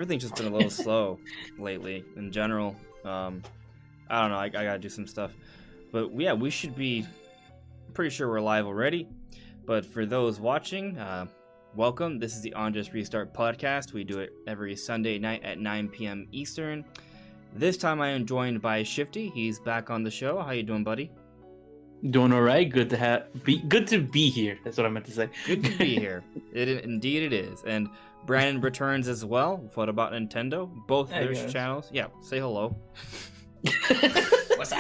Everything's just been a little slow lately in general. I don't know. I gotta do some stuff, but yeah, we should be pretty sure we're live already. But for those watching, welcome. This is the On Just Restart podcast. We do it every Sunday night at 9 p.m. Eastern. This time I am joined by Shifty. He's back on the show. How you doing, buddy? Doing all right. Good to be here. That's what I meant to say. Good to be here. Indeed it is. And Brandon returns as well. What about Nintendo? Both their channels. Yeah, say hello. What's up?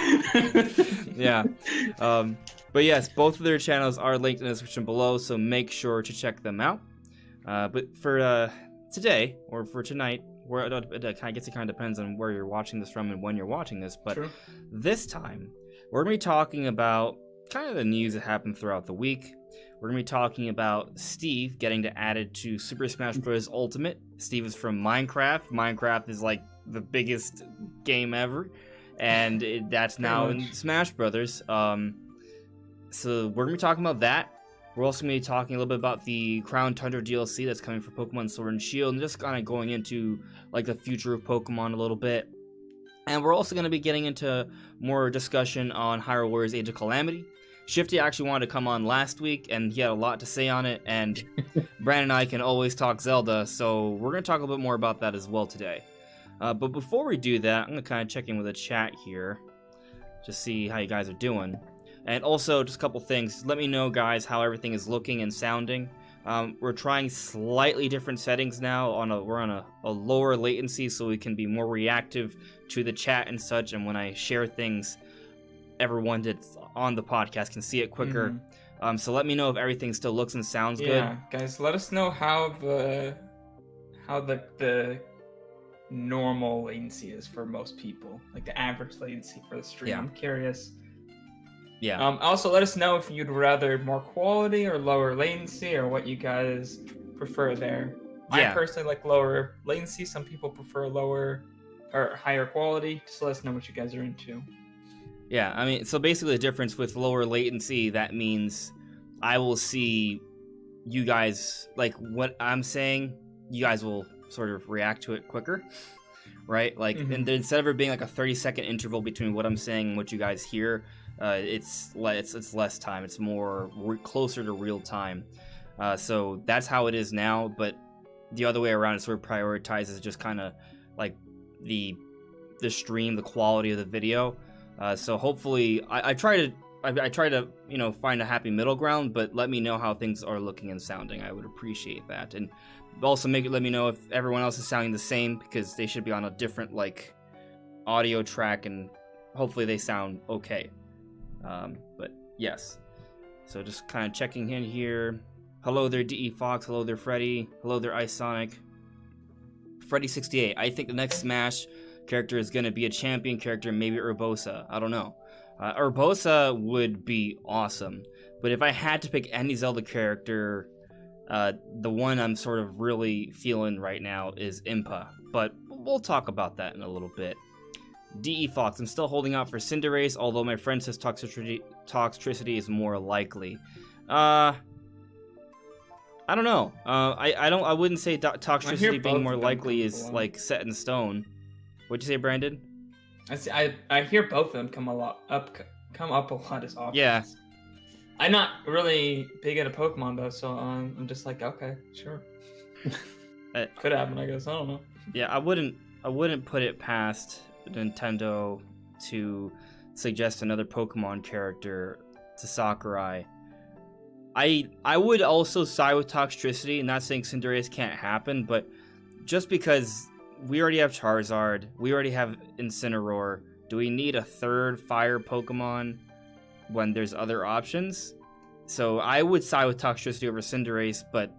Yeah. But yes, both of their channels are linked in the description below, so make sure to check them out. But for today, or for tonight, I guess it kind of depends on where you're watching this from and when you're watching this, but this time, we're going to be talking about kind of the news that happened throughout the week. We're going to be talking about Steve getting added to Super Smash Bros. Ultimate. Steve is from Minecraft. Minecraft is like the biggest game ever, and that's now in Smash Brothers. So we're going to be talking about that. We're also going to be talking a little bit about the Crown Tundra DLC that's coming for Pokemon Sword and Shield, and just kind of going into like the future of Pokemon a little bit. And we're also going to be getting into more discussion on Hyrule Warriors Age of Calamity. Shifty actually wanted to come on last week, and he had a lot to say on it, and Brandon and I can always talk Zelda, so we're going to talk a little bit more about that as well today. But before we do that, I'm going to kind of check in with the chat here, just see how you guys are doing. And also, just a couple things. Let me know, guys, how everything is looking and sounding. We're trying slightly different settings now. We're on a lower latency, so we can be more reactive to the chat and such. And when I share things, everyone that's on the podcast can see it quicker. So let me know if everything still looks and sounds good. Yeah, guys, let us know how the normal latency is for most people, like the average latency for the stream. Yeah. I'm curious. Yeah. Also, let us know if you'd rather more quality or lower latency, or what you guys prefer there. Yeah. I personally like lower latency. Some people prefer lower or higher quality. Just let us know what you guys are into. Yeah, I mean, so basically the difference with lower latency, that means I will see you guys, like what I'm saying, you guys will sort of react to it quicker, right? Like, and instead of it being like a 30-second interval between what I'm saying and what you guys hear, it's less time. It's more closer to real time. So that's how it is now, but the other way around, it sort of prioritizes just kind of like the stream, the quality of the video. So hopefully, I try to find a happy middle ground, but let me know how things are looking and sounding. I would appreciate that, and also let me know if everyone else is sounding the same, because they should be on a different like audio track, and hopefully they sound okay. But yes, so just kind of checking in here. Hello there, DE Fox. Hello there, Freddy. Hello there, Ice Sonic. Freddy68. I think the next Smash character is going to be a champion character, maybe Urbosa. I don't know. Urbosa would be awesome, but if I had to pick any Zelda character, the one I'm sort of really feeling right now is Impa, but we'll talk about that in a little bit. DE Fox, I'm still holding out for Cinderace, although my friend says Toxtricity is more likely. I don't know. I wouldn't say Toxtricity being more likely is like set in stone. What'd you say, Brandon? I hear both of them come up a lot as options. Yeah. I'm not really big into Pokemon though, so I'm just like, okay, sure. Could happen, I guess. I don't know. Yeah, I wouldn't put it past Nintendo to suggest another Pokemon character to Sakurai. I would also side with Toxtricity, not saying Cinderace can't happen, but just because we already have Charizard, we already have Incineroar, do we need a third fire Pokemon when there's other options? So I would side with Toxtricity over Cinderace, but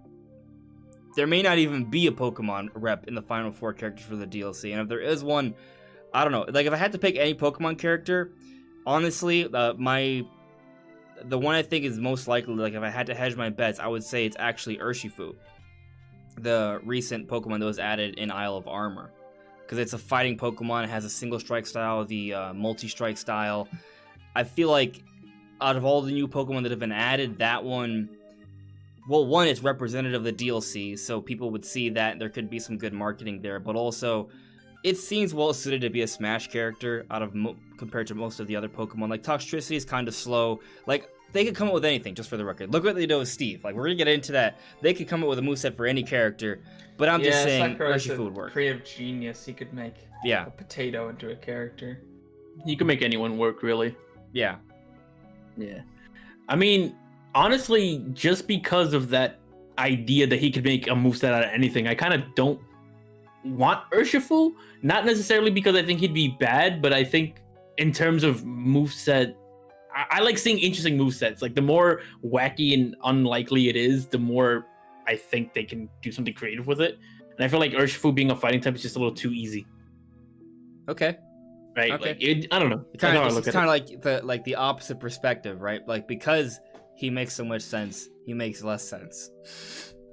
there may not even be a Pokemon rep in the final 4 characters for the DLC, and if there is one, I don't know. Like, if I had to pick any Pokemon character, honestly, the one I think is most likely, like, if I had to hedge my bets, I would say it's actually Urshifu, the recent Pokemon that was added in Isle of Armor, because it's a fighting Pokemon. It has a single strike style, the multi-strike style. I feel like out of all the new Pokemon that have been added, that one well, one, it's representative of the DLC, so people would see that there could be some good marketing there, but also it seems well suited to be a Smash character compared to most of the other Pokemon. Like, Toxtricity is kind of slow. Like, they could come up with anything, just for the record. Look what they do with Steve. Like, we're gonna get into that. They could come up with a moveset for any character, but I'm just saying Urshifu would work. Creative genius, he could make a potato into a character. He could make anyone work, really. Yeah. Yeah. I mean, honestly, just because of that idea that he could make a moveset out of anything, I kind of don't want Urshifu. Not necessarily because I think he'd be bad, but I think in terms of moveset, I like seeing interesting movesets. Like, the more wacky and unlikely it is, the more I think they can do something creative with it. And I feel like Urshifu being a fighting type is just a little too easy. Okay. Right? Okay. Like, I don't know. It's kind of like the opposite perspective, right? Like, because he makes so much sense, he makes less sense.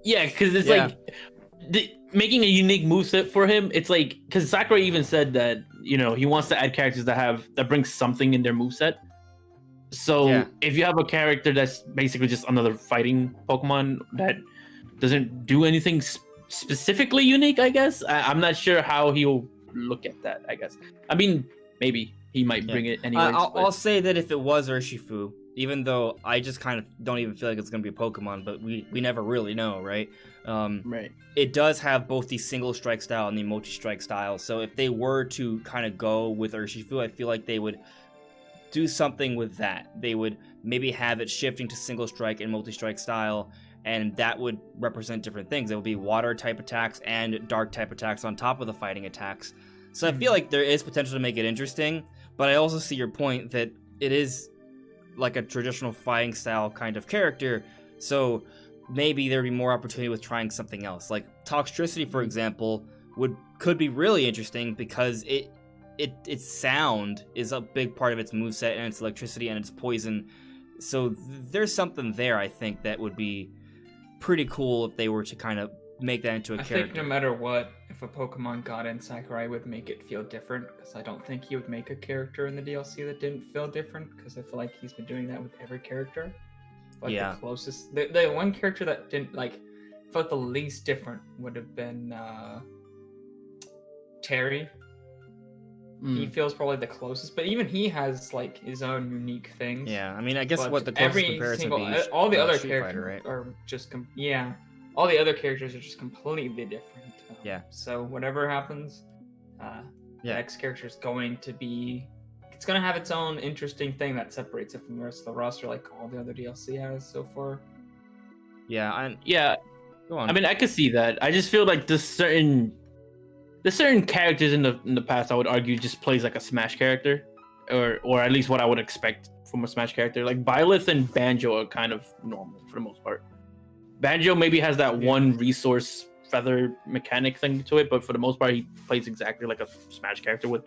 Yeah, because it's like making a unique moveset for him. It's like, because Sakurai even said that, you know, he wants to add characters that bring something in their moveset. So if you have a character that's basically just another fighting Pokemon that doesn't do anything specifically unique, I guess, I'm not sure how he'll look at that, I guess. I mean, maybe he might bring it anyways. I'll say that if it was Urshifu, even though I just kind of don't even feel like it's going to be a Pokemon, but we never really know, right? Right. It does have both the single strike style and the multi-strike style, so if they were to kind of go with Urshifu, I feel like they would do something with that. They would maybe have it shifting to single strike and multi-strike style, and that would represent different things. It would be water type attacks and dark type attacks on top of the fighting attacks. So I feel like there is potential to make it interesting, but I also see your point that it is like a traditional fighting style kind of character, so maybe there'd be more opportunity with trying something else. Like Toxtricity, for example, could be really interesting because its sound is a big part of its moveset, and its electricity and its poison. So there's something there, I think, that would be pretty cool if they were to kind of make that into a character. I think no matter what, if a Pokemon got in, Sakurai would make it feel different, because I don't think he would make a character in the DLC that didn't feel different, because I feel like he's been doing that with every character. Like the closest, the one character that didn't, like, felt the least different would have been Terry. He feels probably the closest, but even he has like his own unique things. Yeah, I mean, I guess what the closest comparison would be all the other characters Fighter, right? are just all the other characters are just completely different. So whatever happens, the next character is going to be, it's going to have its own interesting thing that separates it from the rest of the roster, like all the other DLC has so far. Yeah, go on. I mean, I could see that. I just feel like there's certain characters in the past, I would argue, just plays like a Smash character, or at least what I would expect from a Smash character. Like Byleth and Banjo are kind of normal for the most part. Banjo maybe has that one resource feather mechanic thing to it, but for the most part, he plays exactly like a Smash character would.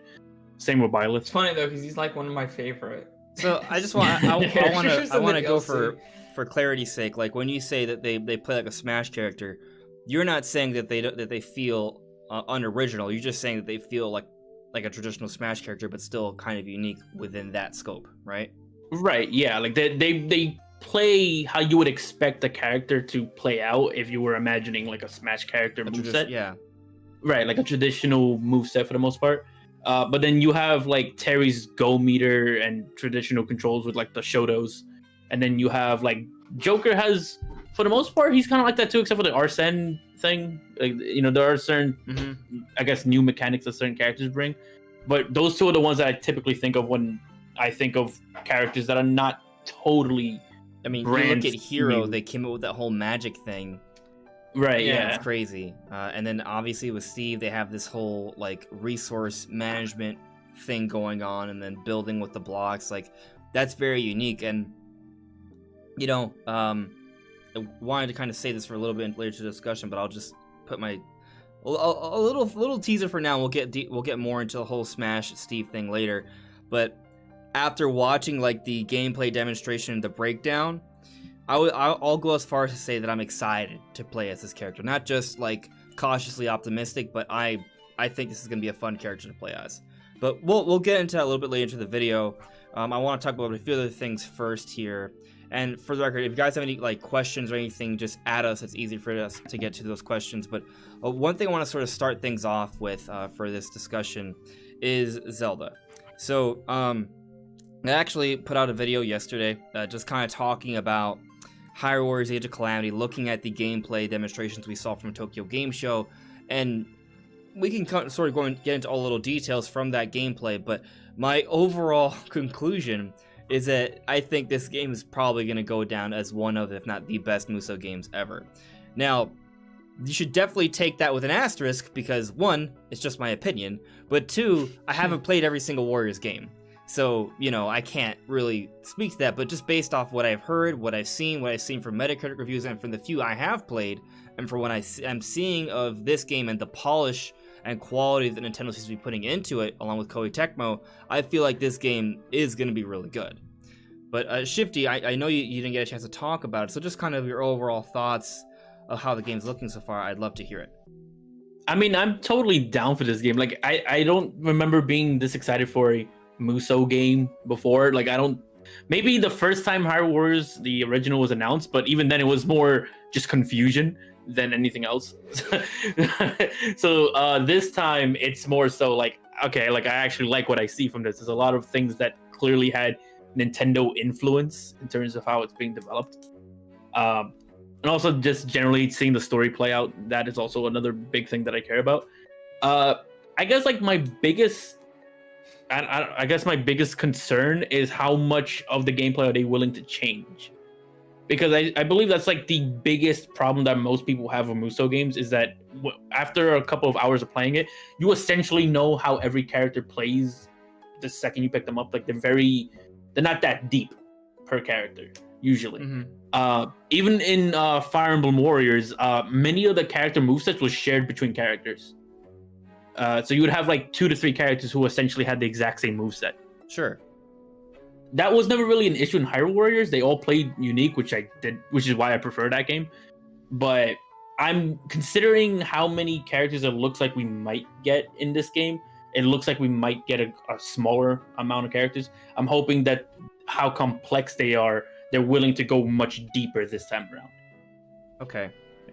Same with Byleth. It's funny though, because he's like one of my favorite. So I just want I want to go for clarity's sake. Like when you say that they play like a Smash character, you're not saying that they feel unoriginal. You're just saying that they feel like a traditional Smash character, but still kind of unique within that scope, right? Right. Yeah. Like they play how you would expect a character to play out if you were imagining like a Smash character moveset. Yeah. Right. Like a traditional moveset for the most part. But then you have like Terry's Go meter and traditional controls with like the Shotos, and then you have like Joker has, for the most part, he's kind of like that too, except for the Arsene thing. Like, you know, there are certain, I guess, new mechanics that certain characters bring. But those two are the ones that I typically think of when I think of characters that are not totally. I mean, you look at Hero, they came up with that whole magic thing. Right, yeah. It's crazy. And then obviously with Steve, they have this whole like resource management thing going on, and then building with the blocks. Like, that's very unique. And, you know, I wanted to kind of say this for a little bit later to the discussion, but I'll just put my a little teaser for now. We'll get more into the whole Smash Steve thing later. But after watching like the gameplay demonstration and the breakdown, I'll go as far as to say that I'm excited to play as this character. Not just like cautiously optimistic, but I think this is gonna be a fun character to play as. But we'll get into that a little bit later into the video. I want to talk about a few other things first here. And for the record, if you guys have any like questions or anything, just add us. It's easy for us to get to those questions. But one thing I want to sort of start things off with for this discussion is Zelda. So I actually put out a video yesterday just kind of talking about Hyrule Warriors Age of Calamity, looking at the gameplay demonstrations we saw from Tokyo Game Show, and we can sort of go and get into all little details from that gameplay, but my overall conclusion is that I think this game is probably going to go down as one of, if not the best Musou games ever. Now, you should definitely take that with an asterisk, because one, it's just my opinion, but two, I haven't played every single Warriors game. So, you know, I can't really speak to that, but just based off what I've heard, what I've seen from Metacritic reviews, and from the few I have played, and for what I'm seeing of this game and the polish and quality that Nintendo seems to be putting into it, along with Koei Tecmo, I feel like this game is going to be really good. But Shifty, I know you didn't get a chance to talk about it, so just kind of your overall thoughts of how the game's looking so far. I'd love to hear it. I mean, I'm totally down for this game. Like, I don't remember being this excited for a Musou game before. Like, maybe the first time Hyrule Warriors, the original, was announced, but even then it was more just confusion than anything else. So this time it's more so like, okay, like I actually like what I see from this. There's a lot of things that clearly had Nintendo influence in terms of how it's being developed. And also just generally seeing the story play out, that is also another big thing that I care about. I guess like my biggest concern is how much of the gameplay are they willing to change? Because I believe that's like the biggest problem that most people have with Musou games, is that after a couple of hours of playing it, you essentially know how every character plays the second you pick them up. Like they're not that deep per character usually. Mm-hmm. Even in Fire Emblem Warriors, many of the character movesets was shared between characters. So you would have like 2 to 3 characters who essentially had the exact same moveset. Sure. That was never really an issue in Hyrule Warriors. They all played unique, which is why I prefer that game. But I'm considering how many characters it looks like we might get in this game. It looks like we might get a smaller amount of characters. I'm hoping that how complex they are, they're willing to go much deeper this time around. Okay.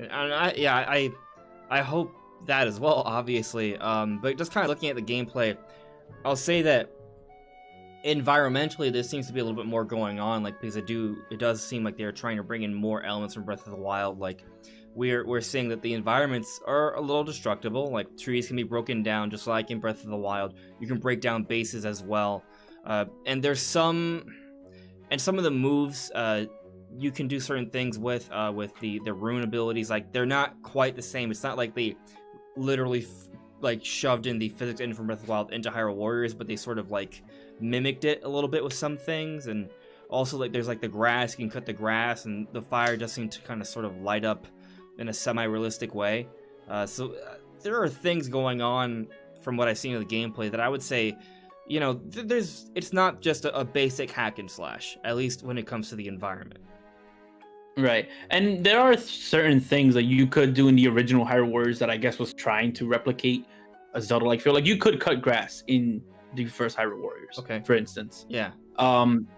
I hope that as well, obviously. But just kind of looking at the gameplay, I'll say that environmentally there seems to be a little bit more going on, like, because it does seem like they're trying to bring in more elements from Breath of the Wild. Like we're seeing that the environments are a little destructible, like trees can be broken down just like in Breath of the Wild. You can break down bases as well, and there's some of the moves you can do certain things with the rune abilities. Like, they're not quite the same. It's not like they literally like shoved in the physics in from Breath of the Wild into Hyrule Warriors, but they sort of like mimicked it a little bit with some things. And also, like, there's like the grass, you can cut the grass, and the fire does seem to kind of sort of light up in a semi-realistic way. So there are things going on from what I've seen of the gameplay that I would say, you know, it's not just a basic hack and slash, at least when it comes to the environment. Right. And there are certain things that you could do in the original Hyrule Warriors that I guess was trying to replicate a Zelda-like feel. Like, you could cut grass in the first Hyrule Warriors, okay, for instance. Yeah.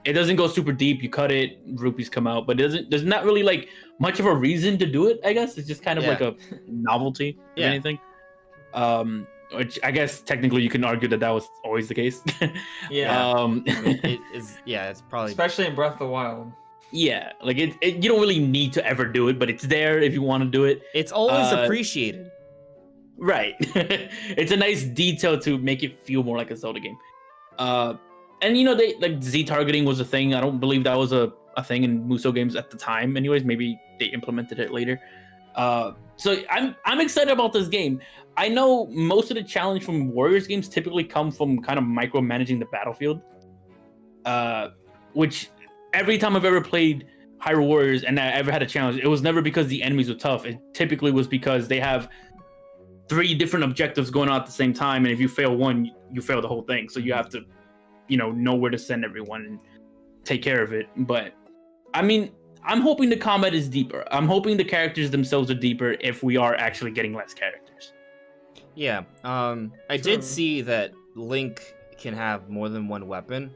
It doesn't go super deep. You cut it, rupees come out, but there's not really like much of a reason to do it, I guess. It's just kind of like a novelty, if anything. Which I guess technically you can argue that was always the case. Yeah. I mean, it's probably, especially in Breath of the Wild. Yeah, like you don't really need to ever do it, but it's there if you want to do it. It's always appreciated. Right. It's a nice detail to make it feel more like a Zelda game. And you know, they like Z targeting was a thing. I don't believe that was a thing in Musou games at the time. Anyways, maybe they implemented it later. So I'm excited about this game. I know most of the challenge from Warriors games typically come from kind of micromanaging the battlefield. Which every time I've ever played Hyrule Warriors and I ever had a challenge, it was never because the enemies were tough. It typically was because they have 3 different objectives going on at the same time, and if you fail one, you fail the whole thing. So you have to, know where to send everyone and take care of it. But I mean, I'm hoping the combat is deeper. I'm hoping the characters themselves are deeper if we are actually getting less characters. Yeah, I did see that Link can have more than one weapon.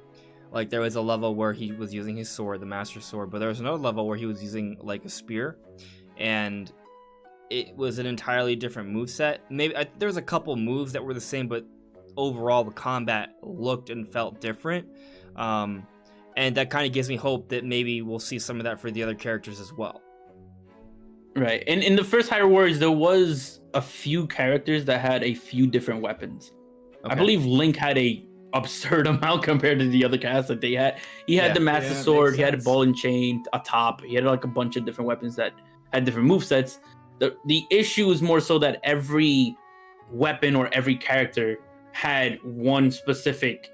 Like there was a level where he was using his sword, the Master Sword, but there was another level where he was using like a spear, and it was an entirely different moveset. Maybe there was a couple moves that were the same, but overall the combat looked and felt different. And that kind of gives me hope that maybe we'll see some of that for the other characters as well. Right. And in the first Hyrule Warriors, there was a few characters that had a few different weapons. Okay. I believe Link had a absurd amount compared to the other cast that they had. He had the Master Sword, he had a ball and chain, a top, he had like a bunch of different weapons that had different movesets. The issue is more so that every weapon or every character had one specific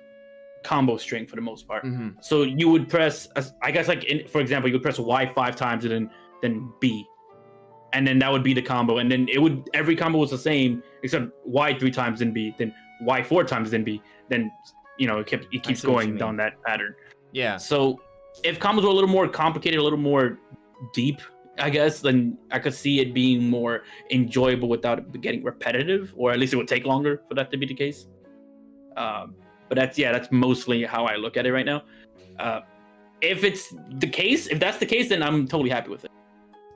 combo string for the most part. Mm-hmm. So you would press, I guess like, for example, you would press Y 5 times and then B. And then that would be the combo. And then every combo was the same, except Y 3 times then B, then Y 4 times then B. Then, it keeps going down that pattern. Yeah. So if combos were a little more complicated, a little more deep, I guess, then I could see it being more enjoyable without it getting repetitive, or at least it would take longer for that to be the case. But that's mostly how I look at it right now. If that's the case, then I'm totally happy with it.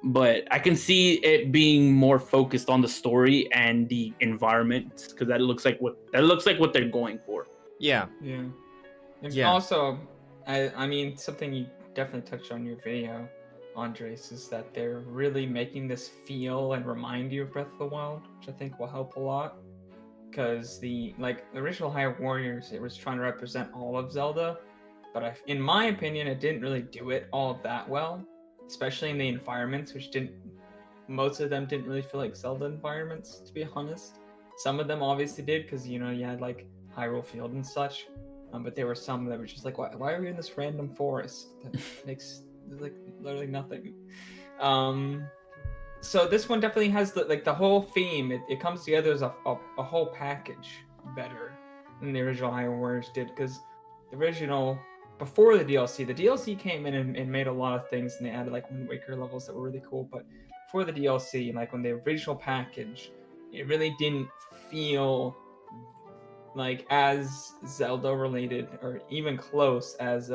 But I can see it being more focused on the story and the environment, because that looks like what they're going for. Yeah. Yeah. And also, I mean, something you definitely touched on in your video, Andres, is that they're really making this feel and remind you of Breath of the Wild, which I think will help a lot. Because the original Hyrule Warriors, it was trying to represent all of Zelda, but in my opinion, it didn't really do it all that well, especially in the environments, most of them didn't really feel like Zelda environments, to be honest. Some of them obviously did, because you had like Hyrule Field and such, but there were some that were just like, why are we in this random forest that makes like literally nothing? So this one definitely has the whole theme. It comes together as a whole package better than the original Hyrule Warriors did, because the original, before the DLC came in and made a lot of things, and they added like Wind Waker levels that were really cool. But before the DLC, like when the original package, it really didn't feel like as Zelda related or even close as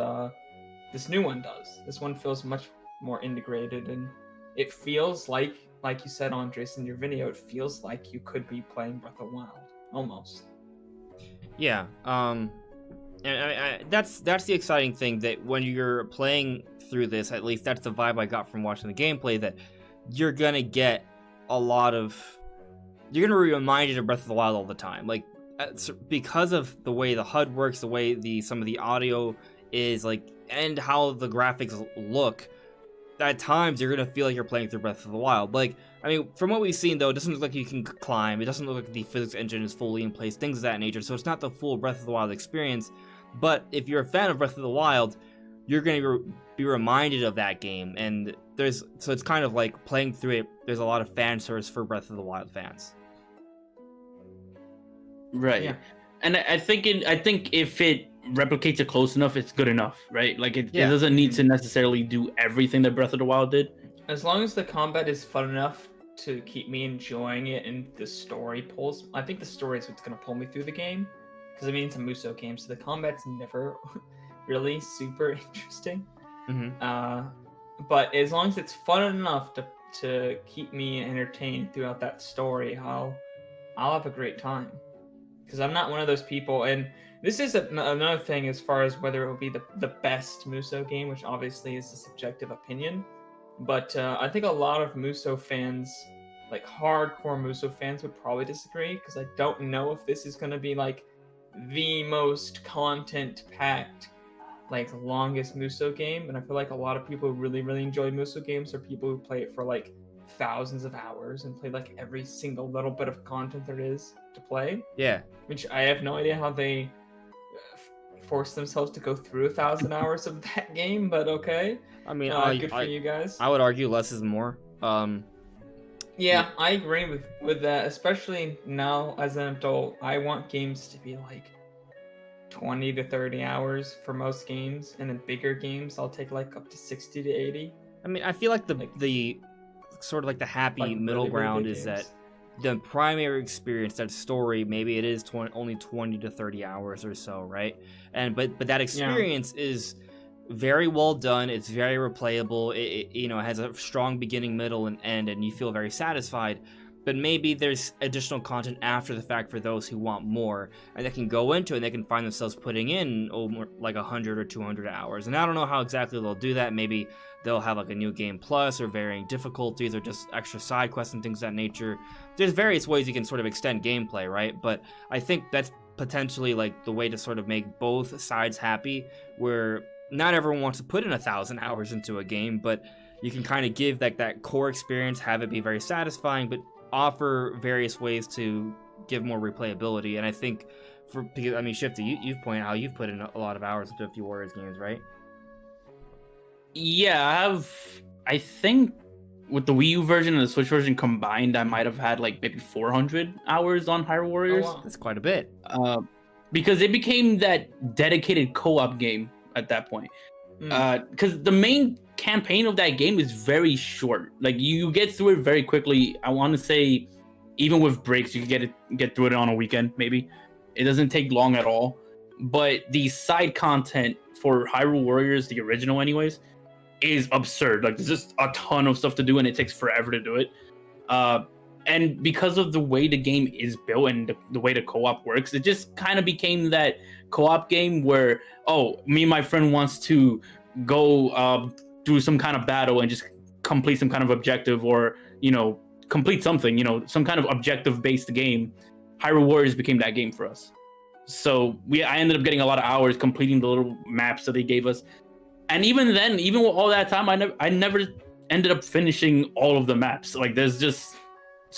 this new one does. This one feels much more integrated, and it feels like you said, Andres, in your video, it feels like you could be playing Breath of the Wild almost. Yeah. And that's the exciting thing, that when you're playing through this, at least that's the vibe I got from watching the gameplay, that you're gonna get you're gonna be reminded of Breath of the Wild all the time. Like, because of the way the HUD works, the way some of the audio is like, and how the graphics look, at times you're gonna feel like you're playing through Breath of the Wild. Like, I mean, from what we've seen though, it doesn't look like you can climb, it doesn't look like the physics engine is fully in place, things of that nature, so it's not the full Breath of the Wild experience. But if you're a fan of Breath of the Wild, you're gonna be reminded of that game, and so it's kind of like playing through it, there's a lot of fan service for Breath of the Wild fans. Right. Yeah. And I think if it replicates it close enough, it's good enough, right? Like it doesn't need to necessarily do everything that Breath of the Wild did. As long as the combat is fun enough to keep me enjoying it, and the story pulls, I think the story is what's going to pull me through the game, because I mean, it's a Musou game, so the combat's never really super interesting. Mm-hmm. But as long as it's fun enough to keep me entertained throughout that story, I'll have a great time. Because I'm not one of those people, and this is another thing as far as whether it will be the best Musou game, which obviously is a subjective opinion. But I think a lot of Musou fans, like hardcore Musou fans, would probably disagree, because I don't know if this is going to be like the most content-packed, like longest Musou game. And I feel like a lot of people who really, really enjoy Musou games are people who play it for like thousands of hours and play like every single little bit of content there is to play. Yeah. Which I have no idea how they force themselves to go through 1,000 hours of that game, but okay. I mean, good for you guys. I would argue less is more. Yeah, I agree with that, especially now as an adult. I want games to be like 20 to 30 hours for most games, and then bigger games I'll take like up to 60 to 80. I mean, I feel like the sort of like the happy middle ground is that the primary experience, that story, maybe it is only 20 to 30 hours or so, right? But that experience is very well done. It's very replayable. It has a strong beginning, middle, and end, and you feel very satisfied. But maybe there's additional content after the fact for those who want more, and they can go into it and they can find themselves putting in like 100 or 200 hours. And I don't know how exactly they'll do that. Maybe they'll have like a new game plus or varying difficulties or just extra side quests and things of that nature. There's various ways you can sort of extend gameplay, right? But I think that's potentially like the way to sort of make both sides happy, where not everyone wants to put in 1,000 hours into a game, but you can kind of give like that core experience, have it be very satisfying, but offer various ways to give more replayability. And I think Shifty, you've pointed out you've put in a lot of hours into a few Warriors games, right? Yeah, I think with the Wii U version and the Switch version combined, I might have had like maybe 400 hours on Hyrule Warriors. Oh, wow. That's quite a bit. Because it became that dedicated co-op game at that point. Because the main campaign of that game is very short. Like you get through it very quickly. I want to say, even with breaks, you can get through it on a weekend. Maybe it doesn't take long at all. But the side content for Hyrule Warriors, the original, anyways, is absurd. Like there's just a ton of stuff to do, and it takes forever to do it. And because of the way the game is built and the way the co-op works, it just kind of became that co-op game where, me and my friend wants to go do some kind of battle and just complete some kind of objective, or complete something, some kind of objective-based game. Hyrule Warriors became that game for us. So I ended up getting a lot of hours completing the little maps that they gave us. And even then, even with all that time, I never ended up finishing all of the maps. Like there's just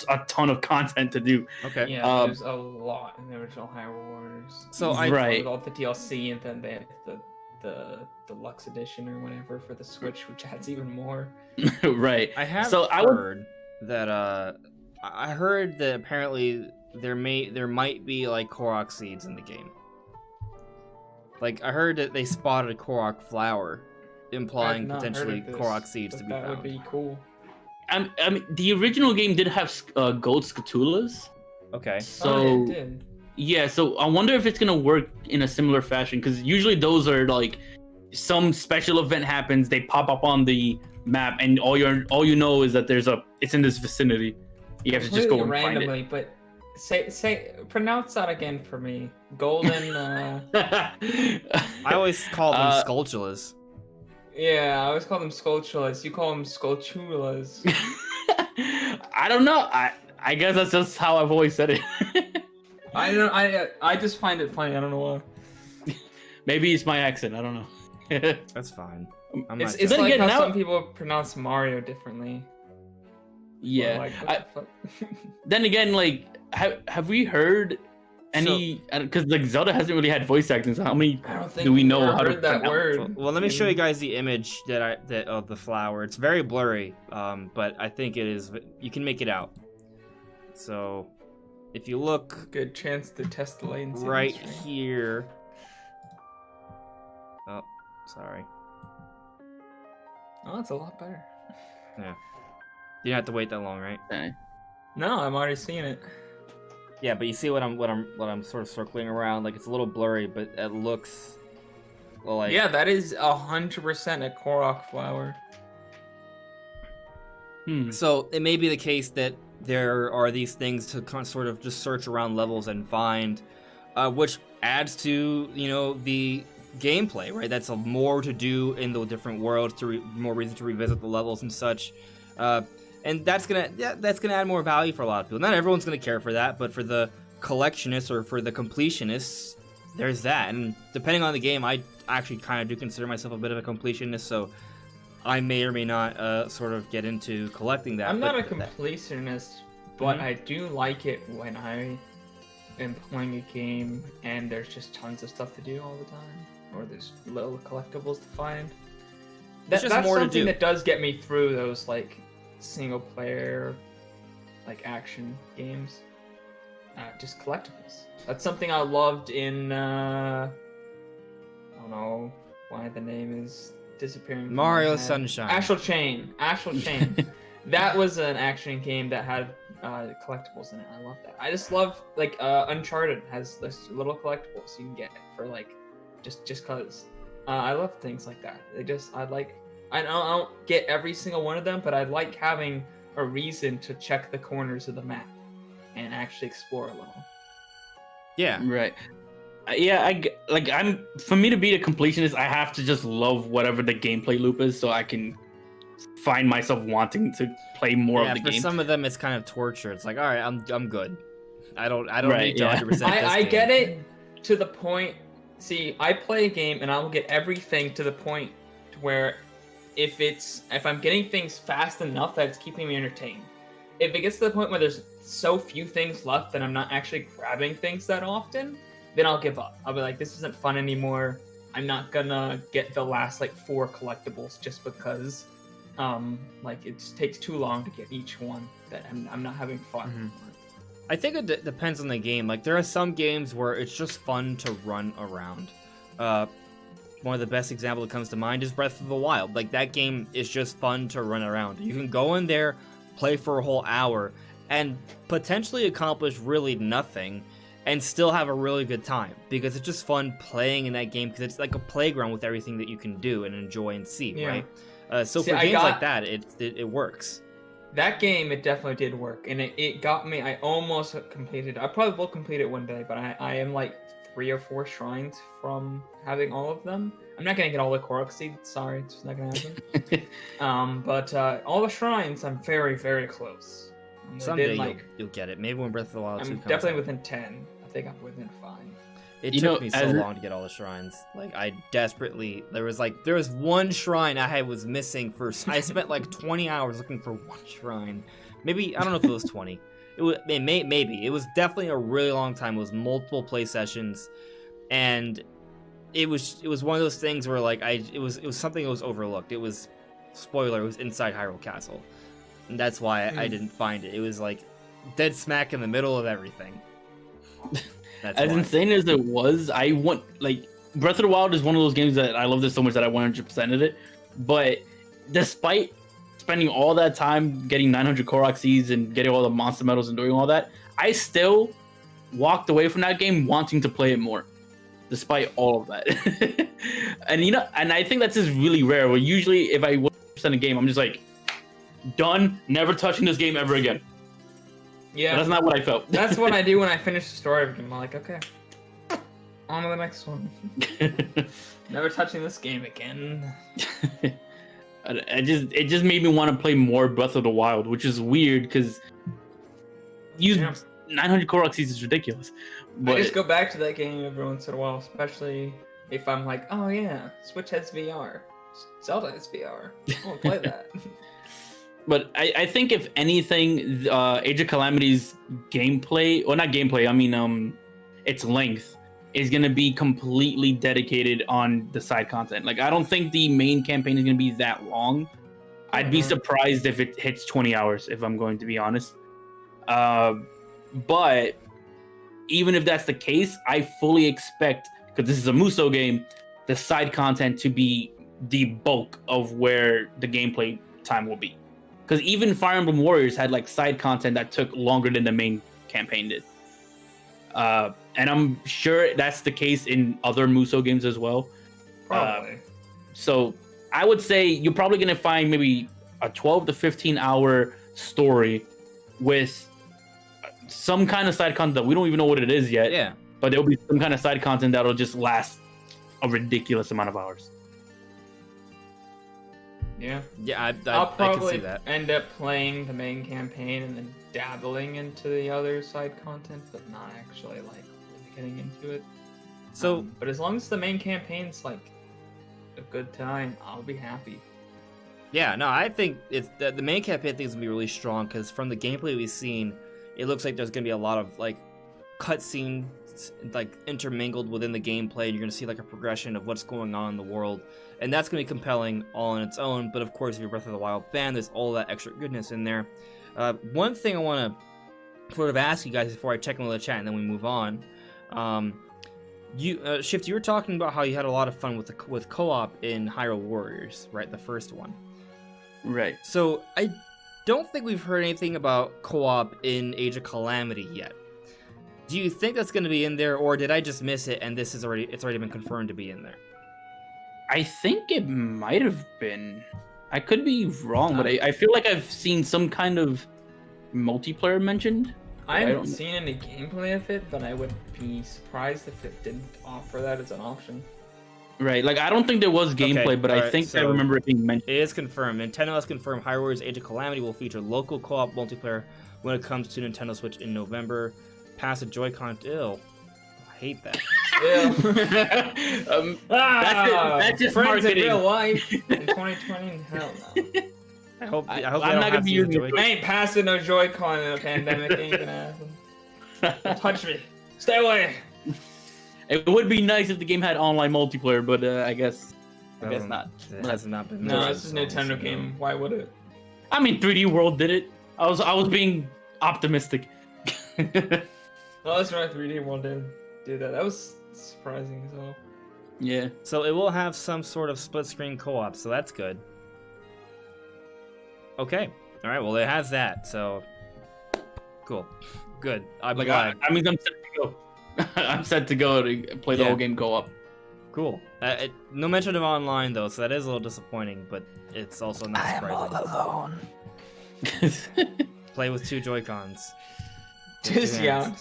a ton of content to do. Okay. Yeah, there's a lot in the original Hyrule Warriors. So with all the DLC, and then they have the deluxe edition or whatever for the Switch, which adds even more. Right. I have heard that apparently there might be like Korok seeds in the game. Like I heard that they spotted a Korok flower, implying potentially Korok seeds to be found. That would be cool. I mean, the original game did have gold Scatulas. Okay. So it did. Yeah, so I wonder if it's gonna work in a similar fashion, because usually those are like some special event happens, they pop up on the map, and all you know is that it's in this vicinity. You have to just go and randomly, find it. But say pronounce that again for me. Golden. I always call them Skulltulas. Yeah, I always call them Skulltulas. You call them Skulltulas. I don't know. I guess that's just how I've always said it. I just find it funny. I don't know why. Maybe it's my accent. I don't know. That's fine. It's like how some people pronounce Mario differently. Yeah. Like, then again, like, have we heard any? Because like Zelda hasn't really had voice acting. So how many do we know how to that word? Well, let me show you guys the image that of the flower. It's very blurry, but I think it is. You can make it out. So, if you look, good chance to test the latency. Right here. Oh, sorry. Oh, it's a lot better. Yeah. You don't have to wait that long, right? Okay. No, I'm already seeing it. Yeah, but you see what I'm sort of circling around. Like it's a little blurry, but it looks like. Yeah, that is 100% a Korok flower. So it may be the case that there are these things to sort of just search around levels and find, which adds to the gameplay, right? That's more to do in the different worlds, more reason to revisit the levels and such. And that's gonna add more value for a lot of people. Not everyone's gonna care for that, but for the collectionists or for the completionists, there's that. And depending on the game, I actually kind of do consider myself a bit of a completionist, so I may or may not sort of get into collecting that. I'm not a completionist, but I do like it when I am playing a game and there's just tons of stuff to do all the time, or there's little collectibles to find. That's more something that does get me through those like single player like action games. Just collectibles. That's something I loved in I don't know why the name is disappearing. Mario Sunshine. Astral Chain. that was an action game that had collectibles in it. I love that. I just love like Uncharted has this little collectibles you can get for like just cause. I love things like that. I don't get every single one of them, but I like having a reason to check the corners of the map and actually explore a little. Yeah. Right. Yeah, for me to be a completionist, I have to just love whatever the gameplay loop is, so I can find myself wanting to play more of the game. For some of them, it's kind of torture. It's like, all right, I'm good. I don't need to 100%. I get it to the point. See, I play a game and I will get everything to the point to where if I'm getting things fast enough that it's keeping me entertained. If it gets to the point where there's so few things left that I'm not actually grabbing things that often, then I'll give up. I'll be like, this isn't fun anymore. I'm not gonna get the last like 4 collectibles just because like it just takes too long to get each one that I'm not having fun. Mm-hmm. I think it depends on the game. Like there are some games where it's just fun to run around. One of the best examples that comes to mind is Breath of the Wild. Like that game is just fun to run around. You can go in there, play for a whole hour, and potentially accomplish really nothing and still have a really good time because it's just fun playing in that game because it's like a playground with everything that you can do and enjoy and see, right? So for games like that, it works. That game, it definitely did work, and it got me. I almost completed. I probably will complete it one day, but I am like 3 or 4 shrines from having all of them. I'm not gonna get all the Korok seeds. Sorry, it's not gonna happen. But all the shrines, I'm very, very close. Someday you'll get it. Maybe when Breath of the Wild 2 comes definitely out. Within 10. I think I'm within 5. It took me so long to get all the shrines. Like I desperately, there was one shrine I was missing for. I spent like 20 hours looking for one shrine. Maybe I don't know if it was 20. Maybe it was definitely a really long time. It was multiple play sessions, and it was one of those things where like it was something that was overlooked. It was spoiler. It was inside Hyrule Castle, and that's why I didn't find it. It was like dead smack in the middle of everything. Insane as it was, I want like Breath of the Wild is one of those games that I love this so much that I 100%ed it. But despite spending all that time getting 900 Korok seeds and getting all the monster medals and doing all that, I still walked away from that game wanting to play it more, despite all of that. and I think that's just really rare. Where usually if I 100% a game, I'm just like done, never touching this game ever again. Yeah, but that's not what I felt. That's what I do when I finish the story. I'm like, okay, on to the next one. Never touching this game again. It just made me want to play more Breath of the Wild, which is weird because 900 Korok seeds is ridiculous. But I just go back to that game every once in a while, especially if I'm like, oh yeah, Switch has VR, Zelda has VR. I want to play that. But I think if anything, Age of Calamity's gameplay, or not gameplay, I mean its length is going to be completely dedicated on the side content. Like I don't think the main campaign is going to be that long. I'd be surprised if it hits 20 hours, if I'm going to be honest. But even if that's the case, I fully expect, because this is a Musou game, the side content to be the bulk of where the gameplay time will be. Because even Fire Emblem Warriors had like side content that took longer than the main campaign did. And I'm sure that's the case in other Musou games as well. Probably. So I would say you're probably going to find maybe a 12 to 15 hour story with some kind of side content that we don't even know what it is yet. Yeah. But there'll be some kind of side content that'll just last a ridiculous amount of hours. Yeah. Yeah, I'll I probably can see that. end up playing the main campaign and then dabbling into the other side content, but not actually like really getting into it. So, but as long as the main campaign's like a good time, I'll be happy. Yeah, no, I think it's the main campaign thing is gonna be really strong because from the gameplay we've seen, it looks like there's gonna be a lot of like cutscenes like intermingled within the gameplay, and you're gonna see like a progression of what's going on in the world, and that's gonna be compelling all on its own. But of course, if you're a Breath of the Wild fan, there's all that extra goodness in there. One thing I want to sort of ask you guys before I check in with the chat, and then we move on. Shifty, you were talking about how you had a lot of fun with co-op in Hyrule Warriors, right? The first one. Right. So don't think we've heard anything about co-op in Age of Calamity yet. Do you think that's going to be in there, or did I just miss it and it's already been confirmed to be in there? I think it might have been. I could be wrong, but I feel like I've seen some kind of multiplayer mentioned. I haven't seen any gameplay of it, but I would be surprised if it didn't offer that as an option. Right, like I don't think there was gameplay, but I think I remember it being mentioned. It is confirmed. Nintendo has confirmed Hyrule Warriors Age of Calamity will feature local co-op multiplayer when it comes to Nintendo Switch in November. Pass a Joy-Con. Ew. I hate that. That's just friends marketing. in real life in 2020. Hell no. I hope I'm not gonna be using I ain't passing no Joy-Con in a pandemic. Ain't gonna happen. Don't touch me. Stay away. It would be nice if the game had online multiplayer, but I guess not. It has not been. No, this is a Nintendo game. Why would it? I mean, 3D World did it. I was being optimistic. Oh, that's right. 3D World did do that. That was surprising as well. Yeah. So it will have some sort of split-screen co-op, so that's good. Okay. All right. Well, it has that. So cool. Good. I'm glad. I mean, I'm set to go. I'm set to go to play the whole game co-op. Cool. No mention of online though, so that is a little disappointing, but it's also not surprising. I'm all alone. Play with 2 Joy-Cons. Just yeah.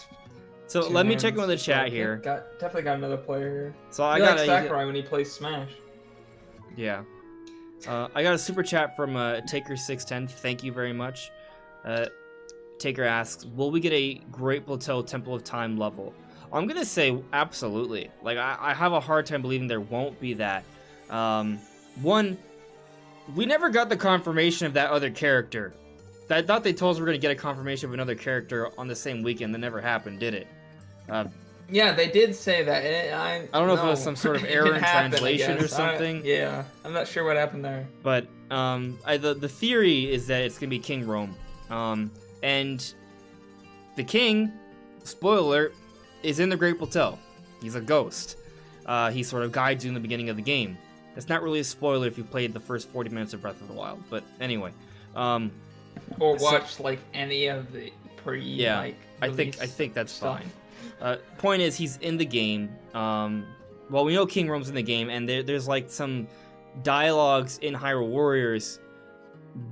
So let me check in with the chat here. Definitely got another player here. So I got got Sakurai when he plays Smash. Yeah. I got a super chat from Taker610. Thank you very much. Taker asks, will we get a Great Plateau Temple of Time level? I'm gonna say absolutely. Like I have a hard time believing there won't be that. One, we never got the confirmation of that other character. I thought they told us we were gonna get a confirmation of another character on the same weekend. That never happened, did it? Yeah, they did say that. I don't know if it was some sort of error in translation or something. Yeah, I'm not sure what happened there. But the theory is that it's gonna be King Rome, and the king, spoiler alert, is in the Great Plateau. He's a ghost. He sort of guides you in the beginning of the game. It's not really a spoiler if you played the first 40 minutes of Breath of the Wild, but anyway. Or watch like any of the I think that's fine. Point is, he's in the game. Well, we know King Rome's in the game, and there's like some dialogues in Hyrule Warriors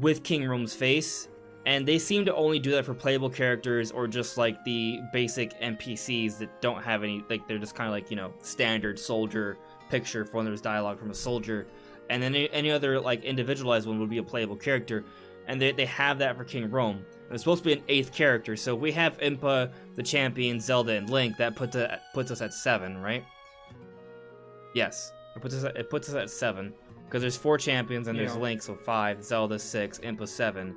with King Rome's face, and they seem to only do that for playable characters or just like the basic NPCs that don't have any, like they're just kind of like, you know, standard soldier picture for when there's dialogue from a soldier, and then any other like individualized one would be a playable character, and they have that for King Rome. And it's supposed to be an 8th character, so if we have Impa, the Champion, Zelda, and Link, that puts us at 7, right? Yes, it puts us at 7, because there's 4 champions and there's Link, so 5, Zelda 6, Impa 7,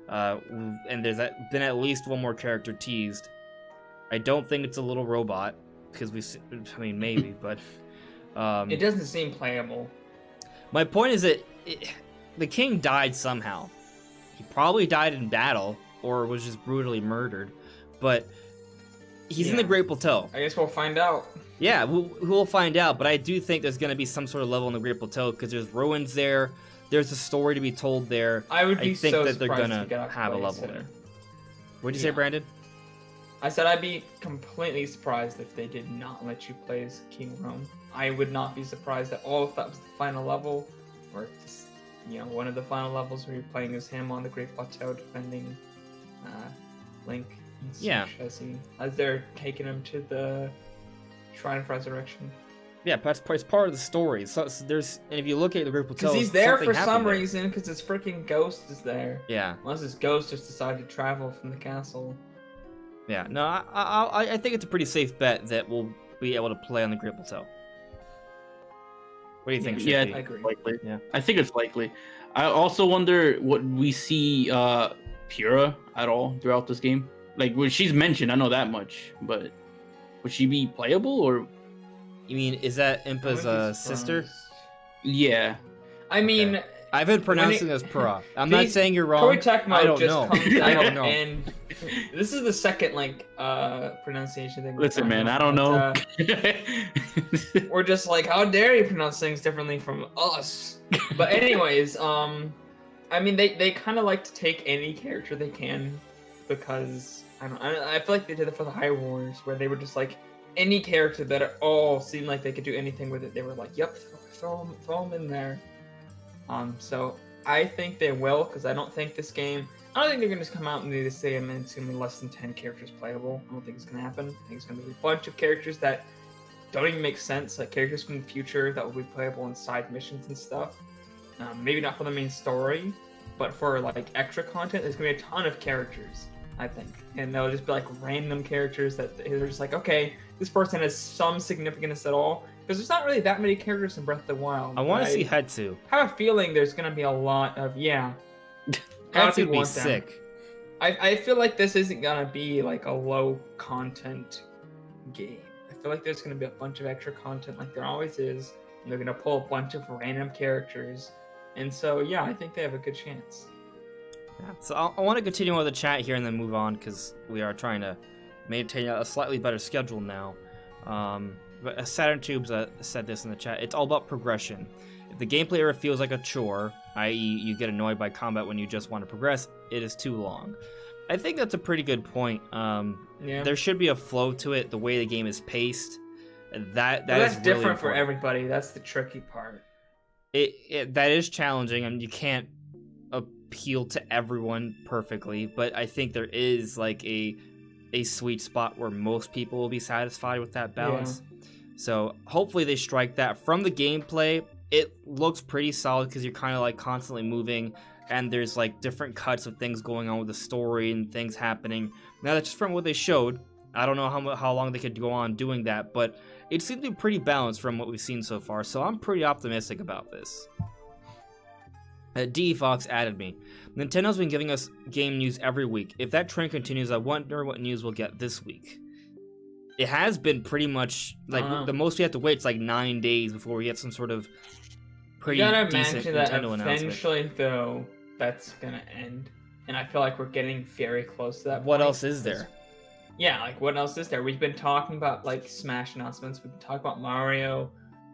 and there's been at least one more character teased. I don't think it's a little robot, because I mean maybe, but it doesn't seem playable. My point is that the king died somehow. He probably died in battle, or was just brutally murdered, but he's in the Great Plateau. I guess we'll find out. Yeah, we'll find out, but I do think there's going to be some sort of level in the Great Plateau, because there's ruins there, there's a story to be told there. I think so that they're going to have a level there. What'd you say, Brandon? I said I'd be completely surprised if they did not let you play as King Rome. I would not be surprised at all if that was the final level, or just, one of the final levels where you're playing as him on the Great Plateau defending Link. As they're taking him to the Shrine of Resurrection. Yeah, that's part of the story. So and if you look at the Great Plateau, because he's there for some reason, because his freaking ghost is there. Yeah. Unless his ghost just decided to travel from the castle. Yeah. No, I think it's a pretty safe bet that we'll be able to play on the Great Plateau. What do you think? Yeah, I agree. Likely. Yeah, I think it's likely. I also wonder what we see Pura at all throughout this game. Like, she's mentioned, I know that much, but would she be playable, or? You mean, is that Impa's sister? Yeah. I mean, I've been pronouncing it as Pura. I'm not saying you're wrong. Koei Tecmo I don't just know. comes I out don't know. And this is the second pronunciation thing. Listen, man, I don't know. We're just like, how dare you pronounce things differently from us? But anyways, I mean, they kind of like to take any character they can, because I feel like they did it for the Hyrule Warriors, where they were just like any character that all seemed like they could do anything with it. They were like, "Yep, throw them in there." So I think they will, because I don't think this game. I don't think they're gonna just come out and they say it's gonna be less than 10 characters playable. I don't think it's gonna happen. I think it's gonna be a bunch of characters that don't even make sense, like characters from the future that will be playable in side missions and stuff. Maybe not for the main story, but for like extra content, there's gonna be a ton of characters, I think, and they'll just be like random characters that they're just like, okay, this person has some significance at all, because there's not really that many characters in Breath of the Wild. I want to see Hetsu. I have a feeling there's gonna be a lot of Hetsu would be sick. I feel like this isn't gonna be like a low content game. I feel like there's gonna be a bunch of extra content, like there always is, and they're gonna pull a bunch of random characters. And so, yeah, I think they have a good chance. Yeah. So I want to continue with the chat here and then move on, because we are trying to maintain a slightly better schedule now. But Saturn Tubes said this in the chat. It's all about progression. If the gameplay ever feels like a chore, i.e. you get annoyed by combat when you just want to progress, it is too long. I think that's a pretty good point. There should be a flow to it, the way the game is paced. That's really different important for everybody. That's the tricky part. That is challenging. I mean, you can't appeal to everyone perfectly, but I think there is like a sweet spot where most people will be satisfied with that balance. Yeah. So hopefully they strike that. From the gameplay, it looks pretty solid, because you're kind of like constantly moving, and there's like different cuts of things going on with the story and things happening. Now, that's just from what they showed. I don't know how long they could go on doing that, but it seemed to be pretty balanced from what we've seen so far, so I'm pretty optimistic about this. D Fox added me. Nintendo's been giving us game news every week. If that trend continues, I wonder what news we'll get this week. It has been pretty much, like, the most we have to wait is like 9 days before we get some sort of pretty decent Nintendo announcement. Eventually, though, that's gonna end, and I feel like we're getting very close to that What else is there? Yeah, like, what else is there? We've been talking about, like, Smash announcements. We've been talking about Mario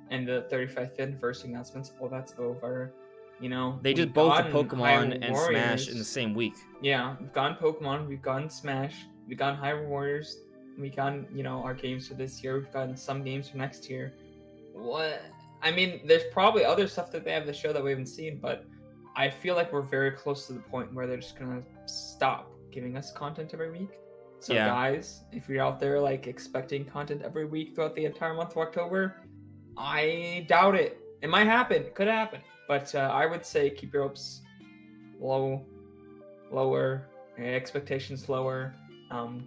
and the 35th anniversary announcements. Well, that's over. You know, they did both the Pokemon and Smash in the same week. Yeah, we've gotten Pokemon, we've gotten Smash, we've gotten Hyrule Warriors, we've gotten, our games for this year, we've gotten some games for next year. What? I mean, there's probably other stuff that they have to show that we haven't seen, but I feel like we're very close to the point where they're just gonna stop giving us content every week. So guys, if you're out there like expecting content every week throughout the entire month of October, I doubt it. It might happen. Could happen. But I would say keep your hopes lower, your expectations lower.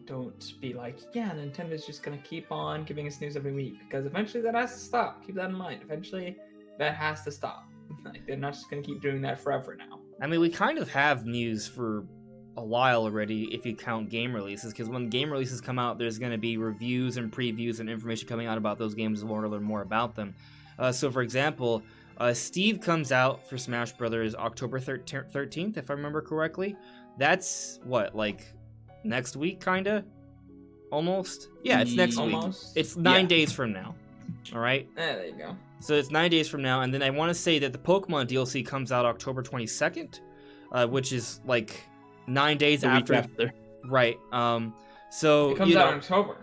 Don't be like, yeah, Nintendo's just going to keep on giving us news every week, because eventually that has to stop. Keep that in mind. Eventually that has to stop. Like, they're not just going to keep doing that forever now. I mean, we kind of have news for a while already, if you count game releases, because when game releases come out, there's going to be reviews and previews and information coming out about those games as well, to learn more about them. So for example, Steve comes out for Smash Brothers October 13th, if I remember correctly. That's what, like next week, kinda? Almost? Yeah, it's next week. It's 9 days from now. All right? There you go. So it's 9 days from now, and then I want to say that the Pokemon DLC comes out October 22nd, which is like 9 days after. Right. So it comes out in October.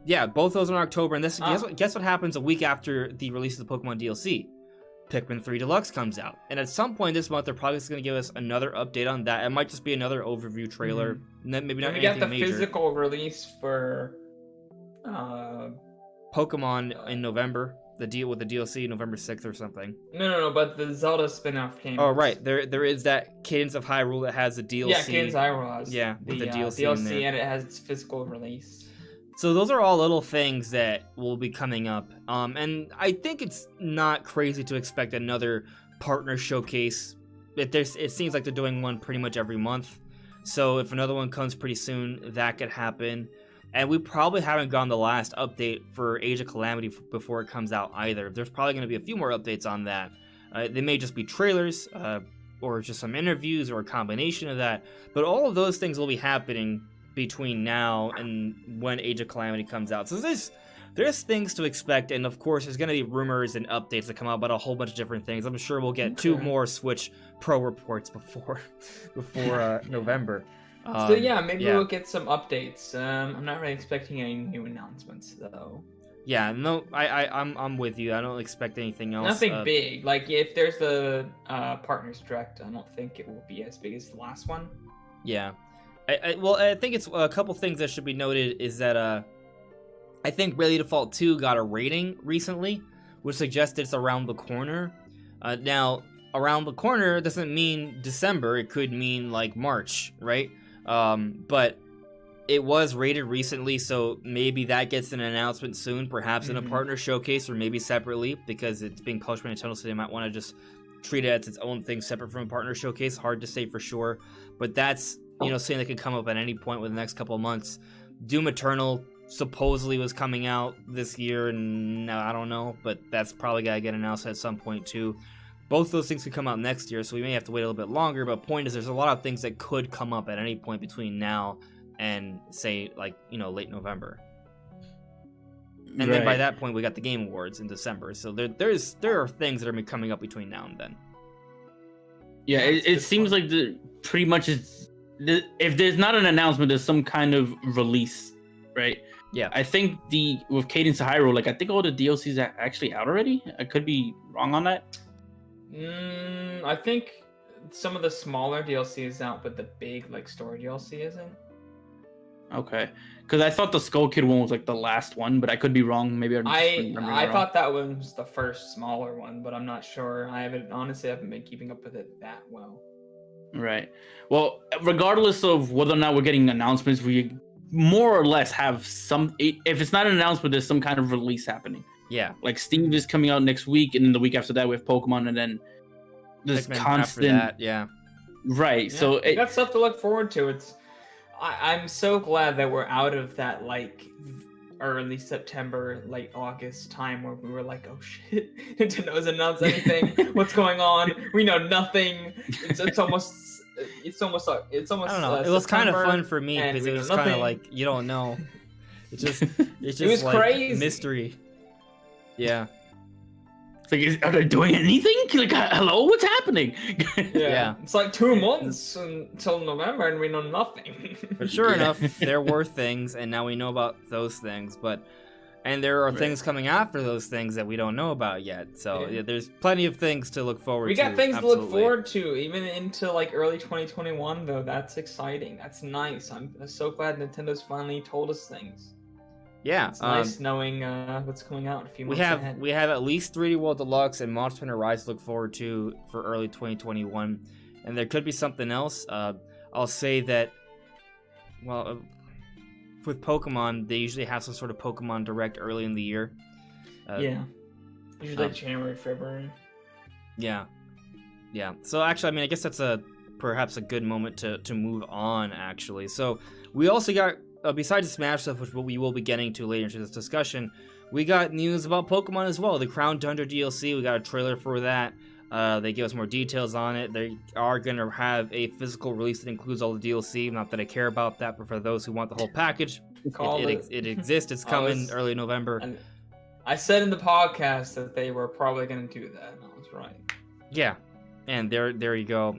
Yeah, both those are in October, and guess what happens a week after the release of the Pokemon DLC? Pikmin 3 Deluxe comes out, and at some point this month they're probably just going to give us another update on that. It might just be another overview trailer. Maybe not anything major. We got the physical release for Pokemon in November. The deal with the DLC November 6th or something. No, but the Zelda spin-off came. Oh, right. There is that Cadence of Hyrule that has a DLC. Yeah, Cadence of Hyrule has. Yeah, with the DLC and it has its physical release. So those are all little things that will be coming up. And I think it's not crazy to expect another partner showcase. It seems like they're doing one pretty much every month. So if another one comes pretty soon, that could happen. And we probably haven't gotten the last update for Age of Calamity before it comes out either. There's probably going to be a few more updates on that. They may just be trailers, or just some interviews, or a combination of that. But all of those things will be happening between now and when Age of Calamity comes out. So there's things to expect, and of course, there's going to be rumors and updates that come out about a whole bunch of different things. I'm sure we'll get 2 more Switch Pro reports before November. So yeah, maybe we'll get some updates. I'm not really expecting any new announcements though. Yeah, no, I'm with you. I don't expect anything else. Nothing big. Like if there's the Partners Direct, I don't think it will be as big as the last one. Yeah, I think it's a couple things that should be noted is that I think Bravely Default 2 got a rating recently, which suggests it's around the corner. Now, around the corner doesn't mean December; it could mean like March, right? But it was rated recently, so maybe that gets an announcement soon, perhaps in a partner showcase or maybe separately, because it's being published by Nintendo, so they might want to just treat it as its own thing separate from a partner showcase. Hard to say for sure, but that's, something that could come up at any point within the next couple of months. Doom Eternal supposedly was coming out this year, and I don't know, but that's probably got to get announced at some point too. Both those things could come out next year, so we may have to wait a little bit longer, but point is there's a lot of things that could come up at any point between now and say late November. And then by that point we got the Game Awards in December. So there are things that are coming up between now and then. Yeah, it seems like pretty much if there's not an announcement, there's some kind of release, right? Yeah. I think with Cadence of Hyrule, I think all the DLCs are actually out already. I could be wrong on that. I think some of the smaller DLC is out, but the big story DLC isn't. Okay, because I thought the Skull Kid one was the last one, but I could be wrong. Maybe I thought that one was the first smaller one, but I'm not sure. I haven't been keeping up with it that well. Right. Well, regardless of whether or not we're getting announcements, we more or less have some. If it's not an announcement, there's some kind of release happening. Yeah. Like Steve is coming out next week, and then the week after that we have Pokemon, and then there's constant. After that, yeah. Right. Yeah, so we got stuff to look forward to. I'm so glad that we're out of that early September, late August time where we were like, oh shit, Nintendo hasn't announced anything. What's going on? We know nothing. It's almost. I don't know. It was kind of fun for me because it was kind of you don't know. It's just it was crazy mystery. Yeah. It's are they doing anything? Hello, what's happening? Yeah. It's 2 months until November and we know nothing. But sure enough, there were things, and now we know about those things. And there are things coming after those things that we don't know about yet. So there's plenty of things to look forward to. We got things to look forward to, even into early 2021, though. That's exciting. That's nice. I'm so glad Nintendo's finally told us things. Yeah, it's nice knowing what's coming out in a few months ahead. We have at least 3D World Deluxe and Monster Hunter Rise to look forward to for early 2021, and there could be something else. I'll say that, with Pokemon, they usually have some sort of Pokemon Direct early in the year. Usually January, February. Yeah. So actually, I guess that's perhaps a good moment to move on. Actually, so we also got. Besides the Smash stuff, which we will be getting to later into this discussion, we got news about Pokemon as well. The Crown Tundra DLC, we got a trailer for that. They give us more details on it. They are going to have a physical release that includes all the DLC. Not that I care about that, but for those who want the whole package, it exists. It's coming early November. And I said in the podcast that they were probably going to do that, and I was right. Yeah, and there you go.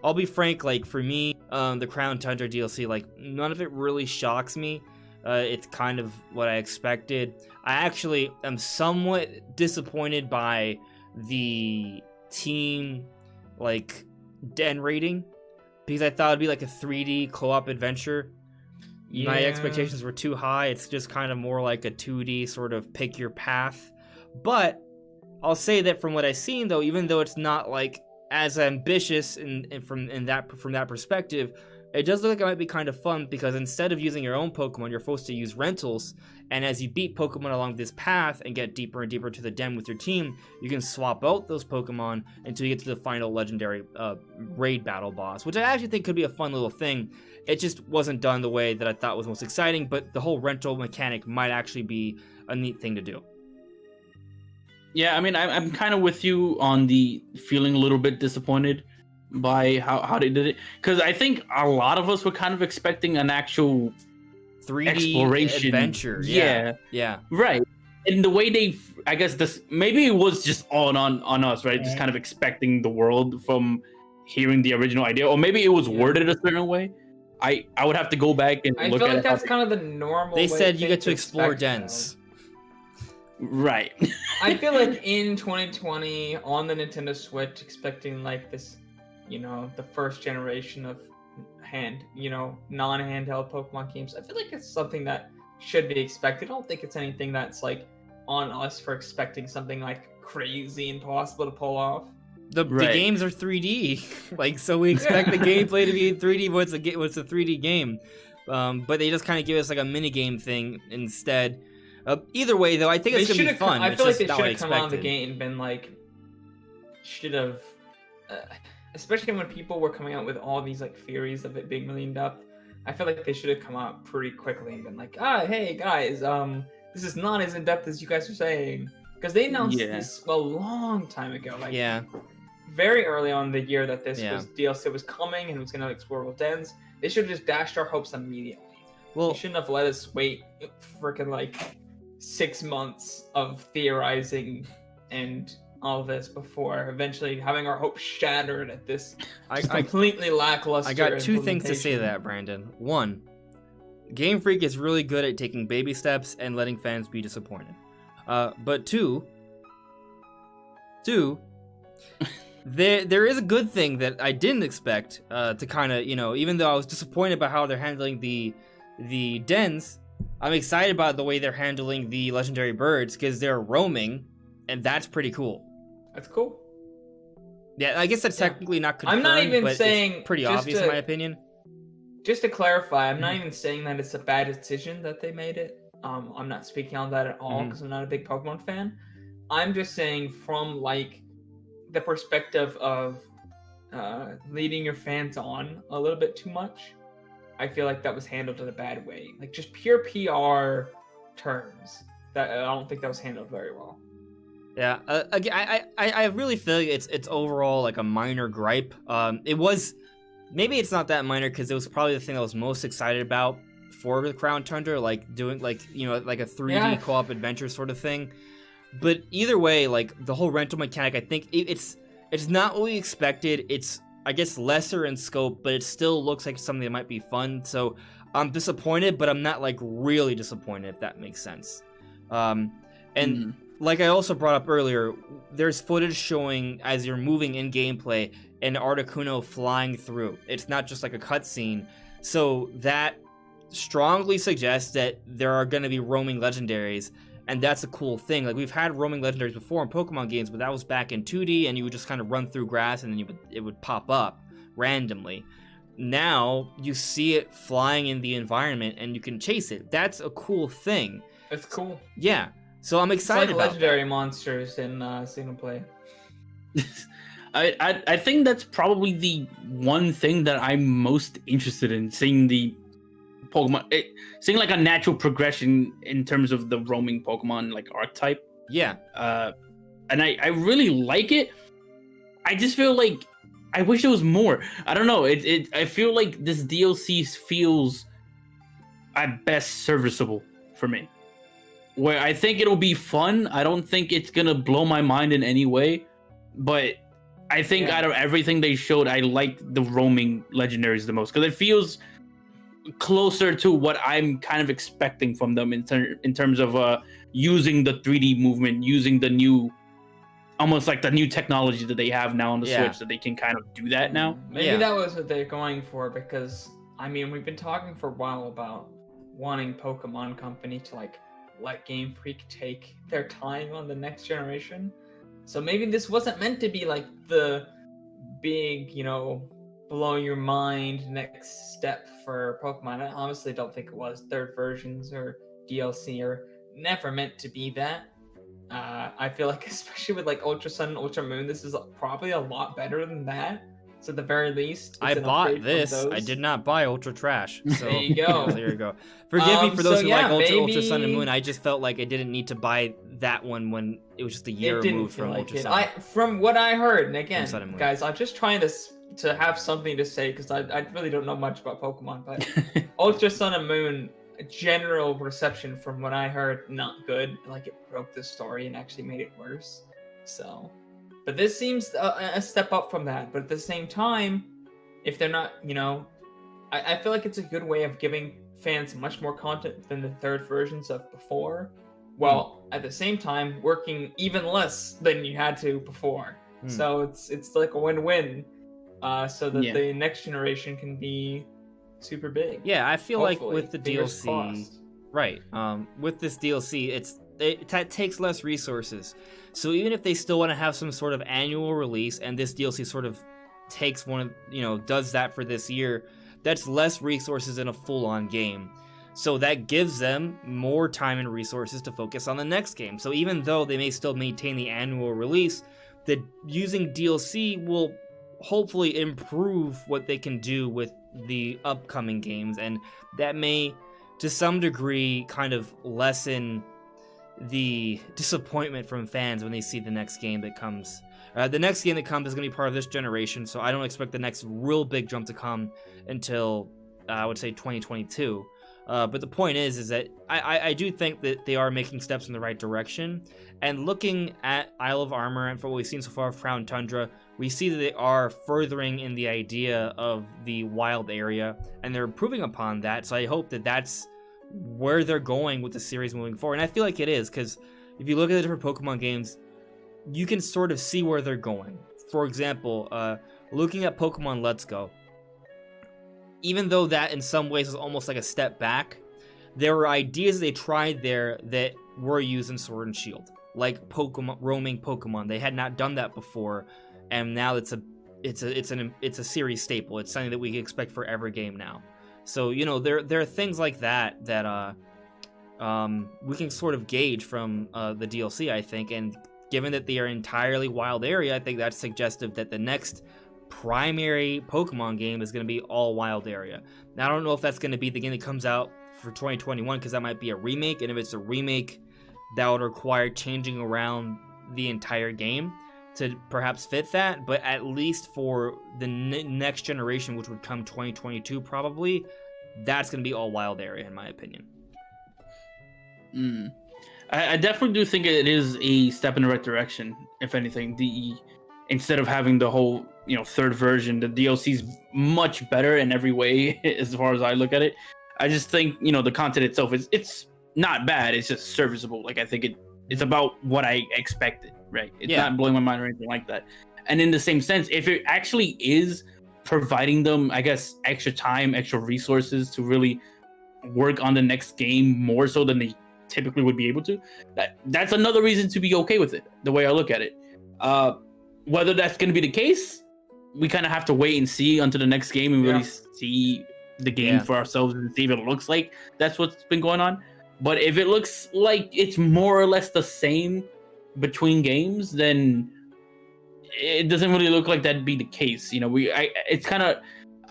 I'll be frank, for me, the Crown Tundra DLC, none of it really shocks me. It's kind of what I expected. I actually am somewhat disappointed by the team, den rating, because I thought it'd be a 3D co-op adventure. Yeah. My expectations were too high. It's just kind of more like a 2D sort of pick your path. But I'll say that from what I've seen, though, even though it's not as ambitious from that perspective, it does look like it might be kind of fun, because instead of using your own Pokemon, you're forced to use rentals, and as you beat Pokemon along this path and get deeper and deeper to the den with your team, you can swap out those Pokemon until you get to the final legendary raid battle boss, which I actually think could be a fun little thing. It just wasn't done the way that I thought was most exciting, but the whole rental mechanic might actually be a neat thing to do. Yeah, I'm kind of with you on the feeling a little bit disappointed by how they did it, because I think a lot of us were kind of expecting an actual 3D exploration adventure. Yeah. Right. And the way they, I guess this, maybe it was just all on us, right? Just kind of expecting the world from hearing the original idea, or maybe it was worded a certain way. I would have to go back and I look feel at like it. that's kind of the normal. They way said you get to things explore expect, dens. Right. I feel like in 2020 on the Nintendo Switch, expecting like this, the first generation of non-handheld Pokemon games. I feel like it's something that should be expected. I don't think it's anything that's like on us for expecting something like crazy impossible to pull off. The games are 3D, like, so we expect the gameplay to be in 3D. What's a 3D game? But they just kind of give us like a mini game thing instead. Either way, though, I think it's gonna be fun. I feel like they should have come out of the expected. gate and been like, should have, especially when people were coming out with all these like theories of it being really in depth. I feel like they should have come out pretty quickly and been like, hey guys, this is not as in depth as you guys are saying, because they announced this a long time ago, like very early on in the year that this DLC was coming and was gonna explore world dens. They should have just dashed our hopes immediately. Well, they shouldn't have let us wait freaking like 6 months of theorizing and all this before eventually having our hopes shattered at this completely lackluster. I got two things to say to that, Brandon. One, Game Freak is really good at taking baby steps and letting fans be disappointed. But two, there is a good thing that I didn't expect to kind of, even though I was disappointed about how they're handling the dens, I'm excited about the way they're handling the legendary birds, because they're roaming, and that's pretty cool. That's cool. Yeah, I guess that's technically not confirmed, I'm not even but saying, it's pretty obvious in my opinion. Just to clarify, I'm not even saying that it's a bad decision that they made it. I'm not speaking on that at all, because I'm not a big Pokemon fan. I'm just saying from like the perspective of leading your fans on a little bit too much. I feel like that was handled in a bad way. Like just pure PR terms. That I don't think that was handled very well. Yeah, again, I really feel like it's overall like a minor gripe. It was, maybe it's not that minor because it was probably the thing I was most excited about for the Crown Tundra, like doing like like a 3D co-op adventure sort of thing. But either way, like the whole rental mechanic, I think it's not what we expected. It's, I guess, lesser in scope, but it still looks like something that might be fun. So I'm disappointed, but I'm not like really disappointed, if that makes sense. Like I also brought up earlier, there's footage showing as you're moving in gameplay an Articuno flying through. It's not just like a cutscene. So that strongly suggests that there are going to be roaming legendaries, and that's a cool thing. Like we've had roaming legendaries before in Pokemon games, but that was back in 2D, and you would just kind of run through grass, and then it would pop up randomly. Now you see it flying in the environment, and you can chase it. That's a cool thing. It's cool. Yeah. So I'm excited it's like about legendary that. monsters in single play. I think that's probably the one thing that I'm most interested in, seeing the Pokemon, seeing like a natural progression in terms of the roaming Pokemon like archetype. Yeah. And I really like it. I just feel like I wish there was more. I don't know. I feel like this DLC feels at best serviceable for me. Where I think it'll be fun. I don't think it's gonna blow my mind in any way, but I think out of everything they showed, I like the roaming legendaries the most, because it feels closer to what I'm kind of expecting from them in terms of using the 3D movement, using the new, almost like the new technology that they have now on the Switch, that they can kind of do that now. Maybe that was what they're going for, because I mean we've been talking for a while about wanting Pokemon Company to like let Game Freak take their time on the next generation. So maybe this wasn't meant to be like the big, blow your mind next step for Pokemon. I honestly don't think it was. Third versions or DLC are never meant to be that. I feel like especially with like Ultra Sun and Ultra Moon, this is probably a lot better than that. So at the very least, I bought this. I did not buy Ultra Trash. So there you go. There you go. Forgive me for those who like Ultra Sun and Moon. I just felt like I didn't need to buy that one when it was just a year removed from Ultra Sun. From what I heard, and again, guys, I'm just trying to have something to say, because I really don't know much about Pokemon, but Ultra Sun and Moon general reception from what I heard, not good. Like it broke the story and actually made it worse. So, but this seems a step up from that. But at the same time, if they're not, I feel like it's a good way of giving fans much more content than the third versions of before, while at the same time working even less than you had to before. So it's like a win-win, so that the next generation can be super big. Yeah, I feel like with the Fingers DLC, crossed. right? With this DLC, it takes less resources. So even if they still want to have some sort of annual release, and this DLC sort of takes does that for this year, that's less resources in a full-on game. So that gives them more time and resources to focus on the next game. So even though they may still maintain the annual release, using DLC will hopefully improve what they can do with the upcoming games, and that may, to some degree, kind of lessen the disappointment from fans when they see the next game that comes. The next game that comes is going to be part of this generation, so I don't expect the next real big jump to come until, I would say, 2022. But the point is that I do think that they are making steps in the right direction. And looking at Isle of Armor and for what we've seen so far of Crown Tundra, we see that they are furthering in the idea of the wild area, and they're improving upon that. So I hope that that's where they're going with the series moving forward. And I feel like it is, because if you look at the different Pokemon games, you can sort of see where they're going. For example, looking at Pokemon Let's Go, even though that in some ways is almost like a step back, there were ideas they tried there that were used in Sword and Shield, like roaming Pokemon. They had not done that before, and now it's a series staple. It's something that we expect for every game now. So there are things like that we can sort of gauge from the DLC, I think, and given that they are entirely wild area, I think that's suggestive that the next primary Pokemon game is going to be all wild area. Now, I don't know if that's going to be the game that comes out for 2021, because that might be a remake, and if it's a remake, that would require changing around the entire game to perhaps fit that. But at least for the next generation, which would come 2022 probably, that's going to be all wild area in my opinion. I definitely do think it is a step in the right direction. If anything, instead of having the whole third version, the DLC is much better in every way as far as I look at it. I just think the content itself it's not bad. It's just serviceable. Like, I think it's about what I expected. Right? It's not blowing my mind or anything like that. And in the same sense, if it actually is providing them, I guess, extra time, extra resources to really work on the next game more so than they typically would be able to, that's another reason to be okay with it, the way I look at it. Whether that's going to be the case, we kind of have to wait and see until the next game and really see the game for ourselves and see if it looks like that's what's been going on. But if it looks like it's more or less the same between games, then it doesn't really look like that'd be the case. It's kind of,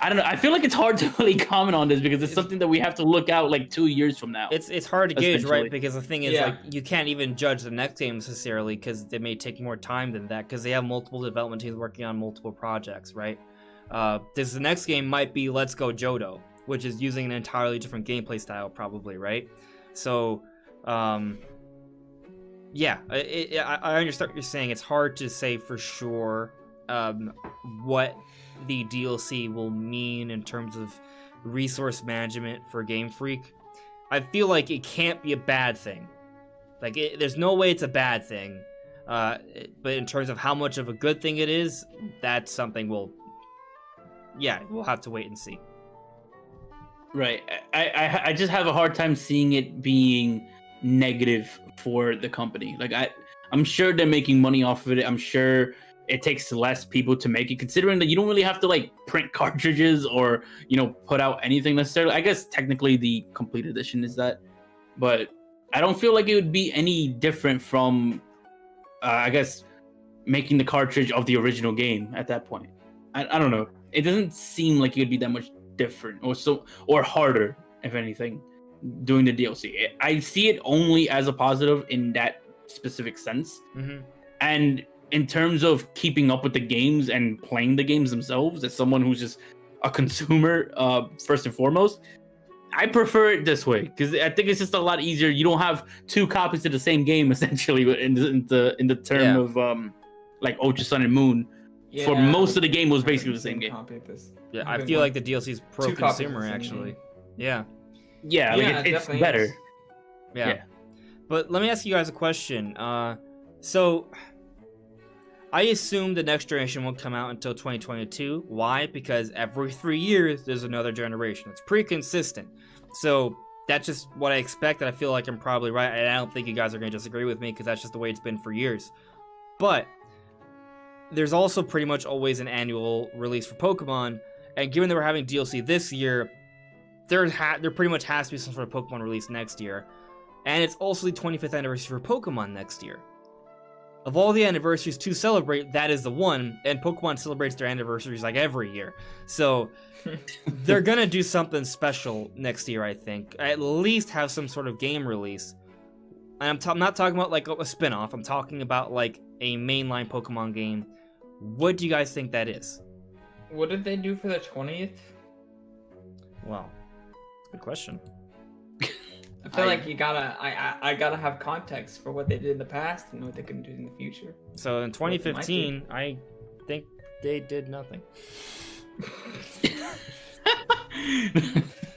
I don't know. I feel like it's hard to really comment on this because it's something that we have to look out like 2 years from now. It's hard to gauge, right? Because the thing is, like, you can't even judge the next game necessarily because they may take more time than that because they have multiple development teams working on multiple projects, right? The next game might be Let's Go Johto, which is using an entirely different gameplay style, probably, right? So, yeah, I understand what you're saying. It's hard to say for sure what the DLC will mean in terms of resource management for Game Freak. I feel like it can't be a bad thing. Like, there's no way it's a bad thing. But in terms of how much of a good thing it is, that's something we'll have to wait and see. Right. I just have a hard time seeing it being negative for the company. Like, I'm sure they're making money off of it. I'm sure it takes less people to make it, considering that you don't really have to like print cartridges or put out anything necessarily. I guess technically the complete edition is that, but I don't feel like it would be any different from I guess making the cartridge of the original game at that point. I don't know. It doesn't seem like it would be that much different or harder, if anything, doing the DLC. I see it only as a positive in that specific sense. Mm-hmm. And in terms of keeping up with the games and playing the games themselves, as someone who's just a consumer, first and foremost, I prefer it this way because I think it's just a lot easier. You don't have two copies of the same game essentially in the term of like Ultra Sun and Moon. Yeah, For most of the game, it was basically the same game. Yeah, I feel like the DLC is pro-consumer actually. Yeah. Yeah, like it's better. Yeah. But let me ask you guys a question. So I assume the next generation won't come out until 2022. Why? Because every 3 years there's another generation. It's pretty consistent. So that's just what I expect, and I feel like I'm probably right. And I don't think you guys are going to disagree with me because that's just the way it's been for years. But there's also pretty much always an annual release for Pokemon, and given that we're having DLC this year, there pretty much has to be some sort of Pokemon release next year. And it's also the 25th anniversary for Pokemon next year. Of all the anniversaries to celebrate, that is the one, and Pokemon celebrates their anniversaries like every year. So they're gonna do something special next year, I think. At least have some sort of game release. And I'm not talking about like a spin-off, I'm talking about like a mainline Pokemon game. What do you guys think that is? What did they do for the 20th? Well, good question. I feel like you gotta, I gotta have context for what they did in the past and what they can do in the future. So in 2015, I think they did nothing.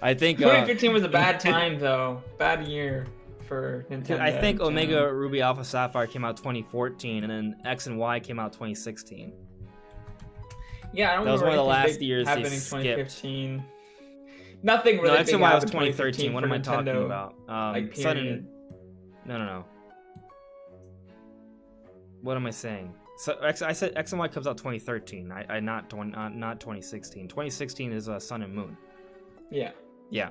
I think 2015 was a bad time though, bad year for Nintendo. I think Omega Ruby Alpha Sapphire came out 2014, and then X and Y came out 2016. Yeah, I don't that was one of the last years happened they in skipped. 2015. Nothing really. No, X and Y was big 2013. What am I talking Nintendo, about? like, Sun period. and... No. What am I saying? So I said X and Y comes out 2013. Not 2016. 2016 is Sun and Moon. Yeah. Yeah.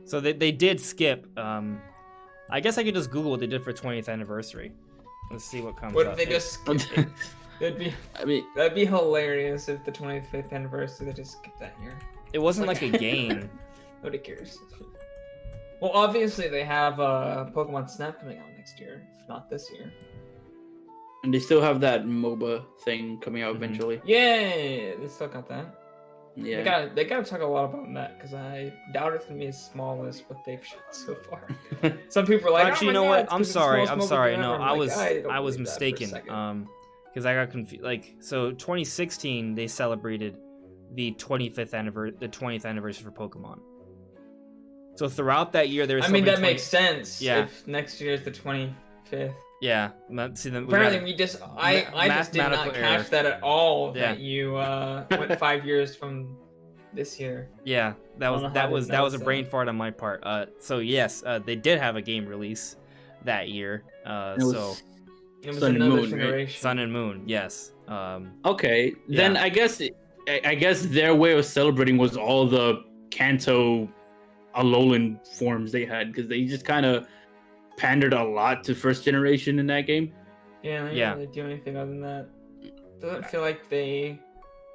So they did skip. I guess I could just Google what they did for 20th anniversary. Let's see what comes up. What if they just skipped it? That'd be hilarious if the 25th anniversary they just skipped that year. It wasn't like a game. Nobody cares. Well, obviously they have Pokemon Snap coming out next year, if not this year. And they still have that MOBA thing coming out eventually. Yeah, they still got that. Yeah. They gotta talk a lot about that because I doubt it's gonna be as small as what they've shown so far. Some people are like, actually, oh you know God, what? I'm sorry. No, I was believe that mistaken. for a second. Because I got confused. Like, so 2016 they celebrated the 20th anniversary for Pokemon. So throughout that year, there was. I mean, that makes sense. Yeah. If next year is the 25th. Yeah. See, apparently, I just did not catch that at all. Yeah. That you went 5 years from this year. Yeah, that was a brain fart on my part. So yes, they did have a game release that year. It was Sun and Moon, generation. Right? Sun and Moon, yes. Okay, then yeah. I guess their way of celebrating was all the Kanto Alolan forms they had, because they just kind of pandered a lot to first generation in that game. Yeah, they didn't really do anything other than that. Doesn't feel like they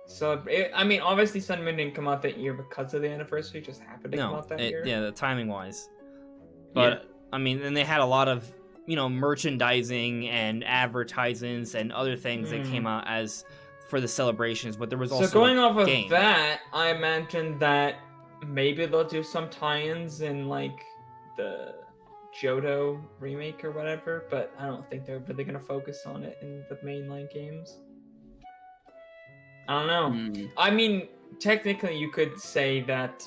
celebrate. I mean, obviously Sun and Moon didn't come out that year because of the anniversary. It just happened to come out that year. Yeah, the timing wise. But I mean, and they had a lot of merchandising and advertisements and other things that came out as for the celebrations. But there was also going off of game. that, I imagine that maybe they'll do some tie-ins in like the Johto remake or whatever, but I don't think they're really gonna focus on it in the mainline games. I don't know. I mean, technically, you could say that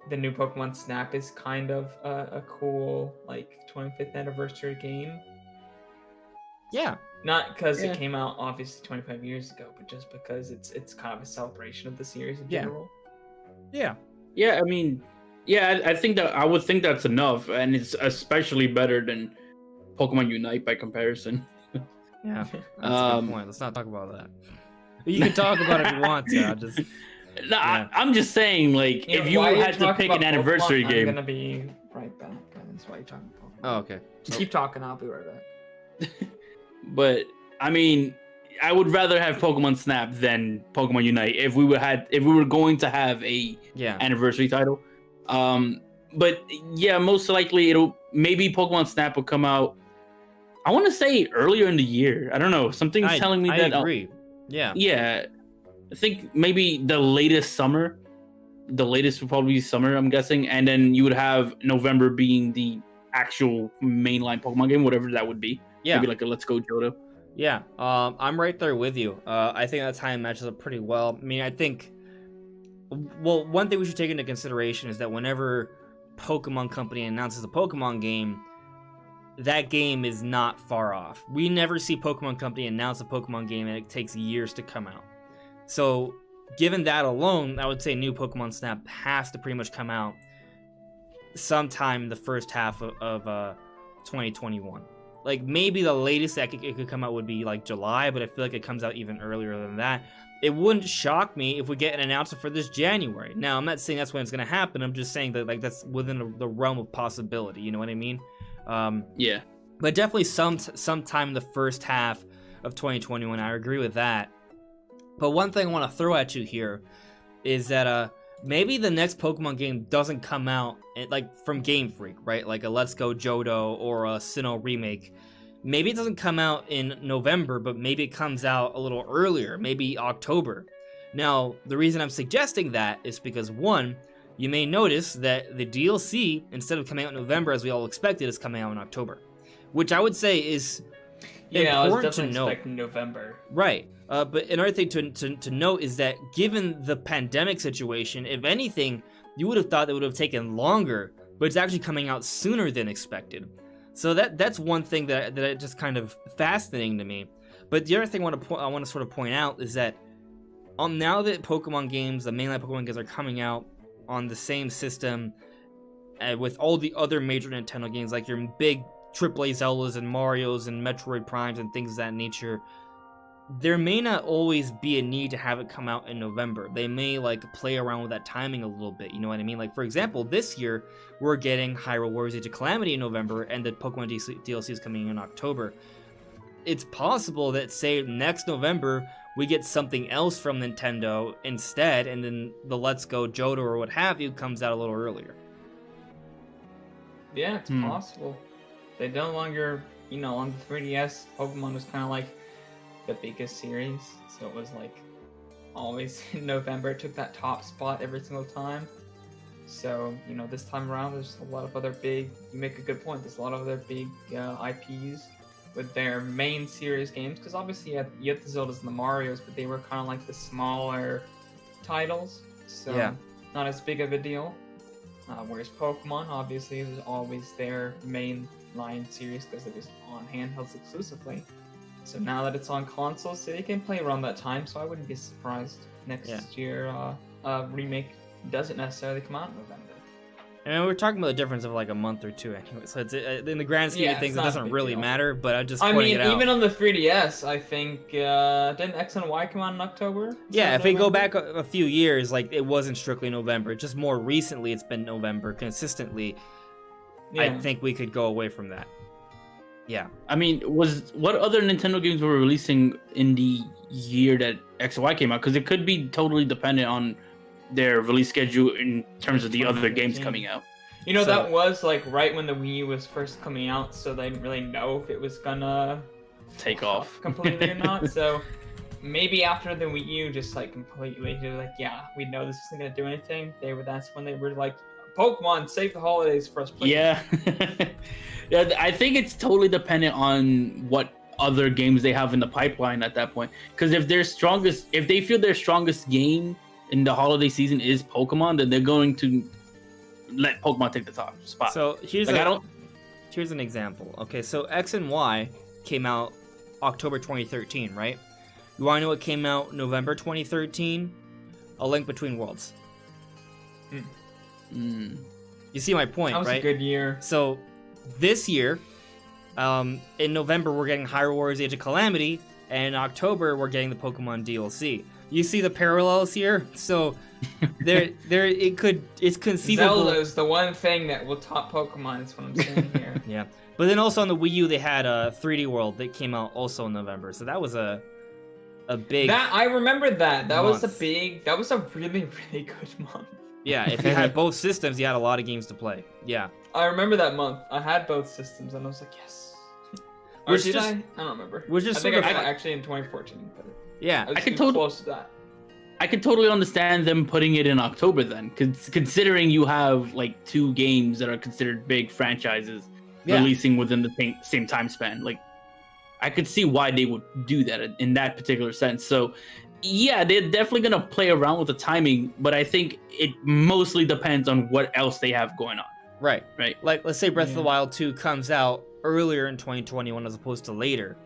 the new Pokemon Snap is kind of a cool like 25th anniversary game. Yeah. Not because it came out obviously 25 years ago, but just because it's kind of a celebration of the series in general. Yeah. Yeah, I mean, I think that I would think that's enough, and it's especially better than Pokemon Unite by comparison. Yeah, that's a good point. Let's not talk about that. You can talk about it if you want to. I'm just saying, like, if you had to pick an anniversary game. I'm gonna be right back. That's why you're talking about Pokemon. Oh, okay. Just keep talking. I'll be right back. But I mean, I would rather have Pokemon Snap than Pokemon Unite if we were going to have a anniversary title. But yeah, most likely maybe Pokemon Snap will come out. I want to say earlier in the year. I don't know. Something's telling me that. I agree. Yeah. Yeah. I think maybe the latest summer. the latest would probably be summer, I'm guessing, and then you would have November being the actual mainline Pokemon game, whatever that would be. Yeah, maybe like a Let's Go Johto. Yeah, I'm right there with you. I think that time matches up pretty well. I mean, I think, well, one thing we should take into consideration is that whenever Pokemon Company announces a Pokemon game, that game is not far off. We never see Pokemon Company announce a Pokemon game and it takes years to come out. So, given that alone, I would say new Pokemon Snap has to pretty much come out sometime in the first half of 2021. Like, maybe the latest that it could come out would be like July, but I feel like it comes out even earlier than that. It wouldn't shock me if we get an announcement for this January. Now, I'm not saying that's when it's going to happen. I'm just saying that like that's within the realm of possibility. You know what I mean? Yeah. But definitely sometime in the first half of 2021. I agree with that. But one thing I want to throw at you here is that maybe the next Pokemon game doesn't come out like from Game Freak, right? Like a Let's Go Johto or a Sinnoh remake. Maybe it doesn't come out in November, but maybe it comes out a little earlier, maybe October. Now, the reason I'm suggesting that is because, one, you may notice that the DLC, instead of coming out in November as we all expected, is coming out in October, which I would say is important to know. Expecting November. Right. But another thing to note is that given the pandemic situation, if anything, you would have thought it would have taken longer, but it's actually coming out sooner than expected. So that's one thing that just kind of fascinating to me. But the other thing I want to sort of point out is that now that Pokemon games, the mainline Pokemon games, are coming out on the same system with all the other major Nintendo games, like your big AAA Zeldas and Marios and Metroid Primes and things of that nature, there may not always be a need to have it come out in November. They may like play around with that timing a little bit, you know what I mean? Like, for example, this year we're getting Hyrule Warriors Age of Calamity in November, and the Pokemon DLC is coming in October. It's possible that, say, next November we get something else from Nintendo instead, and then the Let's Go Johto or what have you comes out a little earlier. Yeah, it's possible. They no longer, on the 3DS, Pokemon was kind of like the biggest series, so it was like always in November. It took that top spot every single time. So, this time around, there's a lot of other big, you make a good point, there's a lot of other big IPs with their main series games, because obviously you had the Zeldas and the Marios, but they were kind of like the smaller titles, so yeah, not as big of a deal. Whereas Pokemon, obviously, was always their main line series because it was on handhelds exclusively. So now that it's on consoles, they can play around that time, so I wouldn't be surprised if next year remake doesn't necessarily come out in November. I mean, we're talking about the difference of like a month or two anyway, so it's in the grand scheme of things, it doesn't really matter, but I'm just pointing it out. Even on the 3DS, I think, didn't X and Y come out in October? Yeah, if we go back a few years, like, it wasn't strictly November, just more recently it's been November consistently. Yeah. I think we could go away from that. Yeah. I mean, what other Nintendo games were releasing in the year that X and Y came out? Because it could be totally dependent on their release schedule in terms of the other games coming out. That was like right when the Wii U was first coming out, so they didn't really know if it was gonna take off completely or not. So maybe after the Wii U just like completely, they're like, yeah, we know this isn't gonna do anything. That's when they were like, Pokemon, save the holidays for us, please. Yeah. Yeah, I think it's totally dependent on what other games they have in the pipeline at that point. Because if they feel their strongest game in the holiday season is Pokemon, then they're going to let Pokemon take the top spot. So here's an example. Okay, so X and Y came out October 2013, right? You want to know what came out November 2013? A Link Between Worlds. You see my point, right? That was a good year. So this year, in November, we're getting Hyrule Warriors Age of Calamity, and in October, we're getting the Pokemon DLC. You see the parallels here? So it's conceivable. Zelda is the one thing that will top Pokemon, is what I'm saying here. Yeah. But then also on the Wii U, they had a 3D World that came out also in November. So that was a big I remember that. That month. was a really, really good month. Yeah, if you had both systems, you had a lot of games to play. Yeah. I remember that month. I had both systems, and I was like, yes. Or did I? I don't remember. I think I had it actually in 2014. But yeah, I was too close to that. I could totally understand them putting it in October then, considering you have like 2 games that are considered big franchises releasing within the same time span. Like, I could see why they would do that in that particular sense. So, yeah, they're definitely gonna play around with the timing, but I think it mostly depends on what else they have going on. Right. Right. Like, let's say Breath of the Wild 2 comes out earlier in 2021 as opposed to later.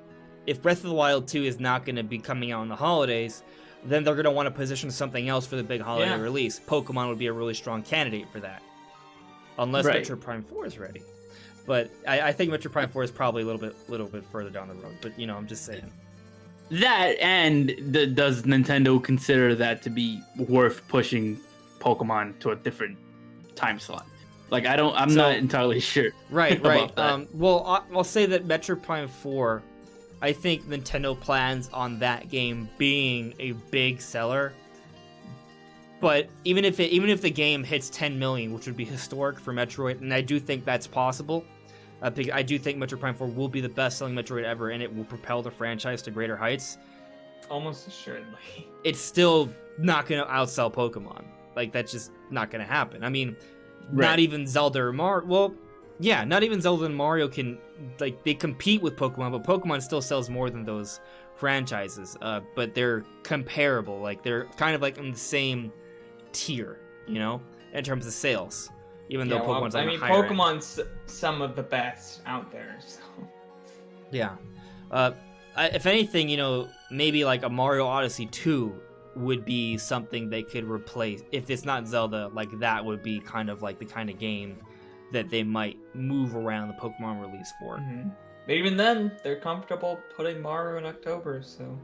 If Breath of the Wild 2 is not going to be coming out in the holidays, then they're going to want to position something else for the big holiday release. Pokemon would be a really strong candidate for that. Unless Metroid Prime 4 is ready. But I think Metroid Prime 4 is probably a little bit further down the road. But, you know, I'm just saying. That, and does Nintendo consider that to be worth pushing Pokemon to a different time slot? Like, I'm not entirely sure. Right. Well, I'll say that Metroid Prime 4, I think Nintendo plans on that game being a big seller. But even if the game hits 10 million, which would be historic for Metroid, and I do think that's possible, I do think Metroid Prime 4 will be the best-selling Metroid ever, and it will propel the franchise to greater heights. Almost assuredly. It's still not going to outsell Pokemon. Like, that's just not going to happen. I mean, not even Zelda or Mario. Well, yeah, not even Zelda and Mario can, like, they compete with Pokemon, but Pokemon still sells more than those franchises. But they're comparable. Like, they're kind of like in the same tier, you know, in terms of sales. Even though Pokemon's higher. Pokemon's some of the best out there. So. Yeah. If anything, you know, maybe like a Mario Odyssey 2 would be something they could replace. If it's not Zelda, like that would be kind of like the kind of game that they might move around the Pokemon release for. Mm-hmm. But even then, they're comfortable putting Mario in October, so...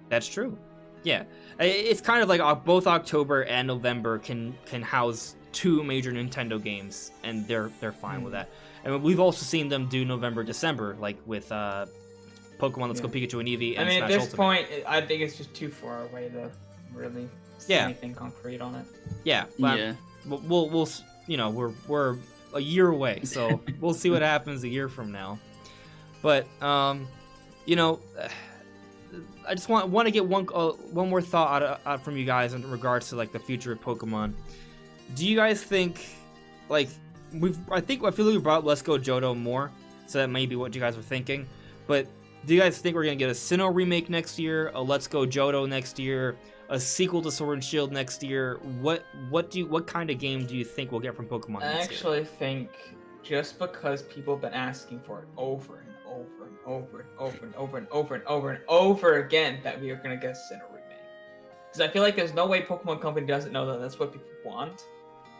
That's true. Yeah. It's kind of like both October and November can house 2 major Nintendo games, and they're fine with that. And we've also seen them do November, December, like with Pokemon Let's Go Pikachu and Eevee and Smash at this Ultimate. point, I think it's just too far away to really see anything concrete on it. Yeah. But we'll you know, we're a year away, so we'll see what happens a year from now. But you know, I just want to get one more thought out from you guys in regards to like the future of Pokemon. Do you guys think, like, I feel like we brought Let's Go Johto more, so that may be what you guys were thinking. But do you guys think we're gonna get a Sinnoh remake next year, a Let's Go Johto next year, a sequel to Sword and Shield next year? What kind of game do you think we'll get from Pokemon next year? I actually think just because people have been asking for it over and over and over and over and over and over and over and over again that we are gonna get a Sinnoh remake. Because I feel like there's no way Pokemon Company doesn't know that that's what people want.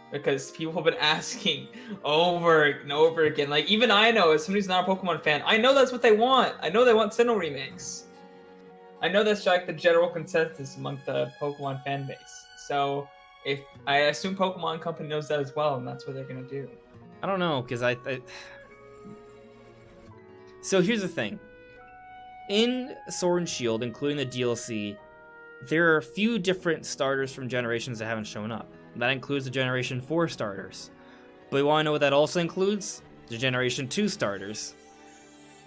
Because people have been asking over and over again. Like, even I know, as somebody who's not a Pokemon fan, I know that's what they want. I know they want Sinnoh remakes. I know that's like the general consensus among the Pokemon fan base. So, if I assume Pokemon Company knows that as well, and that's what they're gonna do. I don't know, because So here's the thing. In Sword and Shield, including the DLC, there are a few different starters from generations that haven't shown up. That includes the Generation 4 starters. But you want to know what that also includes? The Generation 2 starters.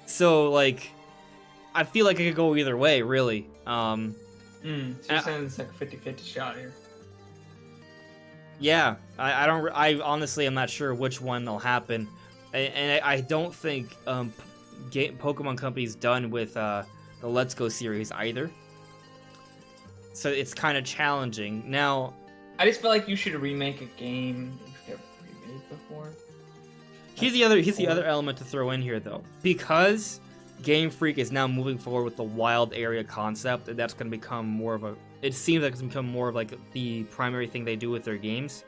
So, like, I feel like it could go either way, really. So you're saying it's like a 50-50 shot here. Yeah, I honestly am not sure which one will happen. And I don't think Pokemon Company's done with the Let's Go series either. So it's kind of challenging. Now, I just feel like you should remake a game you've never remade before. Here's the other element to throw in here, though. Because Game Freak is now moving forward with the wild area concept, and that's going to become more of a... It seems like it's become more of like the primary thing they do with their games.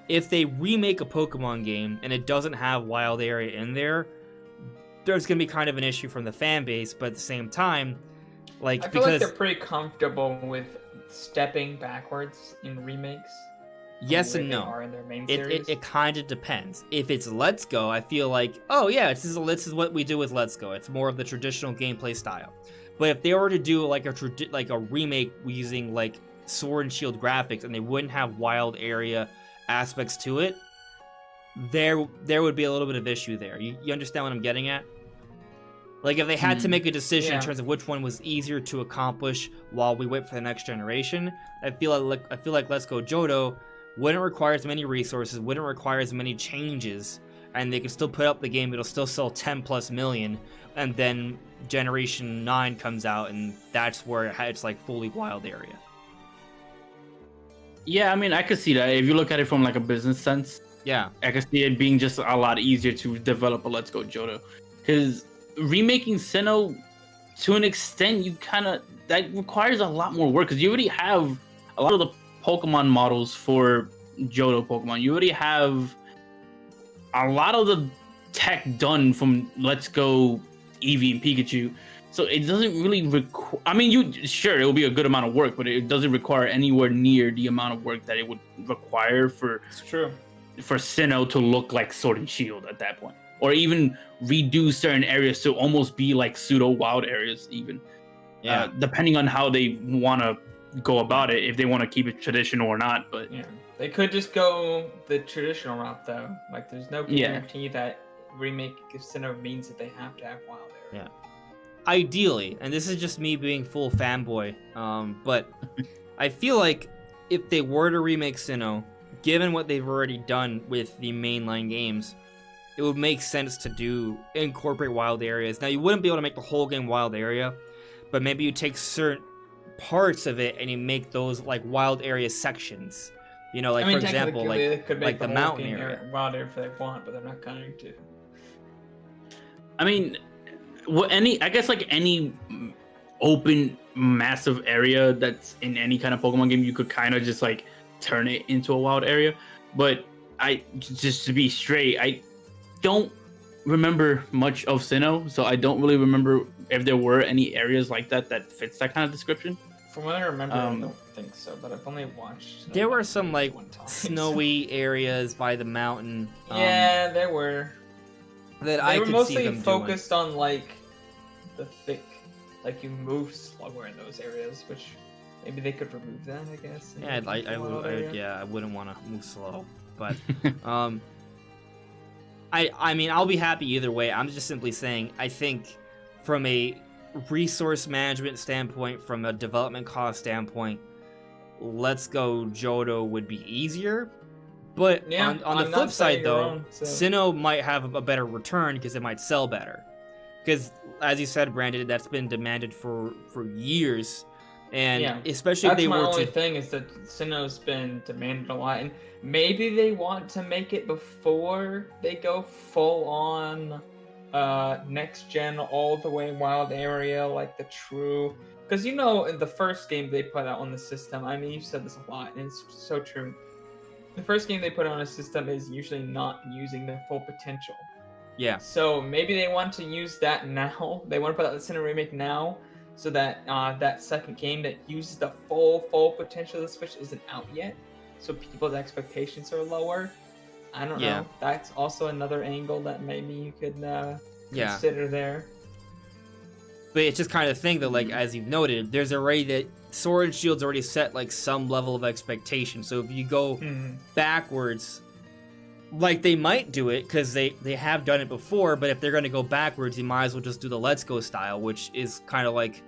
If they remake a Pokemon game and it doesn't have wild area in there, there's going to be kind of an issue from the fan base, but at the same time, like, I feel like they're pretty comfortable with stepping backwards in remakes. Yes and no. Are in their main series. It kind of depends. If it's Let's Go, I feel like, oh yeah, this is what we do with Let's Go. It's more of the traditional gameplay style. But if they were to do like a remake using like Sword and Shield graphics, and they wouldn't have wild area aspects to it, there would be a little bit of issue there. You understand what I'm getting at? Like, if they had to make a decision in Yeah. terms of which one was easier to accomplish while we wait for the next generation, I feel like Let's Go Johto wouldn't require as many resources, wouldn't require as many changes, and they could still put up the game. It'll still sell 10 plus million, and then Generation 9 comes out, and that's where it's like fully wild area. Yeah, I mean, I could see that if you look at it from like a business sense. Yeah, I could see it being just a lot easier to develop a Let's Go Johto, because remaking Sinnoh, to an extent, that requires a lot more work, because you already have a lot of the Pokemon models for Johto Pokemon. You already have a lot of the tech done from Let's Go Eevee and Pikachu, so it doesn't really require. I mean, it will be a good amount of work, but it doesn't require anywhere near the amount of work that it would require for Sinnoh to look like Sword and Shield at that point, or even redo certain areas to almost be like pseudo wild areas, even. Yeah. Depending on how they want to go about it, if they want to keep it traditional or not. But Yeah, they could just go the traditional route though. Like, there's no guarantee that remake Sinnoh means that they have to have wild area. Yeah. Ideally, and this is just me being full fanboy, but I feel like if they were to remake Sinnoh, given what they've already done with the mainline games, it would make sense to incorporate wild areas. Now, you wouldn't be able to make the whole game wild area, but maybe you take certain parts of it and you make those like wild area sections. You know, like, for example, like the mountain area. Wild area if they want, but they're not going to. I mean, I guess like any open massive area that's in any kind of Pokemon game, you could kind of just like turn it into a wild area. But just to be straight, I don't remember much of Sinnoh, so I don't really remember if there were any areas like that fits that kind of description. From what I remember, I don't think so, but I've only watched. There were some like one time, snowy areas by the mountain. Yeah, there were. That I They were could see mostly them focused on like the thick, like you move slower in those areas, which maybe they could remove that, I guess. doing. Yeah, I wouldn't want to move slow, but I mean, I'll be happy either way. I'm just simply saying, I think from a resource management standpoint, from a development cost standpoint, Let's Go Johto would be easier. But Yeah, on the I'm flip not side, saying you're though, wrong, so- Sinnoh might have a better return because it might sell better. Because, as you said, Brandon, that's been demanded for years. And Yeah, especially if That's they my were only to... thing is that Sinnoh's been demanded a lot, and maybe they want to make it before they go full on next gen all the way wild area, like the true. Because in the first game they put out on the system, I mean, you've said this a lot, and it's so true. The first game they put on a system is usually not using their full potential. Yeah. So maybe they want to use that now. They want to put out the Sinnoh remake now, so that that second game that uses the full potential of the Switch isn't out yet. So people's expectations are lower. I don't know. That's also another angle that maybe you could consider there. But it's just kind of thing that, like, as you've noted, there's already that Sword and Shield's already set like some level of expectation. So if you go backwards, like they might do it because they have done it before, but if they're going to go backwards, you might as well just do the Let's Go style, which is kind of like,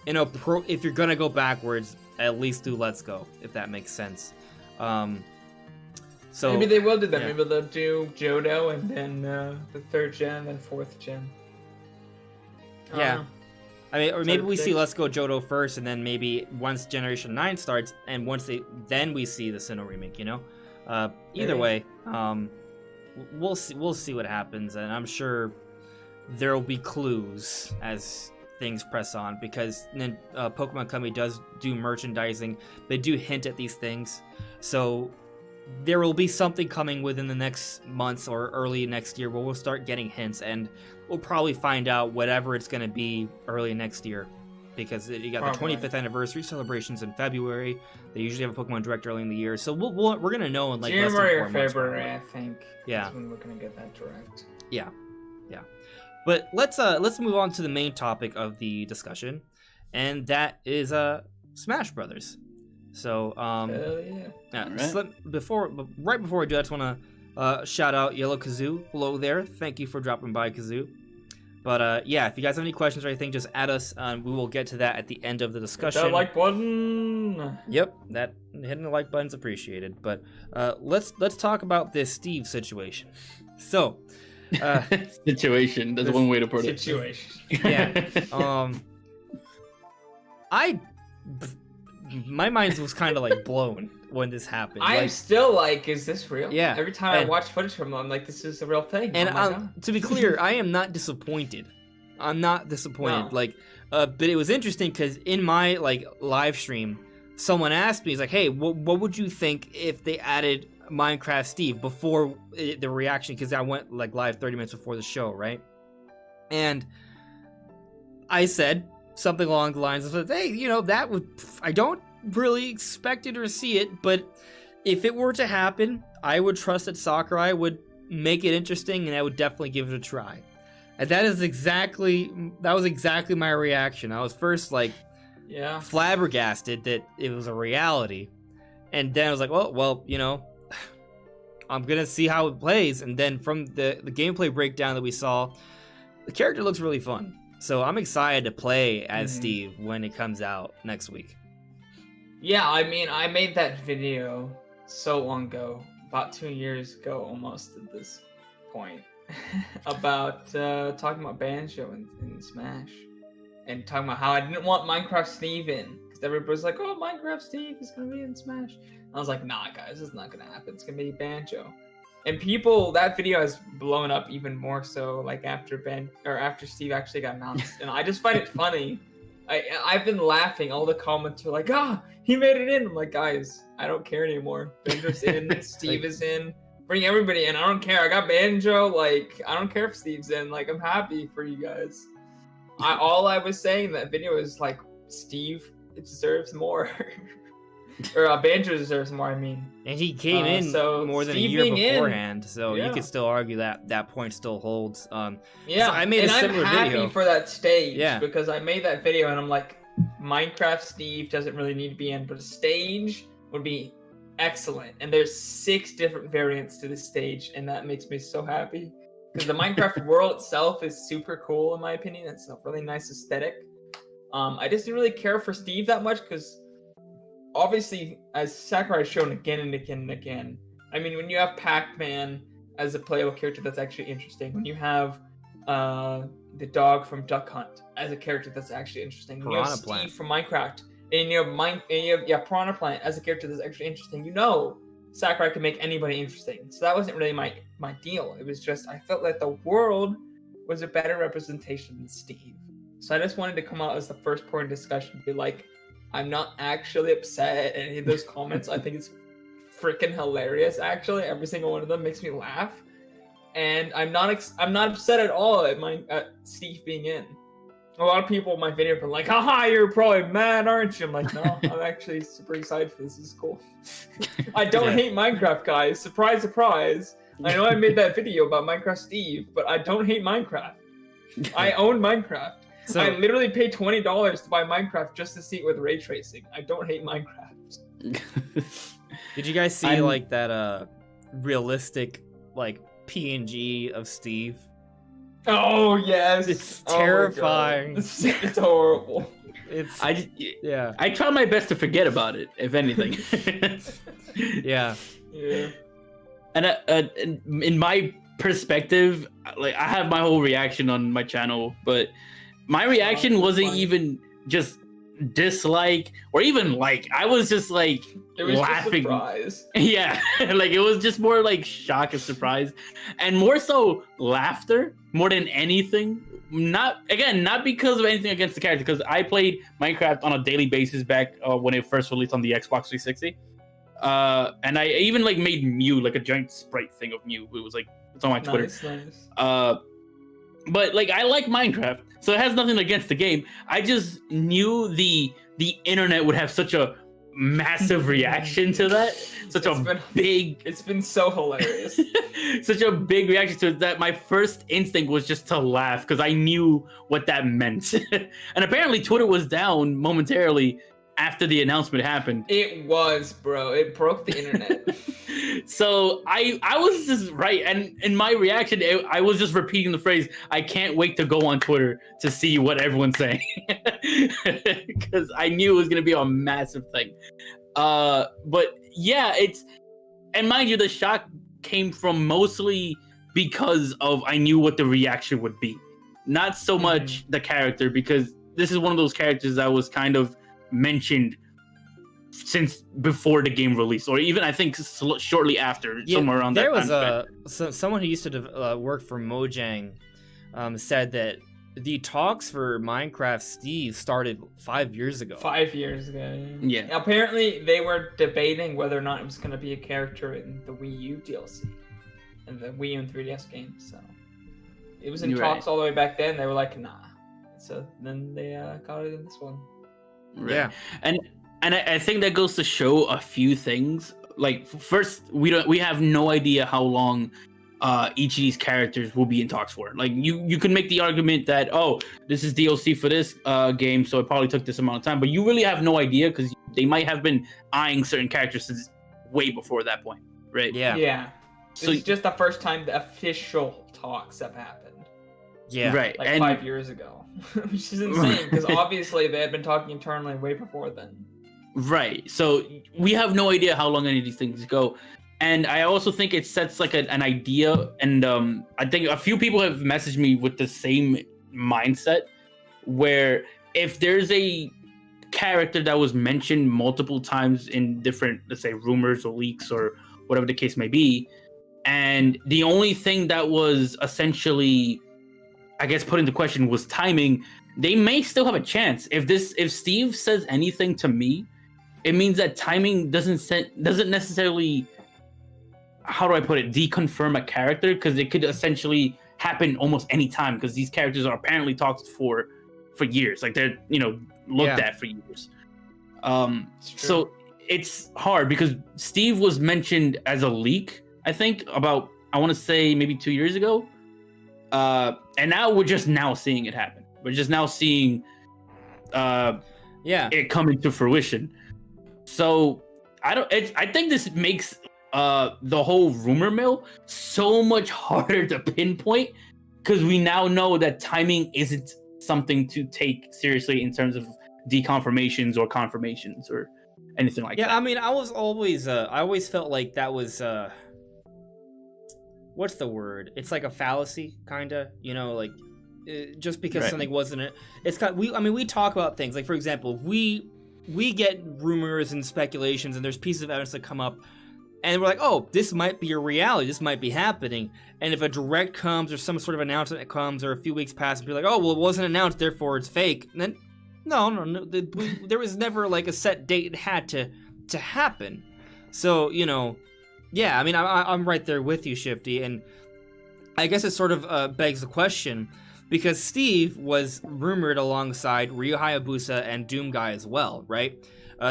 if you're going to go backwards, at least do Let's Go, if that makes sense. So maybe they will do that. Yeah. Maybe they'll do Johto and then the third gen and fourth gen. Yeah. I mean, or maybe we see predict. Let's Go Johto first, and then maybe once Generation 9 starts, and then we see the Sinnoh remake, Either Maybe. way, we'll see what happens, and I'm sure there'll be clues as things press on, because Pokemon Company does do merchandising. They do hint at these things, so there will be something coming within the next months or early next year where we'll start getting hints, and we'll probably find out whatever it's going to be early next year, because you got Probably. the 25th anniversary celebrations in February. They usually have a Pokemon Direct early in the year, so we're going to know in like less than 4 January or months, February, probably. I think. Yeah. Is when we're gonna get that direct. Yeah. But let's move on to the main topic of the discussion, and that is Smash Brothers. So Hell yeah. Alright. just right before we do, I just want to shout out Yellow Kazoo. Hello there. Thank you for dropping by, Kazoo. But yeah, if you guys have any questions or anything, just add us. We will get to that at the end of the discussion. Hit that like button. Yep, that hitting the like button's appreciated. But let's talk about this Steve situation. So, situation. That's one way to put it. Situation. Yeah. My mind was kind of like blown when this happened. I'm still like, is this real? Yeah. Every time I watch footage from them, I'm like, this is a real thing. And to be clear, I am not disappointed. I'm not disappointed. No. But it was interesting because in my live stream, someone asked me, he's like, "Hey, what would you think if they added Minecraft Steve before the reaction?" Because I went live 30 minutes before the show, right? And I said something along the lines of, "Hey, that would, I don't really expect it or see it, but if it were to happen, I would trust that Sakurai would make it interesting, and I would definitely give it a try." And that was exactly my reaction. I was first flabbergasted that it was a reality, and then I was like, well, I'm gonna see how it plays. And then from the gameplay breakdown that we saw, the character looks really fun. So I'm excited to play as Steve when it comes out next week. Yeah, I mean, I made that video so long ago, about 2 years ago almost at this point, about talking about Banjo in Smash. And talking about how I didn't want Minecraft Steve in. Because everybody's like, oh, Minecraft Steve is going to be in Smash. And I was like, nah, guys, this is not going to happen. It's going to be Banjo. And that video has blown up even more so, after Steve actually got announced. And I just find it funny. I've been laughing. All the comments are like, he made it in. I'm like, guys, I don't care anymore. Banjo's in. Steve is in. Bring everybody in. I don't care. I got Banjo. I don't care if Steve's in. I'm happy for you guys. All I was saying in that video is, Steve deserves more. Or Banjo deserves more, I mean. And he came in more than Steve a year beforehand, so you could still argue that point still holds. Yeah, so I made a similar I'm happy video for that stage, Yeah. because I made that video and I'm like, Minecraft Steve doesn't really need to be in, but a stage would be excellent. And there's 6 different variants to this stage, and that makes me so happy. Because the Minecraft world itself is super cool, in my opinion. It's a really nice aesthetic. I just didn't really care for Steve that much, because obviously, as Sakurai's shown again and again and again, I mean, when you have Pac-Man as a playable character that's actually interesting, when you have the dog from Duck Hunt as a character that's actually interesting, when you have Steve from Minecraft, and you have Piranha Plant as a character that's actually interesting, Sakurai can make anybody interesting. So that wasn't really my deal. It was just, I felt like the world was a better representation than Steve. So I just wanted to come out as the first point of discussion, be like, I'm not actually upset at any of those comments. I think it's freaking hilarious, actually. Every single one of them makes me laugh. And I'm not upset at all at Steve being in. A lot of people in my video have been like, haha, you're probably mad, aren't you? I'm like, no, I'm actually super excited for this. This is cool. I don't hate Minecraft, guys. Surprise, surprise. I know I made that video about Minecraft Steve, but I don't hate Minecraft. I own Minecraft. So, I literally paid $20 to buy Minecraft just to see it with ray tracing. I don't hate Minecraft. Did you guys see that realistic PNG of Steve? Oh yes, it's terrifying. It's horrible. I try my best to forget about it, if anything. Yeah. And in my perspective, I have my whole reaction on my channel, but my reaction wasn't even just dislike or even I was just it was laughing. Just surprise. Yeah, it was just more shock and surprise, and more so laughter more than anything. Not because of anything against the character, because I played Minecraft on a daily basis back when it first released on the Xbox 360, and I even made Mew a giant sprite thing of Mew. It was it's on my Twitter. Nice. But I like Minecraft, so it has nothing against the game. I just knew the internet would have such a massive reaction to that. It's been so hilarious. Such a big reaction to it that my first instinct was just to laugh, because I knew what that meant. And apparently Twitter was down momentarily after the announcement happened. It was, bro. It broke the internet. So I was just right, and in my reaction, I was just repeating the phrase. I can't wait to go on Twitter to see what everyone's saying, because I knew it was gonna be a massive thing. But yeah, and mind you, the shock came from mostly because of I knew what the reaction would be, not so much the character, because this is one of those characters that was kind of mentioned since before the game release, or even I think shortly after, somewhere around there that was someone who used to work for Mojang said that the talks for Minecraft Steve started 5 years ago. 5 years ago. Yeah. Apparently, they were debating whether or not it was going to be a character in the Wii U DLC, and the Wii U and 3DS games. So it was in talks all the way back then. They were like, nah. So then they got it in this one. Right. Yeah, and I think that goes to show a few things. Like, first, we have no idea how long each of these characters will be in talks for. Like, you can make the argument that, oh, this is DLC for this game, so it probably took this amount of time, but you really have no idea, because they might have been eyeing certain characters since way before that point, right? Yeah. So it's just the first time the official talks have happened. Yeah. Right. Like 5 years ago. Which is insane, because obviously they had been talking internally way before then. Right. So we have no idea how long any of these things go. And I also think it sets like an idea. And I think a few people have messaged me with the same mindset, where if there's a character that was mentioned multiple times in different, let's say, rumors or leaks or whatever the case may be, and the only thing that was essentially, I guess, put into question was timing, they may still have a chance. If Steve says anything to me, it means that timing doesn't necessarily, how do I put it, deconfirm a character, because it could essentially happen almost any time, because these characters are apparently talked for years. Like, they're looked at for years. So it's hard, because Steve was mentioned as a leak, I think, about, I want to say maybe 2 years ago. And now we're just now seeing it happen. We're just now seeing it come into fruition. So I think this makes the whole rumor mill so much harder to pinpoint, because we now know that timing isn't something to take seriously in terms of deconfirmations or confirmations or anything like that. Yeah, I mean, I always felt like that was what's the word? It's like a fallacy, kind of, like just because something wasn't it's got, we talk about things like, for example, we get rumors and speculations, and there's pieces of evidence that come up, and we're like, oh, this might be a reality, this might be happening. And if a direct comes, or some sort of announcement that comes, or a few weeks pass, and be like, oh, well, it wasn't announced, therefore it's fake. And then no, there was never like a set date it had to happen. So, yeah, I mean, I'm right there with you, Shifty, and I guess it sort of begs the question, because Steve was rumored alongside Ryu Hayabusa and Doom Guy as well, right?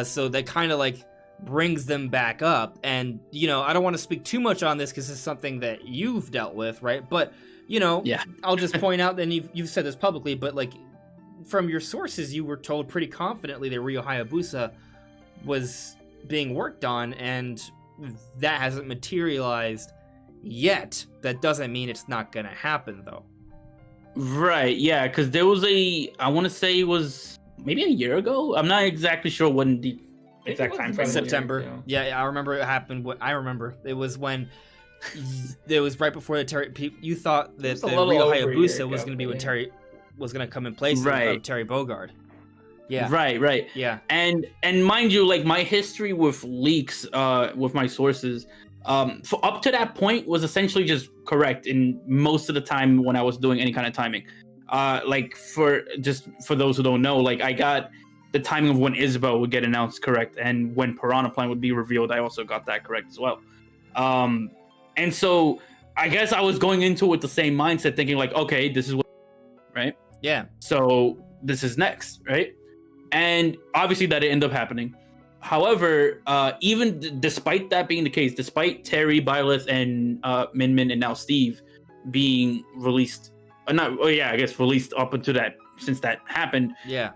So that kind of like brings them back up, and I don't want to speak too much on this because it's something that you've dealt with, right? But I'll just point out, and you've said this publicly, but like from your sources, you were told pretty confidently that Ryu Hayabusa was being worked on, and that hasn't materialized yet. That doesn't mean it's not gonna happen, though. Right, yeah, because there was I want to say it was maybe a year ago. I'm not exactly sure when the exact time frame. September. Yeah, I remember it happened. I remember it was when it was right before the Terry. You thought that the Ryu Hayabusa was going to be when Terry was going to come in place of Terry Bogard. Yeah. Right. Yeah. And mind you, like, my history with leaks, with my sources, for up to that point was essentially just correct in most of the time when I was doing any kind of timing. Like, for those who don't know, like, I got the timing of when Isabel would get announced correct, and when Piranha Plant would be revealed, I also got that correct as well. And so I guess I was going into it with the same mindset, thinking like, okay, this is what, right? Yeah. So this is next, right? And obviously that ended up happening. However, even despite that being the case, despite Terry, Byleth, and Min Min, and now Steve being released, released up until that, since that happened. Yeah.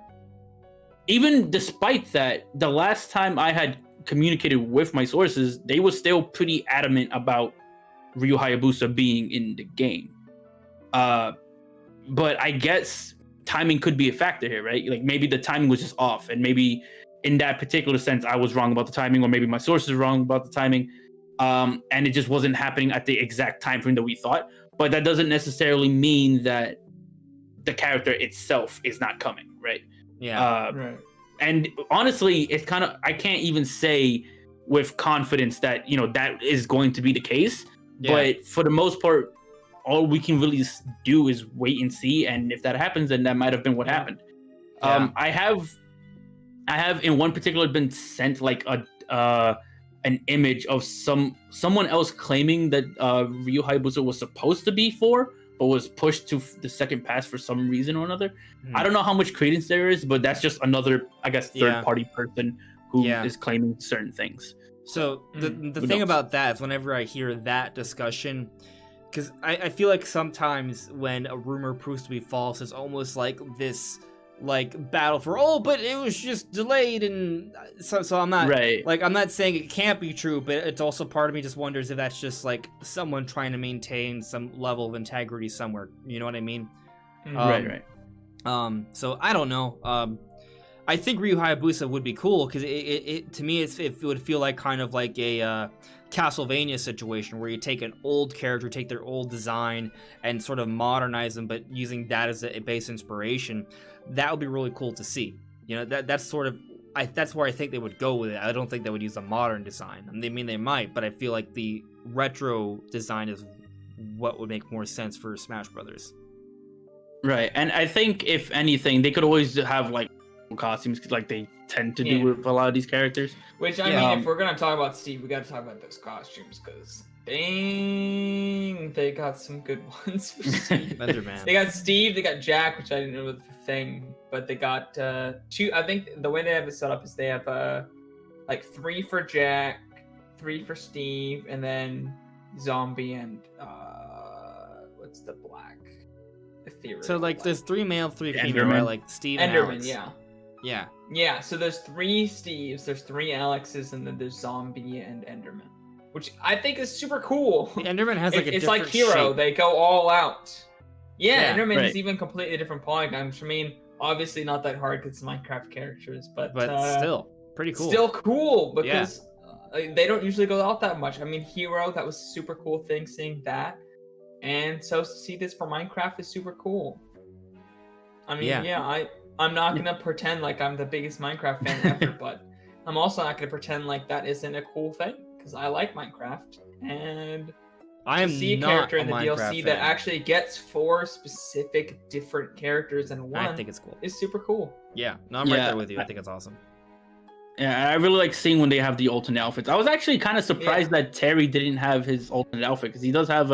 Even despite that, the last time I had communicated with my sources, they were still pretty adamant about Ryu Hayabusa being in the game. But I guess timing could be a factor here, right? Like maybe the timing was just off, and maybe in that particular sense I was wrong about the timing, or maybe my sources were wrong about the timing, and it just wasn't happening at the exact time frame that we thought. But that doesn't necessarily mean that the character itself is not coming, right? Yeah. Right. And honestly, it's kind of, I can't even say with confidence that, you know, that is going to be the case. Yeah. But for the most part, all we can really do is wait and see. And if that happens, then that might have been what happened. Yeah. I have in one particular been sent like an image of someone else claiming that Ryu Hayabusa was supposed to be for, but was pushed to the second pass for some reason or another. I don't know how much credence there is, but that's just another, I guess, third-party person who is claiming certain things. So the thing about that is whenever I hear that discussion, because I feel like sometimes when a rumor proves to be false, it's almost like this like battle for, but it was just delayed, and so I'm not like, I'm not saying it can't be true, but it's also part of me just wonders if that's just like someone trying to maintain some level of integrity somewhere, you know what I mean? Right. So I don't know. I think Ryu Hayabusa would be cool because it to me it would feel like kind of like a Castlevania situation where you take an old character, take their old design, and sort of modernize them, but using that as a base inspiration. That would be really cool to see. You know, that's sort of that's where I think they would go with it. I don't think they would use a modern design. I mean, they might, but I feel like the retro design is what would make more sense for Smash Brothers. Right, and I think if anything, they could always have like costumes like they tend to do with a lot of these characters. Which I mean, if we're gonna talk about Steve, we gotta talk about those costumes because dang, they got some good ones for Steve. Enderman. They got Steve, they got Jack, which I didn't know was the thing, but they got two. I think the way they have it set up is they have like 3 for Jack, 3 for Steve, and then Zombie and what's the black? Ethereal. So like black. there's 3 male, 3 female, right? Like Steve and Enderman, Alex. Yeah. Yeah, so there's 3 Steves, there's 3 Alexes, and then there's Zombie and Enderman, which I think is super cool. The Enderman has like it's different like Hero, shape. they go all out. Yeah, Enderman is right. even completely different polygons. I mean, obviously not that hard because it's Minecraft characters, but still pretty cool. Still cool because they don't usually go out that much. I mean, Hero, that was a super cool thing seeing that, and so to see this for Minecraft is super cool. I mean, I'm not gonna pretend like I'm the biggest Minecraft fan ever, but I'm also not gonna pretend like that isn't a cool thing because I like Minecraft, and I am to see a not character in the Minecraft DLC fan. that actually gets 4 specific different characters in one. I think it's cool. Is super cool. Yeah, no, I'm right there with you. I think it's awesome. Yeah, I really like seeing when they have the alternate outfits. I was actually kind of surprised that Terry didn't have his alternate outfit because he does have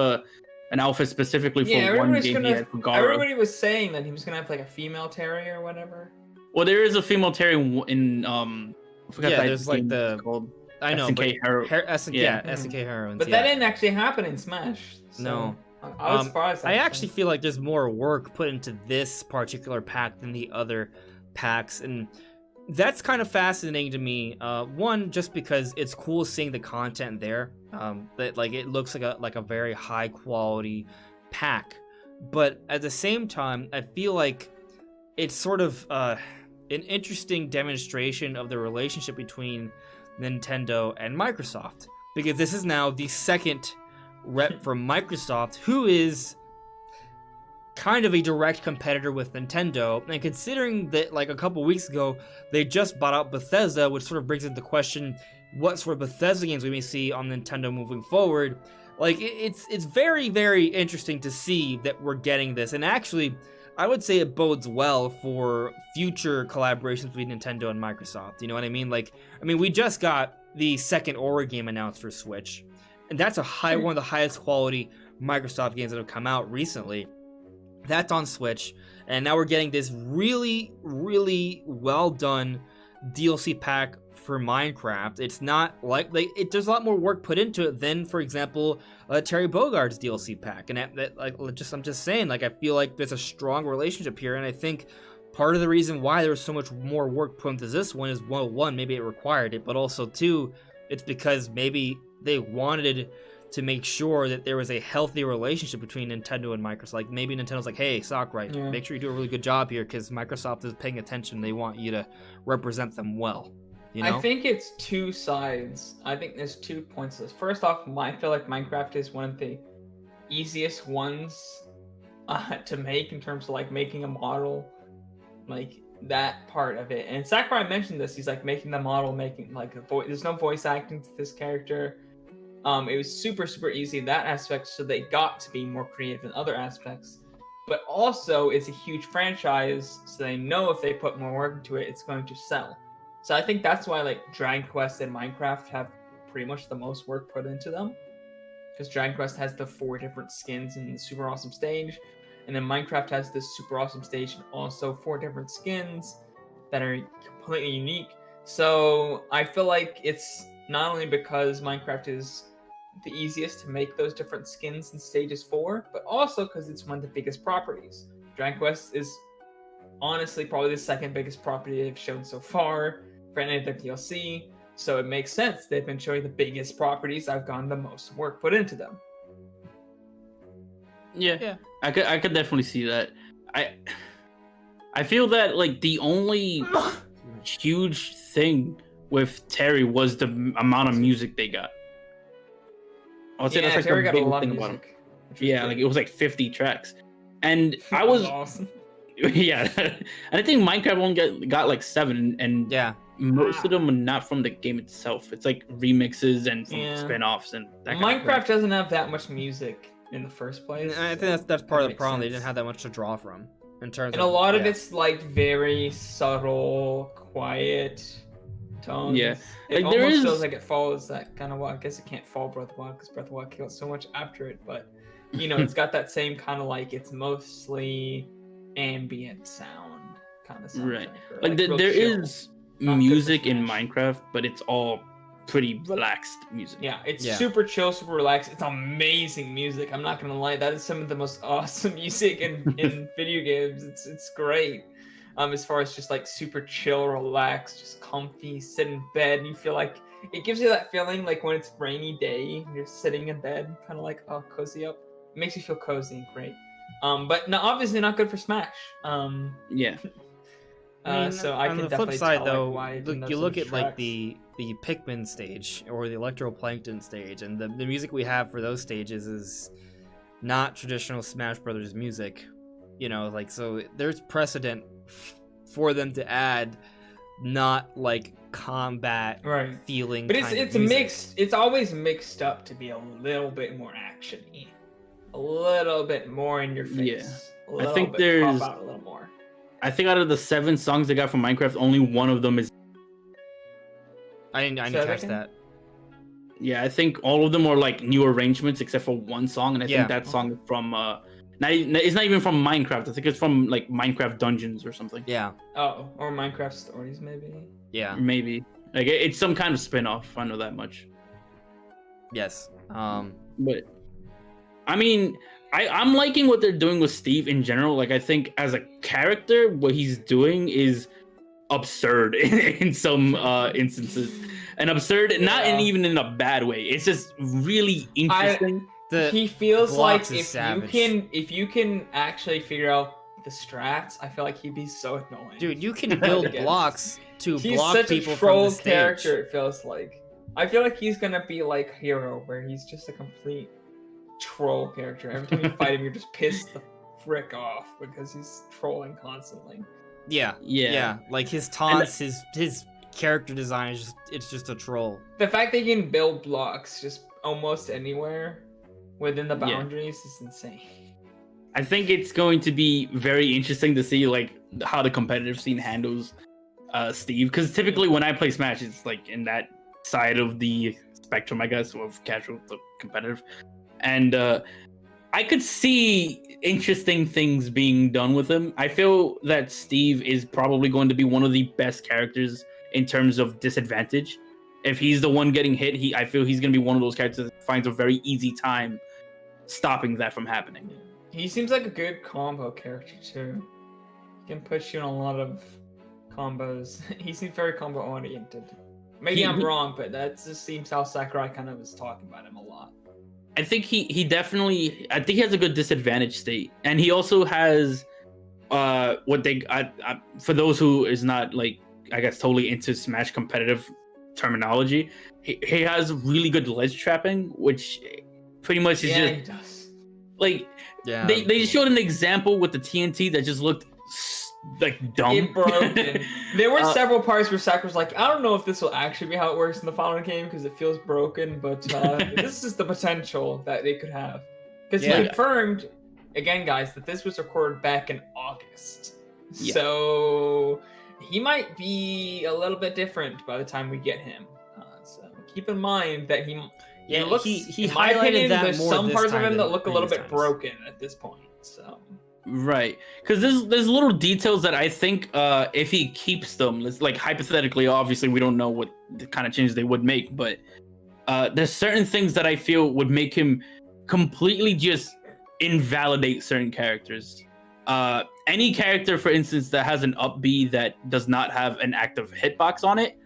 an outfit specifically for one game he had for Garo. Everybody was saying that he was gonna have like a female Terry or whatever. Well, there is a female Terry in I forgot that there's like game called I know, SNK SNK Heroines. But that didn't actually happen in Smash. So No. I was surprised. I actually feel like there's more work put into this particular pack than the other packs, and that's kind of fascinating to me. One, just because it's cool seeing the content there. That like it looks like a very high quality pack, but at the same time, I feel like it's sort of an interesting demonstration of the relationship between Nintendo and Microsoft, because this is now the second rep from Microsoft who is kind of a direct competitor with Nintendo, and considering that like a couple weeks ago they just bought out Bethesda, which sort of brings into question what sort of Bethesda games we may see on Nintendo moving forward. Like it's very, very interesting to see that we're getting this, and actually I would say it bodes well for future collaborations between Nintendo and Microsoft. You know what I mean? Like, I mean, we just got the second Aura game announced for Switch, and that's one of the highest quality Microsoft games that have come out recently. That's on Switch, and now we're getting this really, really well done DLC pack for Minecraft. It's not like there's a lot more work put into it than, for example, Terry Bogard's DLC pack. And I'm just saying, like, I feel like there's a strong relationship here, and I think part of the reason why there was so much more work put into this one is, well, one, maybe it required it, but also two, it's because maybe they wanted to make sure that there was a healthy relationship between Nintendo and Microsoft. Like, maybe Nintendo's like, hey, Sakurai, make sure you do a really good job here, because Microsoft is paying attention. They want you to represent them well. You know? I think it's two sides. I think there's 2 points to this. First off, I feel like Minecraft is one of the easiest ones to make in terms of like making a model, like that part of it. And Sakurai mentioned this. He's like making the model, making like there's no voice acting to this character. It was super easy in that aspect, so they got to be more creative in other aspects. But also, it's a huge franchise, so they know if they put more work into it, it's going to sell. So I think that's why like Dragon Quest and Minecraft have pretty much the most work put into them. Because Dragon Quest has the 4 different skins in the super awesome stage, and then Minecraft has this super awesome stage and also 4 different skins that are completely unique. So I feel like it's not only because Minecraft is the easiest to make those different skins in stages 4, but also because it's one of the biggest properties. Dragon Quest is honestly probably the second biggest property they've shown so far for any of their DLC, so it makes sense. They've been showing the biggest properties that have gotten the most work put into them. Yeah. I could definitely see that. I feel that like the only huge thing with Terry was the amount of music they got. I'll say that's like Terry the got a big lot of thing about music. him. Yeah, like it was like 50 tracks, and I was awesome. Yeah, and I think Minecraft only got like 7, and most of them are not from the game itself. It's like remixes and from spin-offs and that Minecraft doesn't have that much music in the first place. And I think that's part of the problem. They didn't have that much to draw from in terms and a lot of it's like very subtle, quiet tones. Yeah, it like almost feels like it follows that kind of. Well, I guess it can't follow Breath of the Wild because Breath of the Wild came out so much after it, but you know, it's got that same kind of like it's mostly ambient sound kind of sound. Right, like there is music in Minecraft, but it's all pretty relaxed music. Yeah, it's super chill, super relaxed. It's amazing music. I'm not gonna lie, that is some of the most awesome music in video games. It's great. As far as just like super chill, relaxed, just comfy, sit in bed, and you feel like it gives you that feeling like when it's rainy day, and you're sitting in bed, kind of like cozy up. It makes you feel cozy and great. But no, obviously not good for Smash. Yeah. So I on can the definitely flip side, tell, though, like, you look at like the Pikmin stage or the Electroplankton stage, and the music we have for those stages is not traditional Smash Brothers music. You know, like, so there's precedent for them to add not like combat feeling. But it's mixed. It's always mixed up to be a little bit more action-y, a little bit more in your face. I think there's pop out a little more. I think out of the 7 songs they got from Minecraft, only one of them is. I didn't catch that. Yeah, I think all of them are like new arrangements except for one song, and I think that song is from it's not even from Minecraft. I think it's from like Minecraft Dungeons or something. Yeah. Oh, or Minecraft Stories maybe. Yeah. Maybe. Like it's some kind of spin-off. I know that much. Yes. But I mean, I'm liking what they're doing with Steve in general. Like I think as a character, what he's doing is absurd in some instances. And absurd, not even in a bad way. It's just really interesting. He feels like if you can actually figure out the strats, I feel like he'd be so annoying. Dude, you can build blocks to he's block such people a troll from the stage. character. It feels like. I feel like he's gonna be like Hero, where he's just a complete troll character. Every time you fight him, you're just pissed the frick off because he's trolling constantly. Yeah. Like his taunts, his character design is just a troll. The fact that you can build blocks just almost anywhere within the boundaries is insane. I think it's going to be very interesting to see like how the competitive scene handles Steve, because typically when I play Smash, it's like in that side of the spectrum, I guess, of casual to competitive, and I could see interesting things being done with him. I feel that Steve is probably going to be one of the best characters in terms of disadvantage. If he's the one getting hit, I feel he's going to be one of those characters that finds a very easy time stopping that from happening. He seems like a good combo character too. can push you in a lot of combos. He seems very combo oriented. Maybe I'm wrong, but that just seems how Sakurai kind of was talking about him a lot. I think he definitely, I think he has a good disadvantage state, and he also has what they for those who is not like, I guess, totally into Smash competitive terminology, he has really good ledge trapping, which pretty much is he just does. like they showed an example with the TNT that just looked like dumb. Broken. There were several parts where Sakurai's like, I don't know if this will actually be how it works in the final game because it feels broken, but this is the potential that they could have. Because he confirmed, again, guys, that this was recorded back in August. Yeah. So he might be a little bit different by the time we get him. So keep in mind that he looks, he in my highlighted opinion, that there's more some this parts of time him than that look a little bit previous times. broken at this point. So. Right, because there's little details that I think if he keeps them, like hypothetically, obviously we don't know what the kind of changes they would make, but there's certain things that I feel would make him completely just invalidate certain characters. Any character, for instance, that has an up B that does not have an active hitbox on it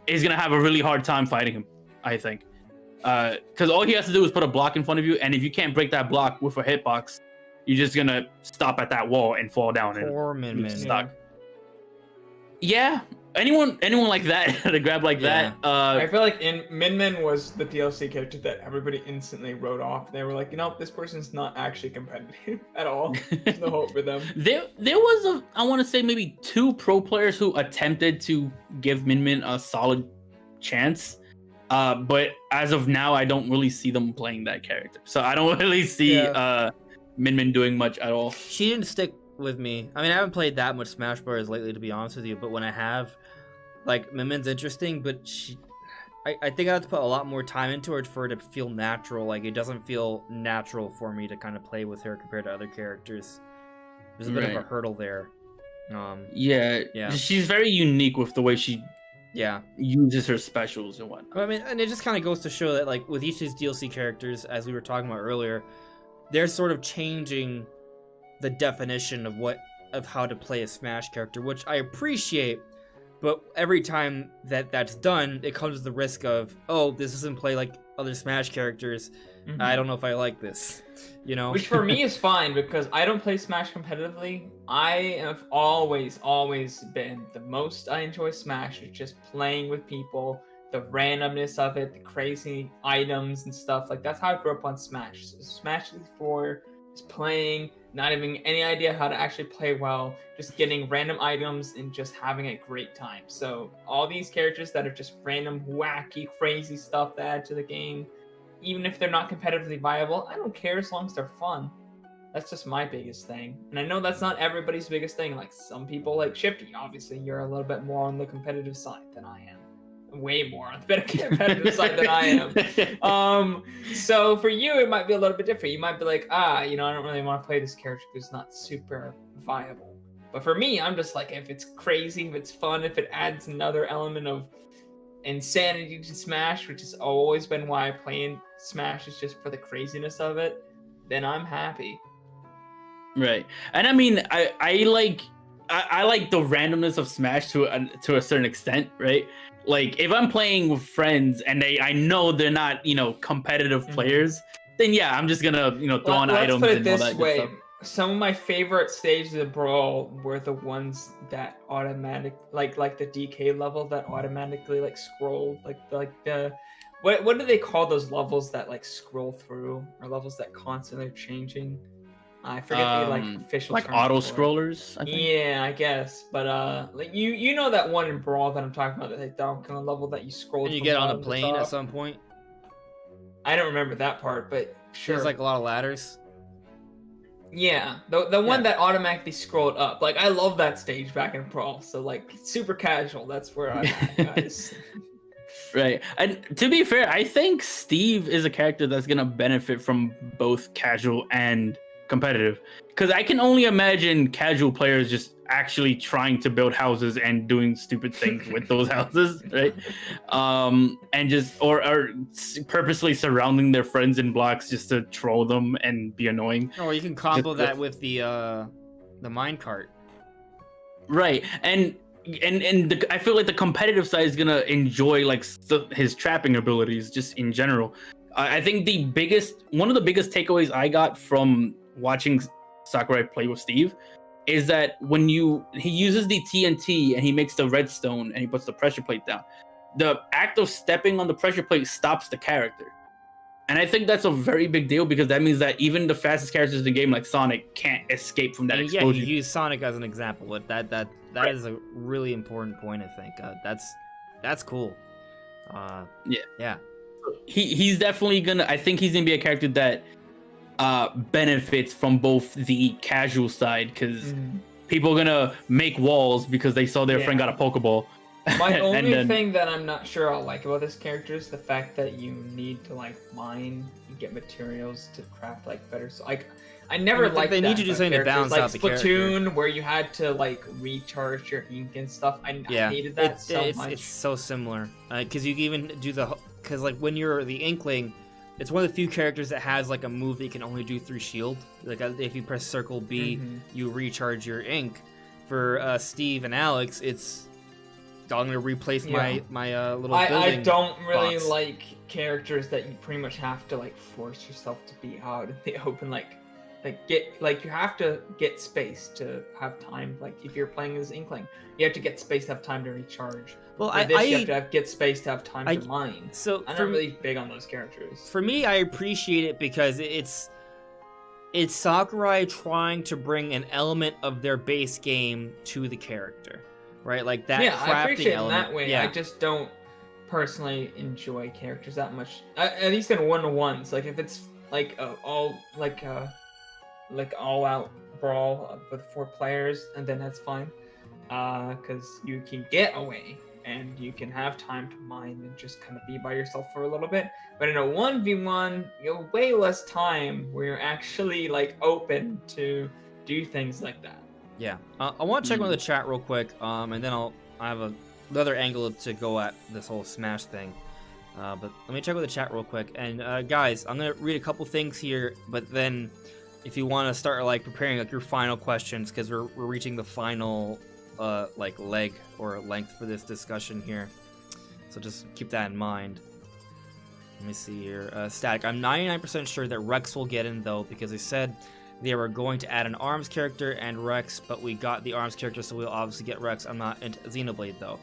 is gonna have a really hard time fighting him, I think, because all he has to do is put a block in front of you, and if you can't break that block with a hitbox, you're just gonna stop at that wall and fall down and stuck. Yeah, anyone like that to grab like that. I feel like Min Min was the DLC character that everybody instantly wrote off. They were like, this person's not actually competitive at all. There's no hope for them. There was I want to say maybe 2 pro players who attempted to give Min Min a solid chance. But as of now, I don't really see them playing that character. So I don't really see Min Min doing much at all. She didn't stick with me. I mean, I haven't played that much Smash Bros. Lately, to be honest with you. But when I have, like, Min Min's interesting, but I think I have to put a lot more time into it for it to feel natural. Like, it doesn't feel natural for me to kind of play with her compared to other characters. There's a bit of a hurdle there. Yeah. She's very unique with the way she uses her specials and whatnot. I mean, and it just kind of goes to show that, like, with each of these DLC characters, as we were talking about earlier, they're sort of changing the definition of how to play a Smash character, which I appreciate, but every time that's done, it comes with the risk of, this doesn't play like other Smash characters. Mm-hmm. I don't know if I like this, Which for me is fine, because I don't play Smash competitively. I have always been the most I enjoy Smash is just playing with people, the randomness of it, the crazy items and stuff. Like, that's how I grew up on Smash. So Smash 4 is playing, not having any idea how to actually play well, just getting random items and just having a great time. So all these characters that are just random, wacky, crazy stuff to add to the game, even if they're not competitively viable, I don't care as long as they're fun. That's just my biggest thing. And I know that's not everybody's biggest thing. Like, some people like Shifty, obviously you're a little bit more on the competitive side than I am. Way more on the competitive side than I am. So for you, it might be a little bit different. You might be like, I don't really want to play this character because it's not super viable. But for me, I'm just like, if it's crazy, if it's fun, if it adds another element of insanity to Smash, which has always been why I play in Smash, is just for the craziness of it, then I'm happy. Right. And I mean, I like the randomness of Smash to a certain extent, right? Like, if I'm playing with friends and I know they're not, competitive players, then yeah, I'm just gonna, throw on items and all that good stuff. Some of my favorite stages of Brawl were the ones that automatic, like the DK level that automatically scroll, the what do they call those levels that scroll through, or levels that constantly are changing? I forget the official term auto scrollers, I think. Yeah, I guess. But you know that one in Brawl that I'm talking about, that kind of level that you scroll. And you get on a plane at some point. I don't remember that part, but sure. There's a lot of ladders. Yeah, the one that automatically scrolled up. I love that stage back in Brawl. So super casual. That's where I'm at, guys. Right. And to be fair, I think Steve is a character that's gonna benefit from both casual and competitive, because I can only imagine casual players just actually trying to build houses and doing stupid things with those houses, right? And just or purposely surrounding their friends in blocks just to troll them and be annoying. Or you can combo that with the minecart. Right, and I feel like the competitive side is gonna enjoy like his trapping abilities just in general. I think one of the biggest takeaways I got from watching Sakurai play with Steve is that when he uses the TNT and he makes the redstone and he puts the pressure plate down, the act of stepping on the pressure plate stops the character. And I think that's a very big deal because that means that even the fastest characters in the game, like Sonic, can't escape from that explosion. Yeah, you use Sonic as an example, but that right. is a really important point. I think that's cool. Yeah. He's definitely gonna. I think he's gonna be a character that benefits from both the casual side because people are gonna make walls because they saw their friend got a Pokeball. My only thing that I'm not sure I'll like about this character is the fact that you need to like mine and get materials to craft like better. So I never liked they that. Need to do something to balance like out the Splatoon, character. where you had to like recharge your ink and stuff. I hated that so much. It's so similar because you can even do because like when you're the Inkling, it's one of the few characters that has like a move that you can only do through shield. Like if you press circle B, you recharge your ink. For Steve and Alex, it's I'm gonna replace my little building. I don't really box. like characters that you pretty much have to like force yourself to be out in the open. You have to get space to have time. Like if you're playing as Inkling, you have to get space to have time to recharge. Well, you have to get space to have time to mine. So I'm not really big on those characters. For me, I appreciate it because it's Sakurai trying to bring an element of their base game to the character. Right, like that. Yeah, crafting I appreciate it in element. that way. Yeah. I just don't personally enjoy characters that much. At least in 1-on-1s. Like if it's like all out brawl with 4 players, and then that's fine. Because you can get away and you can have time to mine and just kind of be by yourself for a little bit. But in a 1v1, you have way less time where you're actually like open to do things like that. Yeah, I want to check on the chat real quick, and then I have another angle to go at this whole Smash thing. But let me check with the chat real quick. And guys, I'm gonna read a couple things here, but then if you want to start like preparing like your final questions, because we're reaching the final like leg or length for this discussion here, so just keep that in mind. Let me see here. Static. I'm 99% sure that Rex will get in though, because they said they were going to add an ARMS character and Rex, but we got the ARMS character, so we'll obviously get Rex. I'm not into Xenoblade though.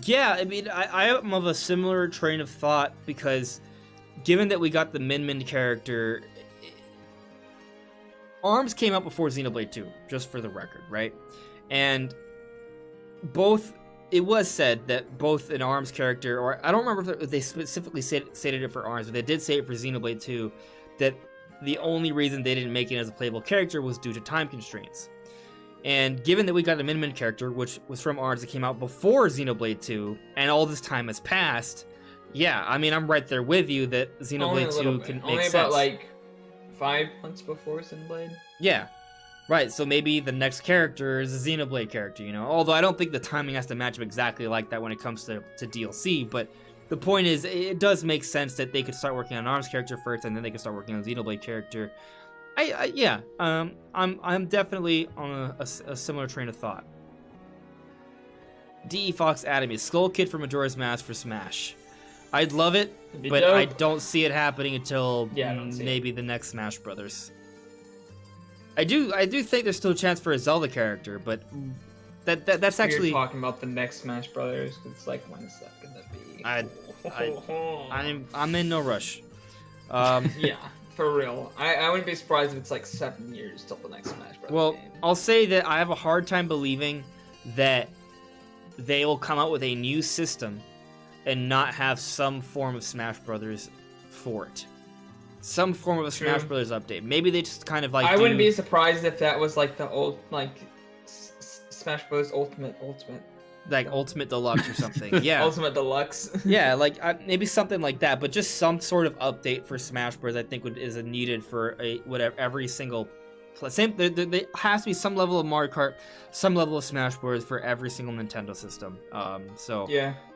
Yeah, I mean, I am of a similar train of thought because given that we got the Min character, ARMS came out before Xenoblade 2, just for the record, right? And it was said that both an ARMS character, or I don't remember if they specifically stated it for ARMS, but they did say it for Xenoblade 2, that the only reason they didn't make it as a playable character was due to time constraints. And given that we got a Min character, which was from ARMS that came out before Xenoblade 2, and all this time has passed, yeah, I mean, I'm right there with you that Xenoblade 2 can make sense. Only about like 5 months before Xenoblade? Yeah. Right, so maybe the next character is a Xenoblade character, you know? Although I don't think the timing has to match up exactly like that when it comes to DLC, but the point is, it does make sense that they could start working on an ARMS character first, and then they could start working on a Xenoblade character. I'm definitely on a similar train of thought. D.E. Fox added me, Skull Kid from Majora's Mask for Smash. I'd love it, but dope. I don't see it happening until maybe the next Smash Brothers. I do think there's still a chance for a Zelda character, but that's actually... You're talking about the next Smash Brothers. It's like, when is that gonna be? I'm in no rush. Yeah, for real. I wouldn't be surprised if it's like 7 years till the next Smash Brothers. Well, game. I'll say that I have a hard time believing that they will come out with a new system and not have some form of Smash Brothers for it. Some form of a Smash Brothers update. Maybe they just kind of like. I wouldn't be surprised if that was like the old Smash Bros. Ultimate. Like Ultimate Deluxe or something. Yeah. Ultimate Deluxe. Yeah, like maybe something like that, but just some sort of update for Smash Bros. I think is needed for every single. There has to be some level of Mario Kart, some level of Smash Bros. For every single Nintendo system. I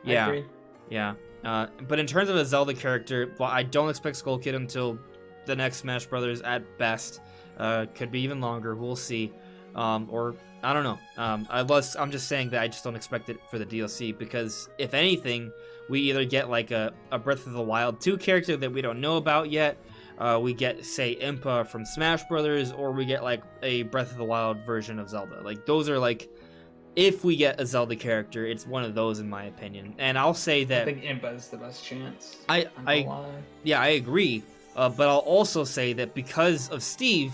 agree. Yeah. But in terms of a Zelda character, well, I don't expect Skull Kid until the next Smash Brothers at best. Could be even longer. We'll see. Or I don't know. I'm just saying that I just don't expect it for the DLC, because if anything, we either get like a Breath of the Wild 2 character that we don't know about yet, we get, say, Impa from Smash Brothers, or we get like a Breath of the Wild version of Zelda. Like, those are like, if we get a Zelda character, it's one of those in my opinion. And I'll say that I think Impa is the best chance. I agree. But I'll also say that because of Steve,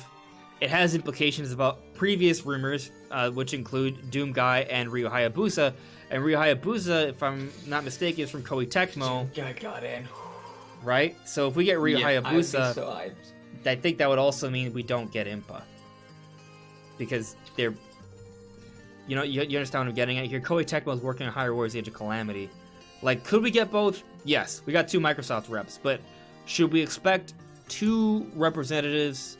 it has implications about previous rumors, which include Doom Guy and Ryu Hayabusa. And Ryu Hayabusa, if I'm not mistaken, is from Koei Tecmo. Guy got in. Right? So if we get Ryu Hayabusa, so I think that would also mean we don't get Impa. Because they're... You know, you understand what I'm getting at here? Koei Tecmo is working on Hyrule Warriors Age of Calamity. Like, could we get both? Yes. We got 2 Microsoft reps, but should we expect 2 representatives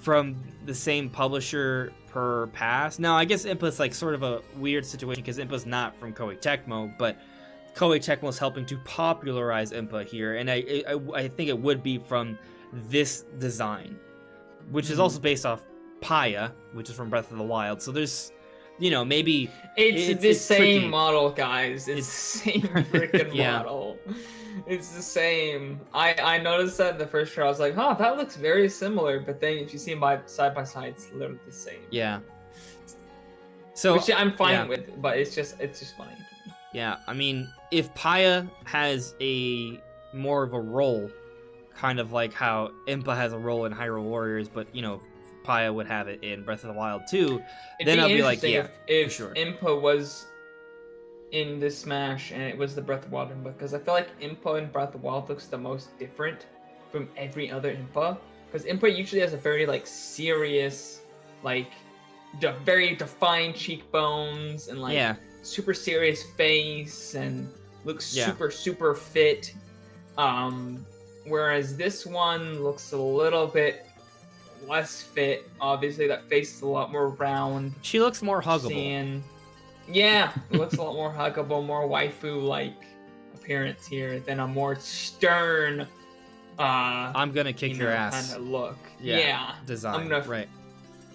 from the same publisher per pass? Now, I guess Impa's like sort of a weird situation because Impa's not from Koei Tecmo, but Koei Tecmo is helping to popularize Impa here, and I think it would be from this design, which is also based off Paya, which is from Breath of the Wild. So there's, you know, maybe it's the same tricky. model, guys. It's the same freaking model. It's the same. I noticed that in the first trailer. I was like, huh, that looks very similar. But then if you see them side by side, it's literally the same. Yeah. So which I'm fine with, but it's just funny. Yeah, I mean, if Paya has a more of a role, kind of like how Impa has a role in Hyrule Warriors, but you know, Paya would have it in Breath of the Wild too, then I'll be like, yeah, if for sure. Impa was in the Smash and it was the Breath of the Wild Impa, because I feel like Impa in Breath of the Wild looks the most different from every other Impa, because Impa usually has a very like serious, like very defined cheekbones and like super serious face and looks super fit. Whereas this one looks a little bit less fit. Obviously, that face is a lot more round. She looks more huggable. Yeah, it looks a lot more huggable, more waifu-like appearance here than a more stern. I'm gonna kick your ass kind of look. Design. I'm gonna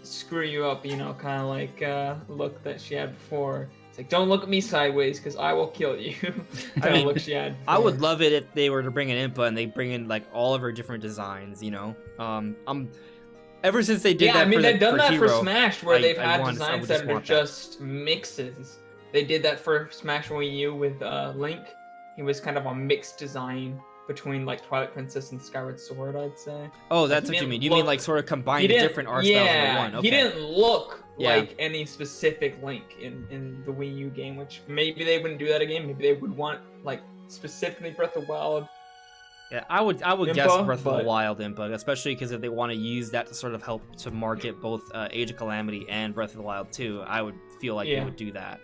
screw you up. You know, kind of like look that she had before. It's like, don't look at me sideways because I will kill you. I mean, look she had I would love it if they were to bring in Impa and they bring in like all of her different designs. You know, ever since they did that. I mean, they've done that Hero, for Smash, where they've had designs that are just mixes. They did that for Smash Wii U with Link. He was kind of a mixed design between like Twilight Princess and Skyward Sword, I'd say. Oh, that's what you mean. You mean like sort of combine different art styles into one. Okay. He didn't look like any specific Link in the Wii U game, which maybe they wouldn't do that again. Maybe they would want like specifically Breath of the Wild. Yeah, I would Impa, guess Breath of the Wild Impa, especially because if they want to use that to sort of help to market both Age of Calamity and Breath of the Wild 2, I would feel like they would do that.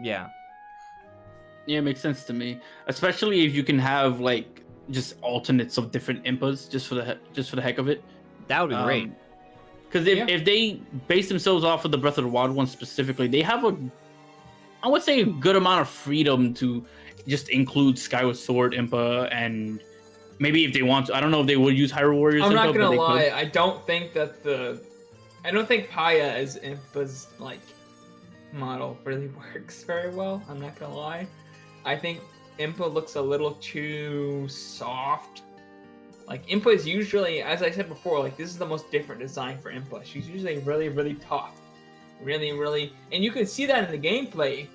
Yeah. Yeah, it makes sense to me. Especially if you can have like just alternates of different Impas just for the heck of it. That would be great. Because if they base themselves off of the Breath of the Wild one specifically, they have I would say a good amount of freedom to just include Skyward Sword Impa, and maybe if they want to, I don't know if they would use Hyrule Warriors. I'm not gonna lie, I don't think Paya as Impa's like model really works very well. I'm not gonna lie. I think Impa looks a little too soft. Like, Impa is usually, as I said before, like, this is the most different design for Impa. She's usually really, really tough. Really, and you can see that in the gameplay.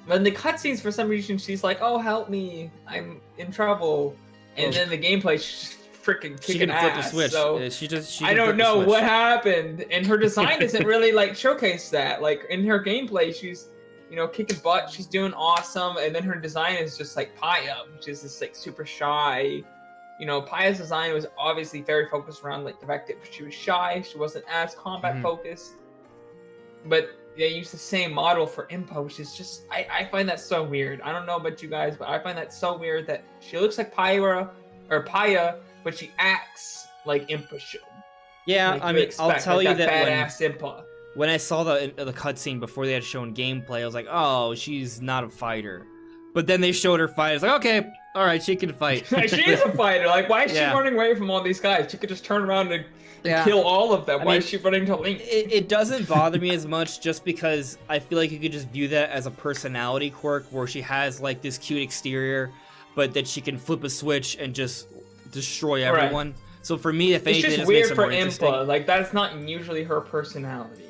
But in the cutscenes, for some reason, she's like, oh, help me, I'm in trouble. And then the gameplay, she's freaking kicking ass. Flip a switch. So I don't know what happened. And her design doesn't really, like, showcase that. Like, in her gameplay, she's, you know, kicking butt, she's doing awesome. And then her design is just like Paya, which is this, like, super shy. You know, Paya's design was obviously very focused around like the fact that she was shy. She wasn't as combat focused. But they used the same model for Impa, which is just I find that so weird. I don't know about you guys, but I find that so weird that she looks like Paya, but she acts like Impa should. Yeah, like I mean, I'll tell you that badass Impa. When I saw the cutscene before they had shown gameplay, I was like, oh, she's not a fighter. But then they showed her fight. It's like, okay, all right, she can fight. She is a fighter. Like, why is she Yeah. running away from all these guys? She could just turn around and Yeah. kill all of them. I Why mean, is she running to Link? It doesn't bother me as much just because I feel like you could just view that as a personality quirk where she has like this cute exterior, but that she can flip a switch and just destroy everyone. So for me, if It's anything, just it just weird makes it for more interesting. Impa. Like, that's not usually her personality.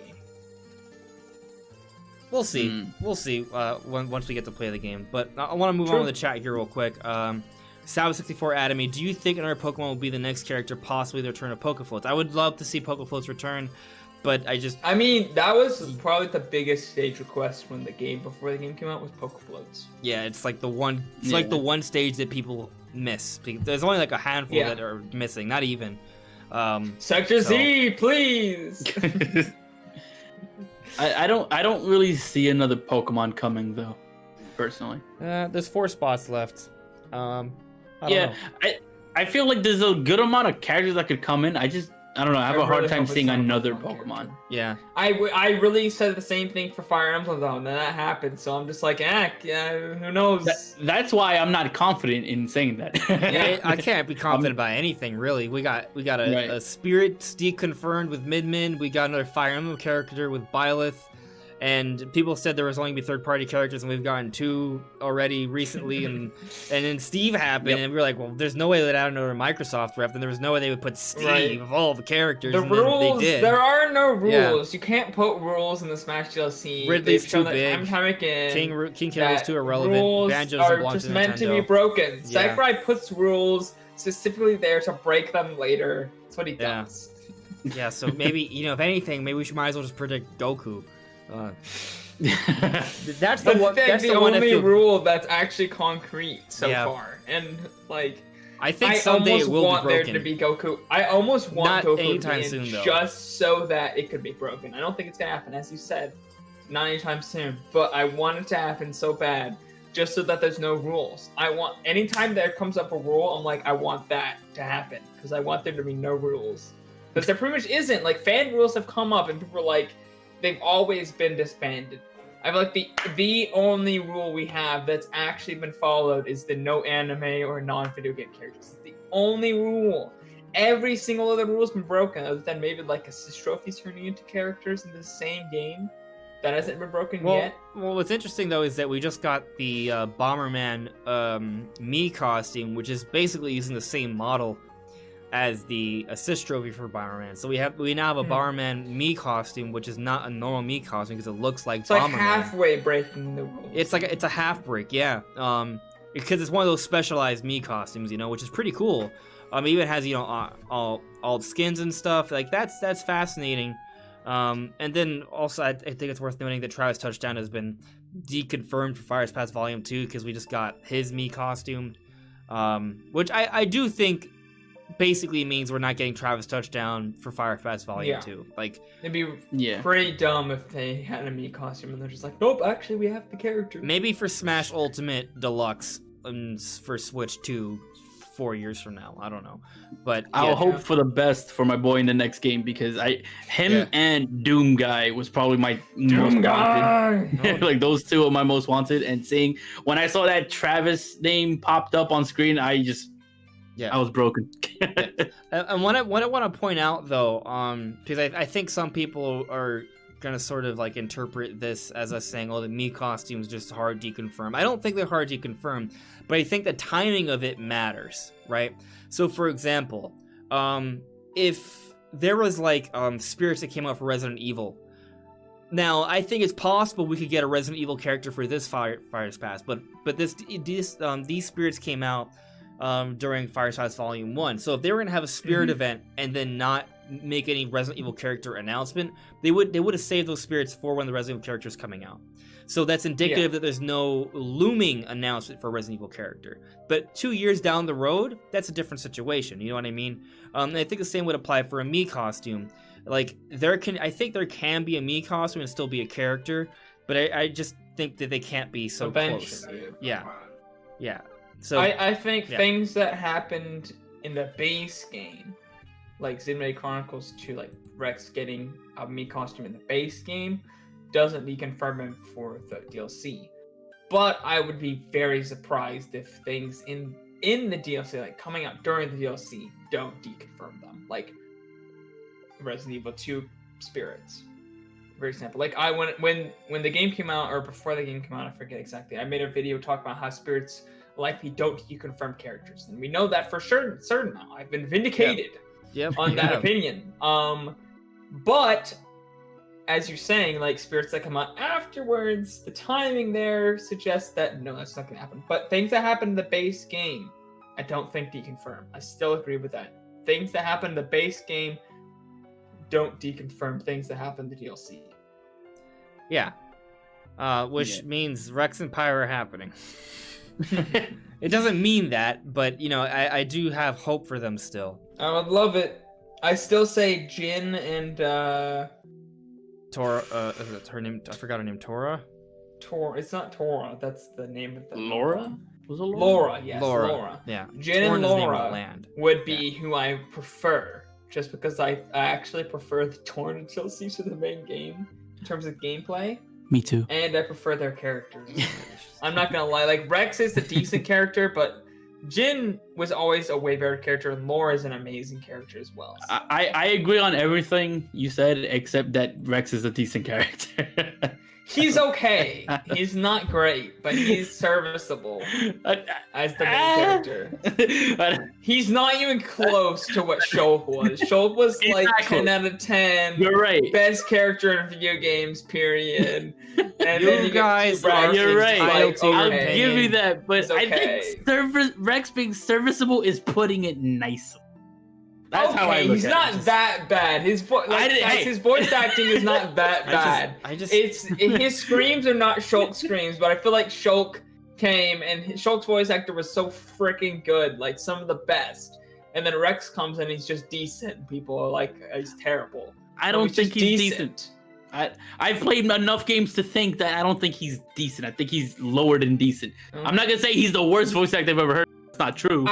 We'll see. We'll see once we get to play the game. But I want to move on with the chat here real quick. Sab64 added me. Do you think another Pokemon will be the next character, possibly the return of Pokefloats? I would love to see Pokefloats return, but I mean, that was probably the biggest stage request when before the game came out was Pokefloats. Yeah, it's like the one. It's like the one stage that people miss. There's only like a handful that are missing. Not even. Sector Z, please. I don't really see another Pokemon coming though, personally. There's 4 spots left. I don't know. I feel like there's a good amount of characters that could come in. I don't know. I have a hard time seeing another Pokemon. Yeah. I really said the same thing for Fire Emblem though, and then that happened. So I'm just like, who knows? That's why I'm not confident in saying that. Yeah, I can't be confident about anything really. We got a Spirit Steak confirmed with Midman. We got another Fire Emblem character with Byleth. And people said there was only gonna be third-party characters, and we've gotten 2 already recently. And then Steve happened, and we were like, well, there's no way that I don't know a Microsoft rep, and there was no way they would put Steve of all the characters. The and rules, they did. there are no rules. Yeah. You can't put rules in the Smash DLC. Ridley's They've shown too that big. time and time again. King Carol's too irrelevant. Rules Banjo are doesn't belong just to meant to be Nintendo. broken. Yeah. Sakurai puts rules specifically there to break them later. That's what he does. Yeah, so maybe, if anything, maybe we might as well just predict Goku. That's the one. That's the one only rule that's actually concrete so Yeah. far, and like I think someday it will want be broken. there to be Goku. I almost want Not Goku anytime to be in soon, though. just so that it could be broken. I don't think it's gonna happen, as you said, not anytime soon. But I want it to happen so bad, just so that there's no rules. I want anytime there comes up a rule, I'm like, I want that to happen because I want there to be no rules. Because there pretty much isn't. Like fan rules have come up, and people are like, they've always been disbanded. I feel like the only rule we have that's actually been followed is the no anime or non-video game characters. It's the only rule. Every single other rule has been broken, other than maybe like assist trophies turning into characters in the same game. That hasn't been broken yet. Well, what's interesting though is that we just got the Bomberman Mii costume, which is basically using the same model as the assist trophy for Bomberman. So we now have a Bomberman Mii costume, which is not a normal Mii costume because it looks like Bomberman. It's like halfway breaking the rules. It's a half break, yeah. Because it's one of those specialized Mii costumes, which is pretty cool. It even has all skins and stuff. Like that's fascinating. And then also I think it's worth noting that Travis Touchdown has been deconfirmed for Fires Pass Volume 2 because we just got his Mii costume, which I do think basically means we're not getting Travis Touchdown for Fire Fast Volume 2. Like, it'd be pretty dumb if they had a Mii costume and they're just like, nope, actually we have the character. Maybe for Smash Ultimate Deluxe for Switch 2 4 years from now. I don't know. But I'll hope for the best for my boy in the next game because him and Doom Guy was probably my most wanted. Like those two are my most wanted. And when I saw that Travis name popped up on screen, I was broken. And what I want to point out though, because I think some people are gonna sort of like interpret this as us saying, "Oh, the Mii costume is just hard to confirm." I don't think they're hard to confirm, but I think the timing of it matters, right? So, for example, if there was like spirits that came out for Resident Evil, now I think it's possible we could get a Resident Evil character for this Fire's Pass, but these spirits came out during Fire's Pass Volume 1. So if they were gonna have a spirit event and then not make any Resident Evil character announcement, they would have saved those spirits for when the Resident Evil character is coming out. So that's indicative that there's no looming announcement for a Resident Evil character. But 2 years down the road, that's a different situation. You know what I mean? And I think the same would apply for a Mii costume. Like I think there can be a Mii costume and still be a character, but I just think that they can't be so close. Yeah. So I think things that happened in the base game, like Xenoblade Chronicles 2, like Rex getting a Mii costume in the base game, doesn't deconfirm him for the DLC. But I would be very surprised if things in the DLC, like coming out during the DLC, don't deconfirm them. Like Resident Evil 2 Spirits, for example. Like when the game came out, or before the game came out, I forget exactly. I made a video talking about how Spirits likely don't deconfirm characters, and we know that for sure, certain now. I've been vindicated on that opinion. But as you're saying, like Spirits that come out afterwards, the timing there suggests that no, that's not gonna happen. But things that happen in the base game, I don't think deconfirm. I still agree with that. Things that happen in the base game don't deconfirm things that happen in the DLC. Yeah. Which means Rex and Pyra are happening. It doesn't mean that, but you know, I do have hope for them still. I would love it. I still say Jin and Tora, her name, I forgot her name, Tora? It's not Tora, that's the name of the... Laura? Was it Laura? Laura, yes, Laura. Yeah. Jin and Laura would be who I prefer, just because I actually prefer the Torn DLC to the main game, in terms of gameplay. Me too. And I prefer their characters. I'm not gonna lie, like, Rex is a decent character, but Jin was always a way better character, and Laura is an amazing character as well. So. I agree on everything you said, except that Rex is a decent character. He's okay. He's not great, but he's serviceable as the main character. He's not even close to what Shulk was. Shulk was like 10 out of 10. You're right. Best character in video games, period. And then you guys you're right. Like, I'll give you that, but okay. I think Rex being serviceable is putting it nicely. That's how I look he's at not it. that bad. His his voice acting is not that bad. His screams are not Shulk screams, but I feel like Shulk came and Shulk's voice actor was so freaking good, like some of the best. And then Rex comes and he's just decent. And people are like, he's terrible. I don't think he's decent. I've played enough games to think that I don't think he's decent. I think he's lower than decent. I'm not gonna say he's the worst voice actor I've ever heard. It's not true.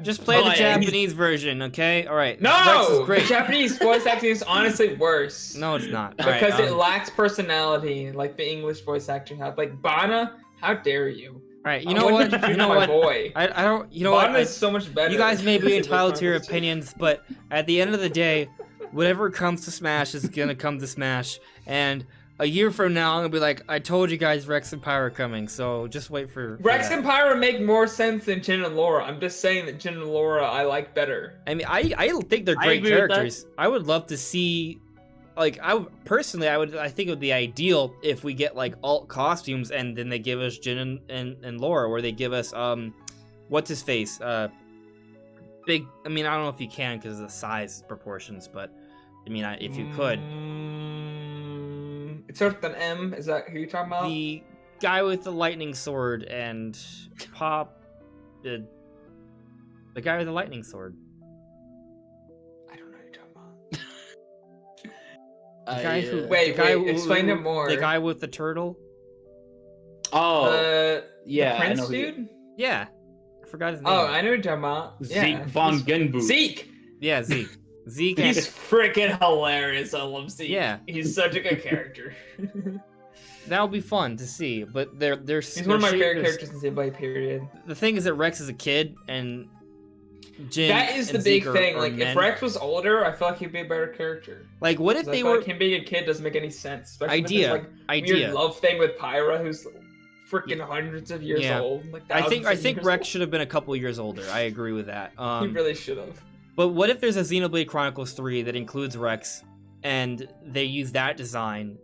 Just play the Japanese version, okay? All right. No, the Japanese voice acting is honestly worse. No, it's not. Because it lacks personality, like the English voice acting have. Like Bana, how dare you? All right, you know what? You know what? Boy. I don't. You know Bana what? is so much better. You guys may be entitled to your opinions, but at the end of the day, whatever comes to Smash is gonna come to Smash, and a year from now, I'm gonna be like, I told you guys Rex and Pyra are coming, so just wait for Rex that. and Pyra make more sense than Jin and Laura. I'm just saying that Jin and Laura I like better. I mean, I think they're great characters. I would love to see, like, I think it would be ideal if we get like alt costumes and then they give us Jin and Laura, or they give us what's his face, big. I mean, I don't know if you can because of the size proportions, but I mean, if you could. It starts with an M. Is that who you're talking about? The guy with the lightning sword and Pop. The guy with the lightning sword. I don't know who you're talking about. The guy who, wait, explain it more. The guy with the turtle. Oh, yeah, the Prince dude. Yeah, I forgot his name. Oh, I know who you're talking about. Zeke von Genbu. Zeke. Yeah, Zeke. Zeke. He's freaking hilarious. I love Zeke. Yeah, he's such a good character. That'll be fun to see, but he's one of my favorite characters in Xenoblade, period. The thing is that Rex is a kid, and Jin. That is the big thing. Like, if Rex was older, I feel like he'd be a better character. Like, what if they were? Like, him being a kid doesn't make any sense. Especially idea. With this, like, weird love thing with Pyra, who's freaking hundreds of years old. Like, I think Rex should have been a couple years older. I agree with that. He really should have. But what if there's a Xenoblade Chronicles 3 that includes Rex, and they use that design,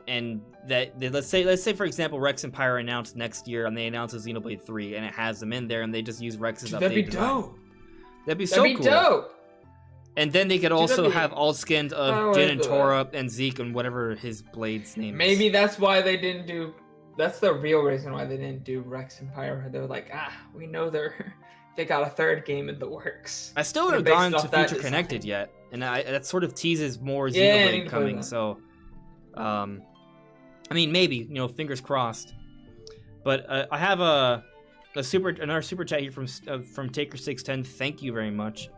and let's say for example Rex and Pyra announced next year, and they announce a Xenoblade 3, and it has them in there, and they just use Rex's update. That'd be design. dope. That'd be so cool. Dope. And then they could also have all skins of Jin and Tora and Zeke and whatever his blade's name is. Maybe that's why they didn't do. That's the real reason why they didn't do Rex and Pyra. They were like, we know they got a third game in the works. I still haven't gone to Future Connected yet, and that sort of teases more Xenoblade coming. So, I mean, maybe, fingers crossed. But I have another super chat here from Taker610. Thank you very much.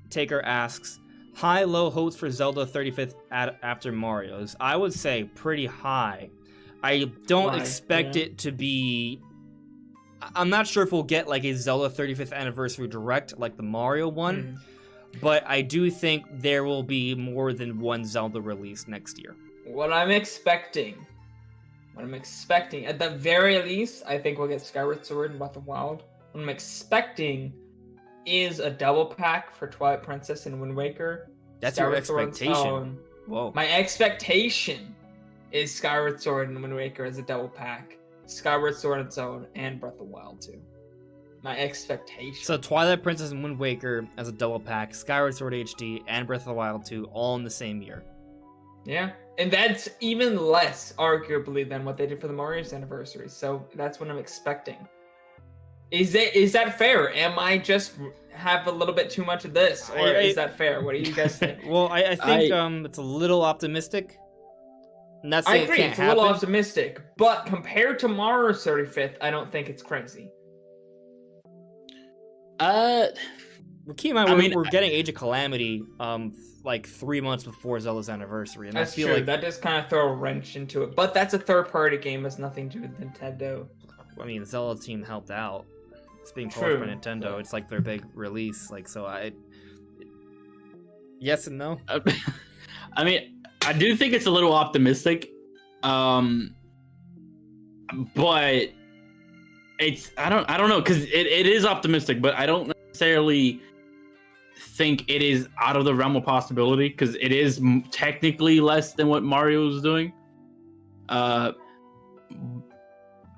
Taker asks, high, low hopes for Zelda 35th after Mario's. I would say pretty high. I don't Why? expect Yeah. it to be. I'm not sure if we'll get like a Zelda 35th anniversary direct like the Mario one, but I do think there will be more than one Zelda release next year. What I'm expecting, at the very least, I think we'll get Skyward Sword and Breath of the Wild. What I'm expecting is a double pack for Twilight Princess and Wind Waker. That's your Skyward Sword on its expectation. own. Whoa. My expectation is Skyward Sword and Wind Waker as a double pack, Skyward Sword on its own, and Breath of the Wild too. My expectation. So Twilight Princess and Wind Waker as a double pack, Skyward Sword HD, and Breath of the Wild 2 all in the same year. Yeah, and that's even less, arguably, than what they did for the Mario's anniversary. So that's what I'm expecting. Is that fair? Am I just have a little bit too much of this, or is that fair? What do you guys think? Well, I think it's a little optimistic. And that's I agree, can't it's a little happen. optimistic, but compared to Mario's 35th, I don't think it's crazy. Keep in mind, we're getting Age of Calamity, like 3 months before Zelda's anniversary, and That's I feel true. like That does kind of throw a wrench into it, but that's a third-party game. Has nothing to do with Nintendo. I mean, the Zelda team helped out. It's being True. published by Nintendo. It's like their big release. Like, so yes and no. I mean, I do think it's a little optimistic, but it's I don't know, because it is optimistic, but I don't necessarily think it is out of the realm of possibility, because it is technically less than what Mario is doing. I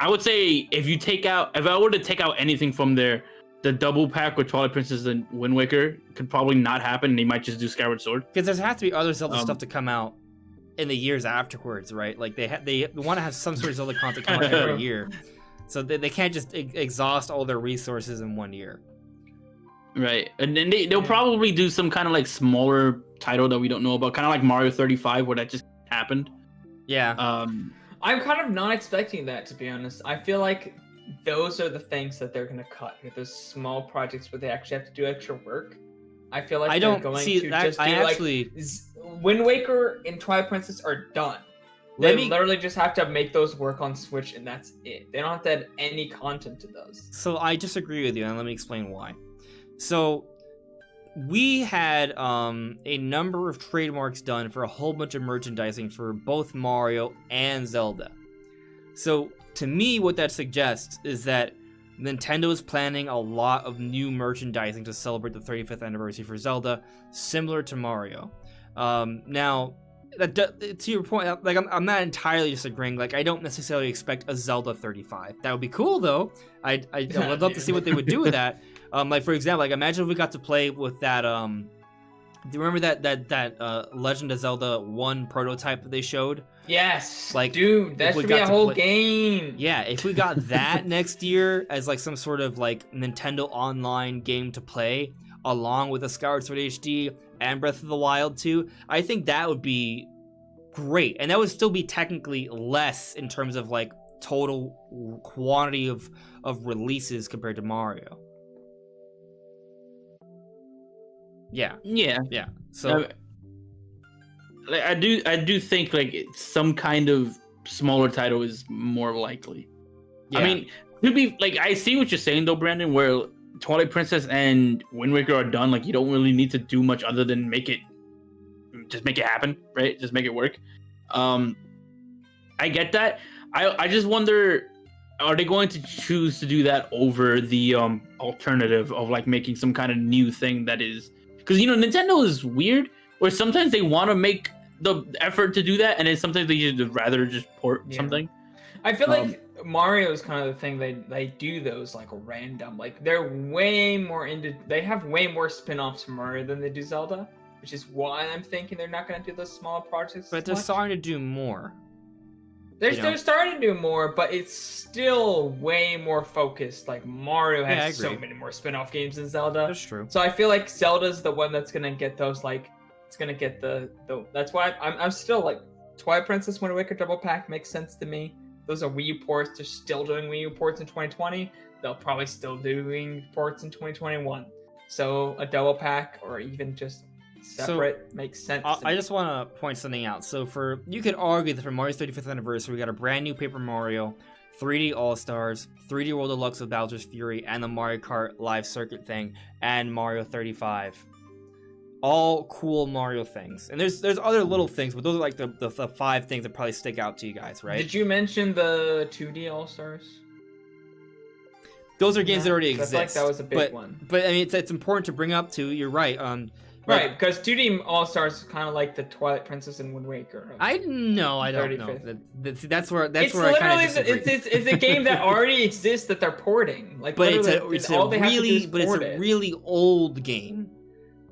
would say if I were to take out anything from there, the double pack with Twilight Princess and Wind Waker could probably not happen, and they might just do Skyward Sword. Because there has to be other Zelda stuff to come out in the years afterwards, right? Like they want to have some sort of Zelda content come out every year, so they can't just exhaust all their resources in 1 year. Right, and then they'll probably do some kind of like smaller title that we don't know about, kind of like Mario 35, where that just happened. Yeah. I'm kind of not expecting that, to be honest. I feel like those are the things that they're going to cut. Those small projects where they actually have to do extra work. I feel like they're going to just do Wind Waker and Twilight Princess are done. They literally just have to make those work on Switch, and that's it. They don't have to add any content to those. So I disagree with you, and let me explain why. So we had a number of trademarks done for a whole bunch of merchandising for both Mario and Zelda. So to me, what that suggests is that Nintendo is planning a lot of new merchandising to celebrate the 35th anniversary for Zelda, similar to Mario. Now, to your point, like I'm not entirely disagreeing. Like I don't necessarily expect a Zelda 35. That would be cool though. I would love to see what they would do with that. Like for example, like imagine if we got to play with that. Do you remember that Legend of Zelda 1 prototype that they showed? Yes, like dude, that should be a whole game. Yeah, if we got that next year as like some sort of like Nintendo Online game to play, along with a Skyward Sword HD and Breath of the Wild 2, I think that would be great, and that would still be technically less in terms of like total quantity of releases compared to Mario. Yeah. So I do think like some kind of smaller title is more likely. Yeah. I mean, to be like, I see what you're saying though, Brandon, where Twilight Princess and Wind Waker are done. Like you don't really need to do much other than make it happen, right? Just make it work. I get that. I just wonder, are they going to choose to do that over the alternative of like making some kind of new thing that is, because Nintendo is weird, where sometimes they want to make the effort to do that, and then sometimes they just rather just port something. I feel like Mario is kind of the thing they do those like random, like they're way more they have way more spin-offs from Mario than they do Zelda, which is why I'm thinking they're not going to do those small projects. But they're starting to do more. They're starting to do more, but it's still way more focused. Like Mario has so many more spin-off games than Zelda. That's true. So I feel like Zelda's the one that's gonna get those. Like it's gonna get the. That's why I'm still like Twilight Princess Wind Waker double pack makes sense to me. Those are Wii U ports. They're still doing Wii U ports in 2020. They'll probably still doing ports in 2021. So a double pack or even just separate makes sense. I just want to point something out. So you could argue that for Mario's 35th anniversary, we got a brand new Paper Mario, 3D All-Stars, 3D World Deluxe with Bowser's Fury, and the Mario Kart Live Circuit thing, and Mario 35. All cool Mario things. And there's other little things, but those are like the 5 things that probably stick out to you guys, right? Did you mention the 2D All-Stars? Those are games that already exist. I feel like that was a big one. But I mean, it's important to bring up too. You're right. Right, because 2D All-Stars is kind of like the Twilight Princess and Wind Waker. I don't know. That's where I kind of disagree. It's a game that already exists that they're porting. Like, but it's a really old game.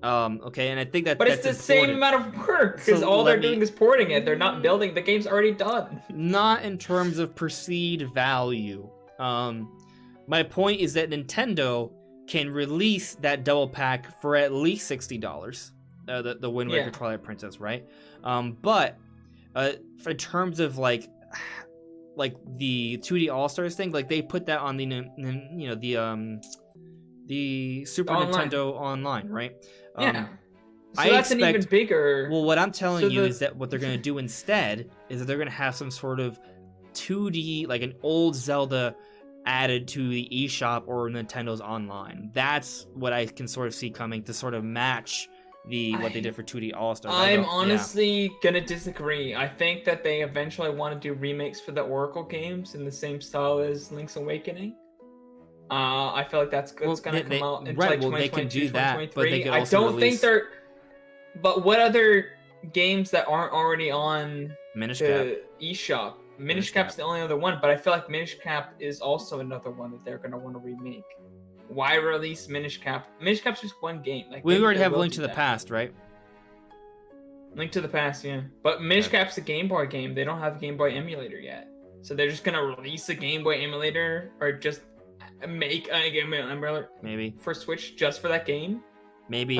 Okay, and I think that. But it's the same amount of work because all they're doing is porting it. They're not building. The game's already done. Not in terms of perceived value. My point is that Nintendo can release that double pack for at least $60. The Wind Waker Twilight Princess, right? But in terms of like the 2D All-Stars thing, like they put that on the Super Nintendo Online, right? Yeah. So that's an even bigger. Well, what I'm telling you is that what they're going to do instead is that they're going to have some sort of 2D, like an old Zelda added to the eShop or Nintendo's online. That's what I can sort of see coming to sort of match what they did for 2D All-Stars. I'm honestly gonna disagree. I think that they eventually want to do remakes for the Oracle games in the same style as Link's Awakening. I feel like that's good. It's gonna come out in like 2022, they can do that, but they could I also don't think they're. But what other games that aren't already on Minish the eShop? Minish Cap's the only other one, but I feel like Minish Cap is also another one that they're gonna want to remake. Why release Minish Cap? Minish Cap's just one game. Like we already have Link to the Past, right? Link to the Past, yeah. But Minish Cap's a Game Boy game. They don't have a Game Boy emulator yet, so they're just gonna release a Game Boy emulator or just make a Game Boy emulator maybe for Switch just for that game. Maybe.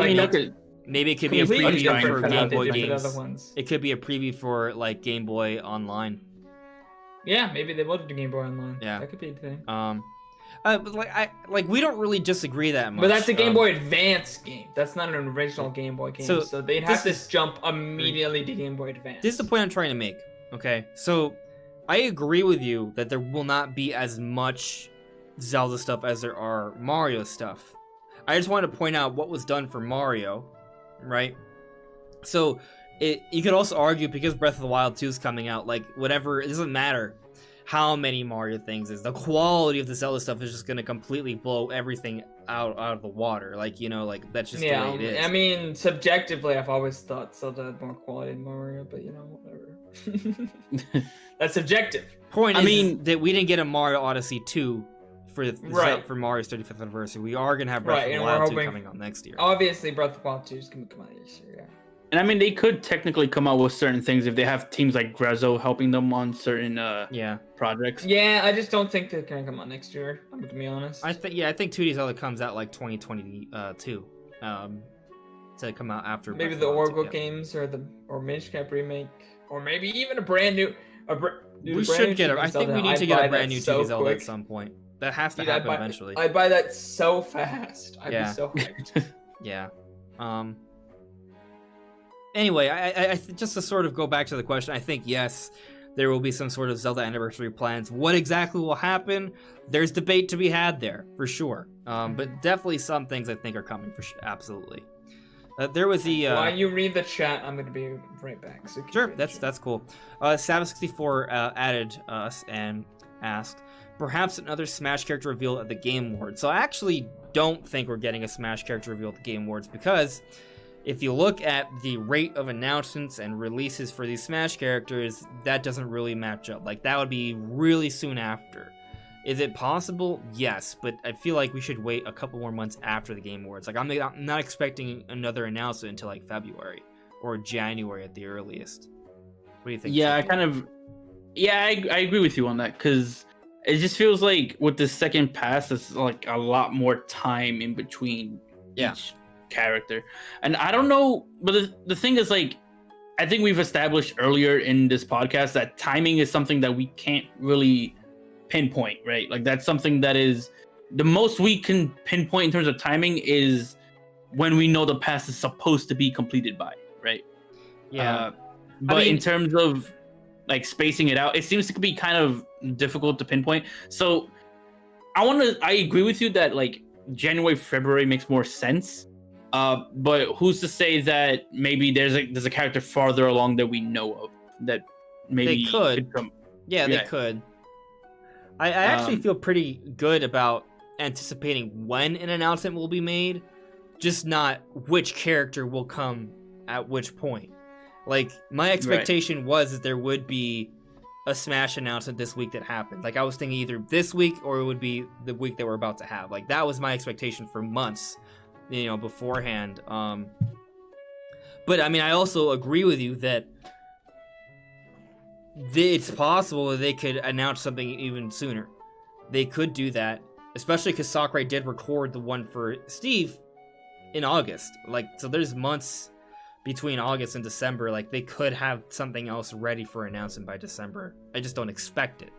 Maybe it could be a preview for Game Boy games. It could be a preview for like Game Boy Online. Yeah, maybe they will do Game Boy Online. Yeah, that could be a thing. But we don't really disagree that much. But that's a Game Boy Advance game. That's not an original Game Boy game. So they'd have to jump immediately to Game Boy Advance. This is the point I'm trying to make. Okay, so I agree with you that there will not be as much Zelda stuff as there are Mario stuff. I just wanted to point out what was done for Mario, right? So you could also argue because Breath of the Wild 2 is coming out, like whatever, it doesn't matter how many Mario things is. The quality of the Zelda stuff is just going to completely blow everything out of the water. Like, like that's just the way it is. I mean, subjectively, I've always thought Zelda had more quality than Mario, but whatever. That's subjective. Point is that we didn't get a Mario Odyssey 2 for Mario's 35th anniversary. We are going to have Breath of the Wild 2 coming out next year. Obviously, Breath of the Wild 2 is going to come out this year, yeah. And I mean, they could technically come out with certain things if they have teams like Grezzo helping them on certain projects. Yeah, I just don't think they're gonna come out next year. I'm gonna be honest. I think 2D Zelda comes out like 2022 to come out after. Maybe the Oracle games or Minish Cap remake, or maybe even a brand new. We should get I think we need to get a brand new 2D Zelda at some point. That has to happen eventually. I'd buy that so fast. I'd be so hyped. Yeah. Anyway, I just to sort of go back to the question, I think, yes, there will be some sort of Zelda anniversary plans. What exactly will happen? There's debate to be had there, for sure. But definitely some things I think are coming, for sure. Absolutely. There was the... While you read the chat, I'm going to be right back. So sure, that's cool. Savage64 added us and asked, perhaps another Smash character reveal at the Game Awards. So I actually don't think we're getting a Smash character reveal at the Game Awards because... if you look at the rate of announcements and releases for these Smash characters, that doesn't really match up. Like, that would be really soon after. Is it possible? Yes, but I feel like we should wait a couple more months after the Game Awards. Like, I'm not expecting another announcement until, like, February or January at the earliest. What do you think? Yeah, I agree with you on that, because it just feels like with the second pass, it's, like, a lot more time in between each character. And I don't know, but the thing is, like, I think we've established earlier in this podcast that timing is something that we can't really pinpoint, right? Like, that's something that is the most we can pinpoint in terms of timing is when we know the pass is supposed to be completed by, right? Yeah. But in terms of like spacing it out, it seems to be kind of difficult to pinpoint. So I agree with you that like January, February makes more sense. But who's to say that maybe there's a character farther along that we know of that maybe they could come. Yeah, they could. I actually feel pretty good about anticipating when an announcement will be made, just not which character will come at which point. Like, my expectation was that there would be a Smash announcement this week that happened. Like, I was thinking either this week or it would be the week that we're about to have. Like, that was my expectation for months, beforehand. But, I mean, I also agree with you that it's possible that they could announce something even sooner. They could do that, especially because Sakurai did record the one for Steve in August. Like, so there's months between August and December. Like, they could have something else ready for announcement by December. I just don't expect it.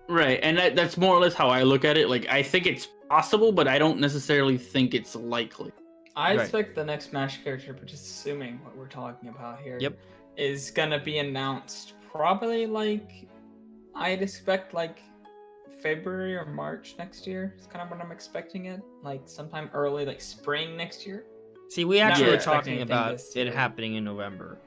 Right, and that's more or less how I look at it. Like, I think it's possible, but I don't necessarily think it's likely. I expect the next Smash character, but just assuming what we're talking about here, is gonna be announced probably like, I'd expect like February or March next year. It's kind of when I'm expecting it. Like sometime early, like spring next year. See, we actually were talking about it happening in November.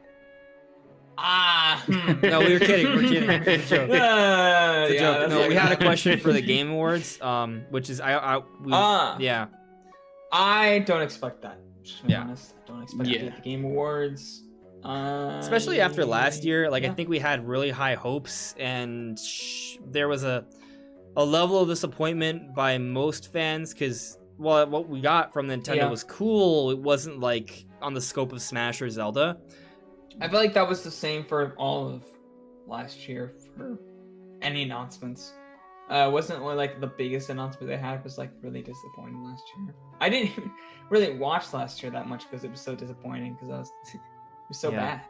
No, we were kidding. We're kidding. It's a joke. It's a joke. No, we had a question for the Game Awards, which is I don't expect that. Just to be honest, I don't expect it at the Game Awards. Especially after last year, like I think we had really high hopes, and there was a level of disappointment by most fans because what we got from Nintendo was cool. It wasn't like on the scope of Smash or Zelda. I feel like that was the same for all of last year for any announcements. Wasn't like the biggest announcement they had was like really disappointing last year. I didn't even really watch last year that much because it was so disappointing because it was so bad.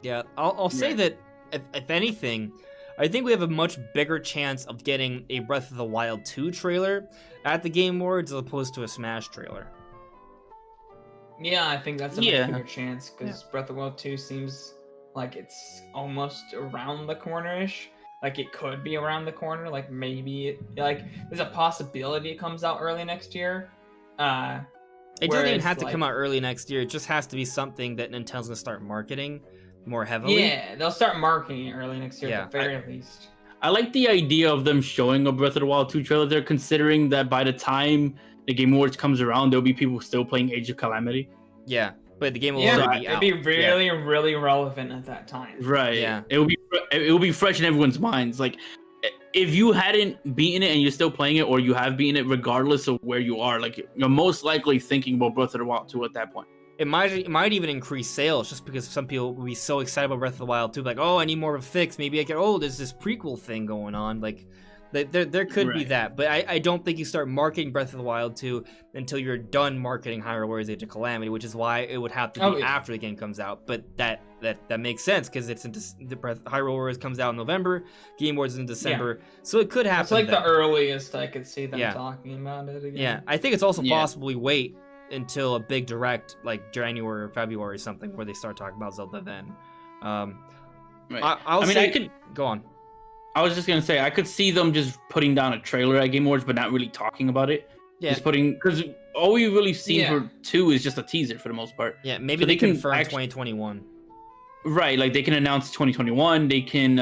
Yeah, I'll say that if anything, I think we have a much bigger chance of getting a Breath of the Wild 2 trailer at the Game Awards as opposed to a Smash trailer. Yeah, I think that's a much bigger chance because Breath of the Wild 2 seems like it's almost around the corner-ish. Like it could be around the corner. Like maybe there's a possibility it comes out early next year. It doesn't even have to come out early next year. It just has to be something that Nintendo's gonna start marketing more heavily. Yeah, they'll start marketing it early next year at the very least. I like the idea of them showing a Breath of the Wild 2 trailer there, considering that by the time the Game Awards comes around, there'll be people still playing Age of Calamity. Yeah, but the game will already be out. It'd be really relevant at that time. Right. Yeah. It will be fresh in everyone's minds. Like, if you hadn't beaten it and you're still playing it, or you have beaten it, regardless of where you are, like you're most likely thinking about Breath of the Wild 2 at that point. It might even increase sales just because some people will be so excited about Breath of the Wild 2, like, oh, I need more of a fix. Maybe I get, there's this prequel thing going on. Like, there could be that, but I don't think you start marketing Breath of the Wild 2 until you're done marketing Hyrule Warriors Age of Calamity, which is why it would have to be after the game comes out. But that makes sense because it's in Hyrule Warriors comes out in November, Game Awards in December, so it could happen. It's like the earliest I could see them talking about it again. Yeah, I think it's also possible we wait until a big direct like January or February or something where they start talking about Zelda then. I could go on. I was just gonna say I could see them just putting down a trailer at Game Awards, but not really talking about it. Yeah, just because all we've really seen for 2 is just a teaser for the most part. Yeah, maybe they can confirm 2021. Right, like they can announce 2021. They can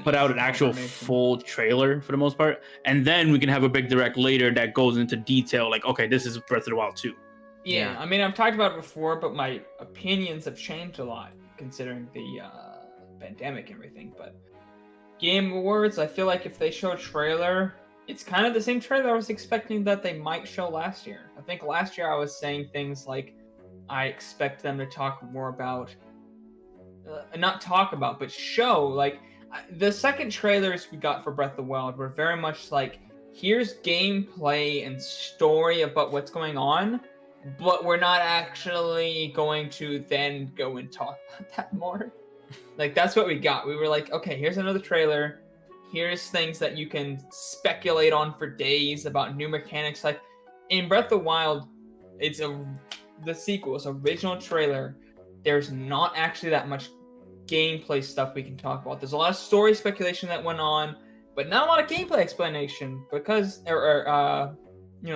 put out an actual full trailer for the most part, and then we can have a big direct later that goes into detail. Like, okay, this is Breath of the Wild 2. Yeah, I mean, I've talked about it before, but my opinions have changed a lot considering the pandemic and everything. But Game Awards, I feel like if they show a trailer, it's kind of the same trailer I was expecting that they might show last year. I think last year I was saying things like, I expect them to talk more about, not talk about, but show, like, the second trailers we got for Breath of the Wild were very much like, here's gameplay and story about what's going on, but we're not actually going to then go and talk about that more. Like, that's what we got. We were like, okay, here's another trailer. Here's things that you can speculate on for days about new mechanics. Like, in Breath of the Wild, the sequel's original trailer. There's not actually that much gameplay stuff we can talk about. There's a lot of story speculation that went on, but not a lot of gameplay explanation because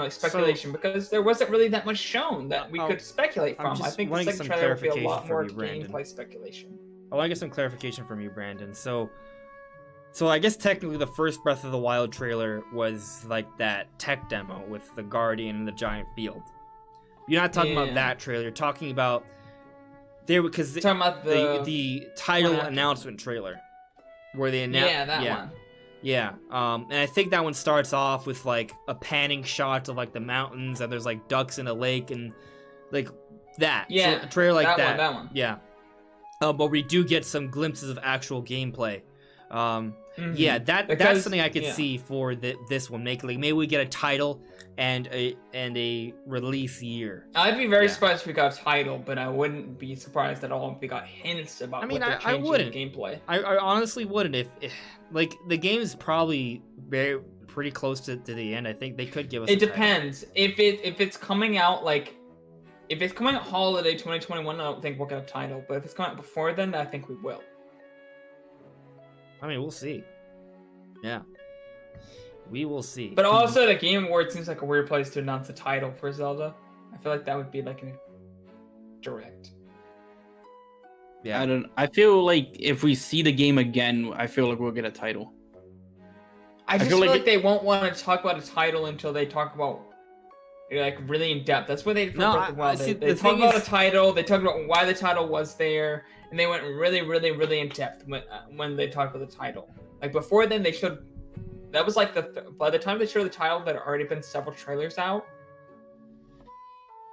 speculation because there wasn't really that much shown that we could speculate from. I think the second trailer will be a lot more gameplay speculation. I want to get some clarification from you, Brandon. So I guess technically the first Breath of the Wild trailer was like that tech demo with the Guardian and the giant field. You're not talking about that trailer. You're talking about talking about the title announcement trailer where they announced one. Yeah, and I think that one starts off with like a panning shot of like the mountains and there's like ducks in a lake and like that. Yeah, so a trailer like that. That one. Yeah, but we do get some glimpses of actual gameplay. Yeah, that's something I could see for this one. Maybe we get a title and a release year. I'd be very surprised if we got a title, but I wouldn't be surprised at all if we got hints about. I mean, I wouldn't. Gameplay. I honestly wouldn't if like the game is probably pretty close to the end. I think they could give us. It depends if it's coming out if it's coming out holiday 2021. I don't think we'll get a title, but if it's coming out before then, I think we will. I mean, we'll see. Yeah. We will see. But also, the Game Awards seems like a weird place to announce a title for Zelda. I feel like that would be like a direct. Yeah. I feel like if we see the game again, I feel like we'll get a title. I feel like they won't want to talk about a title until they talk about like really in depth. That's what they did for Breath of the Wild. They talk about a title, they talk about why the title was there, and they went really, really, really in depth when they talked about the title. Like before then, they showed that was like by the time they showed the title, there had already been several trailers out,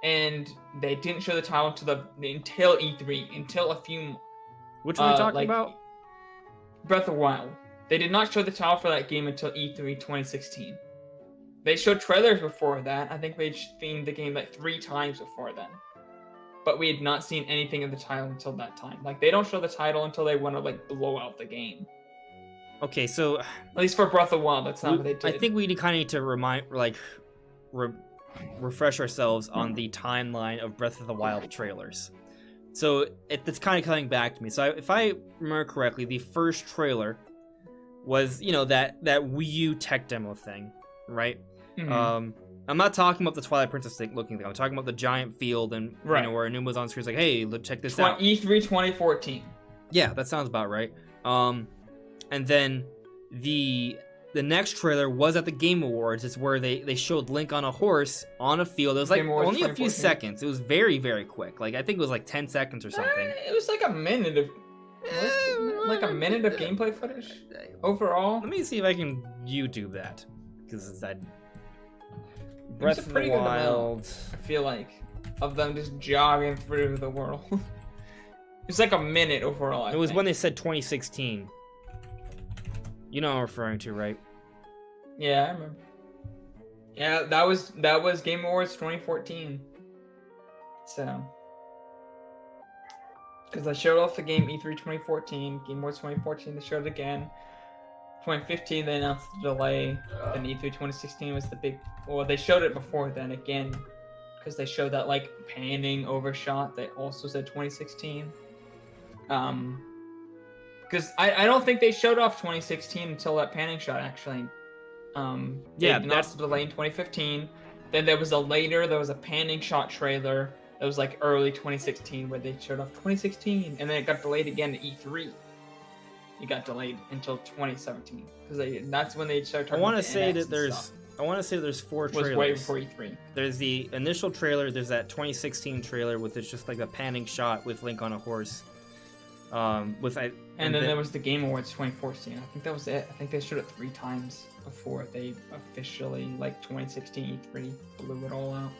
and they didn't show the title until E3, until a few. Which one are we talking about? Breath of the Wild. They did not show the title for that game until E3 2016. They showed trailers before that. I think they'd seen the game like 3 times before then. But we had not seen anything of the title until that time. Like, they don't show the title until they want to, like, blow out the game. Okay, so... At least for Breath of the Wild, that's not what they did. I think we kind of need to refresh ourselves on the timeline of Breath of the Wild trailers. So, it's kind of coming back to me. So, if I remember correctly, the first trailer was, that Wii U tech demo thing, right? Mm-hmm. I'm not talking about the Twilight Princess looking thing. I'm talking about the giant field and where Anuma's on screen is like, hey, let's check this out. E3 2014. Yeah, that sounds about right. And then the next trailer was at the Game Awards. It's where they showed Link on a horse on a field. It was like only a few seconds. It was very, very quick. Like I think it was like 10 seconds or something. It was like a minute of gameplay footage overall. Let me see if I can YouTube that because it's that. Breath of the Wild. I feel like of them just jogging through the world. It's like a minute overall. It was when they said 2016. You know what I'm referring to, right? Yeah, I remember. Yeah, that was Game Awards 2014. So, because I showed off the game E3 2014, Game Awards 2014. They showed it again. 2015 they announced the delay. Then E3 2016 was the big. Well, they showed it before then again, because they showed that like panning overshot. They also said 2016. Because I don't think they showed off 2016 until that panning shot actually. They announced the delay in 2015. Then there was a panning shot trailer that was like early 2016 where they showed off 2016, and then it got delayed again to E3. It got delayed until 2017 because that's when they started. I want to say that there's 4 trailers. Was way before E3. There's the initial trailer. There's that 2016 trailer with it's just like a panning shot with Link on a horse. And then there was the Game Awards 2014. I think that was it. I think they showed it 3 times before they officially 2016 E3 blew it all out.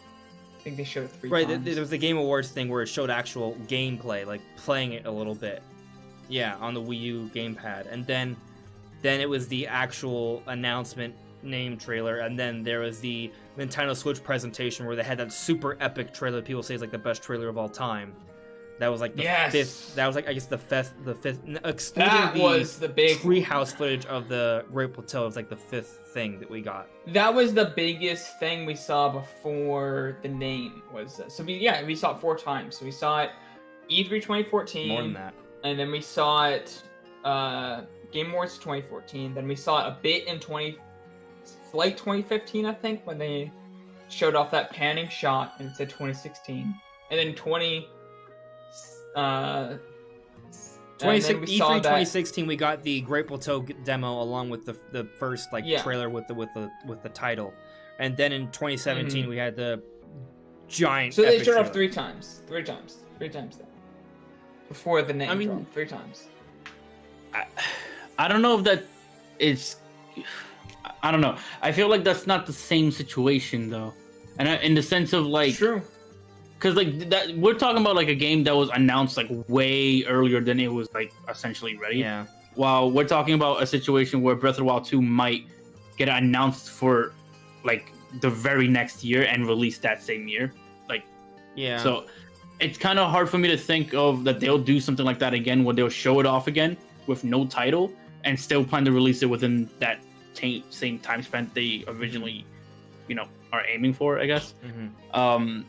I think they showed it 3 times. Right. There was the Game Awards thing where it showed actual gameplay, like playing it a little bit. Yeah, on the Wii U gamepad, and then it was the actual announcement name trailer, and then there was the Nintendo Switch presentation where they had that super epic trailer that people say is like the best trailer of all time. That was like the fifth. That was like, I guess, the fifth. Excluding That was the big treehouse footage of the Great Plateau. It was like the fifth thing that we got. That was the biggest thing we saw before the name was. So we saw it 4 times. So we saw it E3 2014. More than that. And then we saw it Game Awards 2014. Then we saw it a bit in Flight 2015, I think, when they showed off that panning shot and it said 2016. And then E3 2016, we got the Great Plateau demo along with the first trailer with the title, and then in 2017 we had the giant. So they showed off 3 times then. Before the name dropped, 3 times. I don't know if that is. I don't know. I feel like that's not the same situation though, and in the sense of like. True. Because that we're talking about like a game that was announced like way earlier than it was like essentially ready. Yeah. While we're talking about a situation where Breath of the Wild 2 might get announced for like the very next year and released that same year. Like, yeah. So it's kind of hard for me to think of that they'll do something like that again, where they'll show it off again with no title and still plan to release it within that same time spent they originally, are aiming for, I guess. Mm-hmm.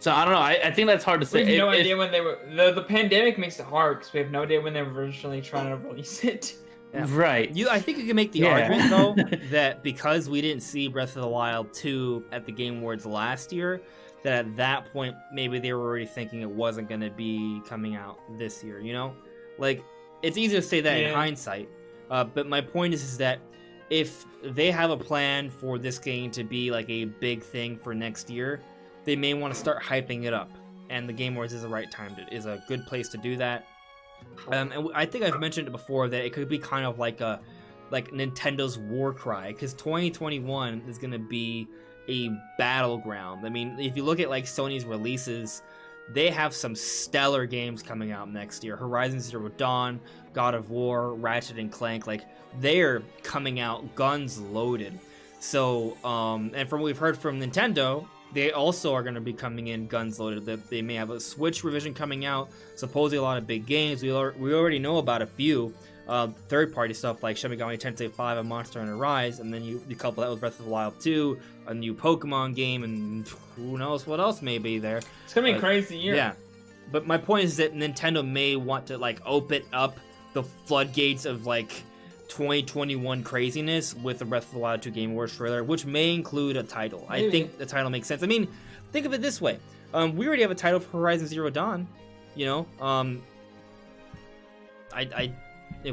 So I don't know. I think that's hard to say. We have no idea when they were. The pandemic makes it hard because we have no idea when they were originally trying to release it. Yeah. Right. I think you can make the argument though that because we didn't see Breath of the Wild 2 at the Game Awards last year, that at that point maybe they were already thinking it wasn't going to be coming out this year. Like it's easy to say that in hindsight, but my point is that if they have a plan for this game to be like a big thing for next year, they may want to start hyping it up, and the Game Awards is the right time. Is a good place to do that. And I think I've mentioned it before that it could be kind of like Nintendo's war cry, because 2021 is going to be a battleground. I mean, if you look at like Sony's releases, they have some stellar games coming out next year. Horizon Zero Dawn, God of War, Ratchet and Clank, like they're coming out guns loaded. So, and from what we've heard from Nintendo, they also are going to be coming in guns loaded. They may have a Switch revision coming out. Supposedly a lot of big games. We already know about a few third-party stuff like Shin Megami Tensei 5 and Monster Hunter Rise, and then you couple that with Breath of the Wild 2, a new Pokemon game, and who knows what else may be there. It's going to be a crazy year. Yeah. But my point is that Nintendo may want to like open up the floodgates of like 2021 craziness with the Breath of the Wild 2 Game Awards trailer, which may include a title. Maybe. I think the title makes sense. I mean, think of it this way. We already have a title for Horizon Zero Dawn, It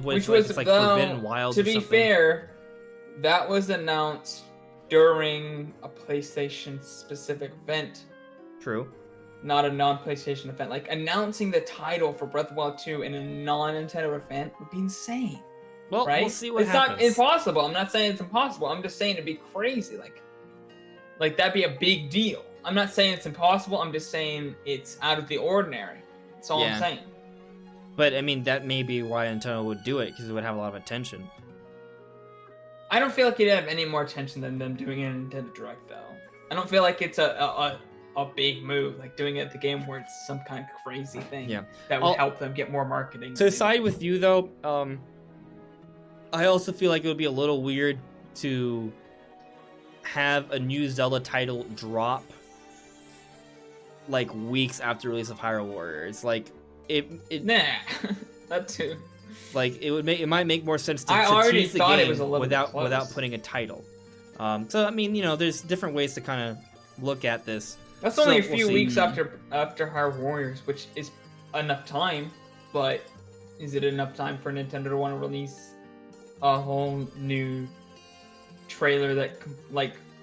was like Forbidden Wild. To be fair, that was announced during a PlayStation specific event. True. Not a non-PlayStation event. Like announcing the title for Breath of the Wild 2 in a non-Nintendo event would be insane. Well, right? We'll see what It's happens. not impossible. I'm not saying it's impossible. I'm just saying it'd be crazy. Like that'd be a big deal. I'm not saying it's impossible. I'm just saying it's out of the ordinary. That's all I'm saying. But I mean, that may be why Nintendo would do it, because it would have a lot of attention. I don't feel like it'd have any more attention than them doing it in Nintendo Direct, though. I don't feel like it's a big move, like doing it at the game where it's some kind of crazy thing that would help them get more marketing. To side with you, though, I also feel like it would be a little weird to have a new Zelda title drop like weeks after release of Hyrule Warriors. Like nah, that too. Like it might make more sense to already tease the thought game it was a little without putting a title. So I mean, there's different ways to kind of look at this. That's only a few weeks after Hyrule Warriors, which is enough time. But is it enough time for Nintendo to want to release a whole new trailer that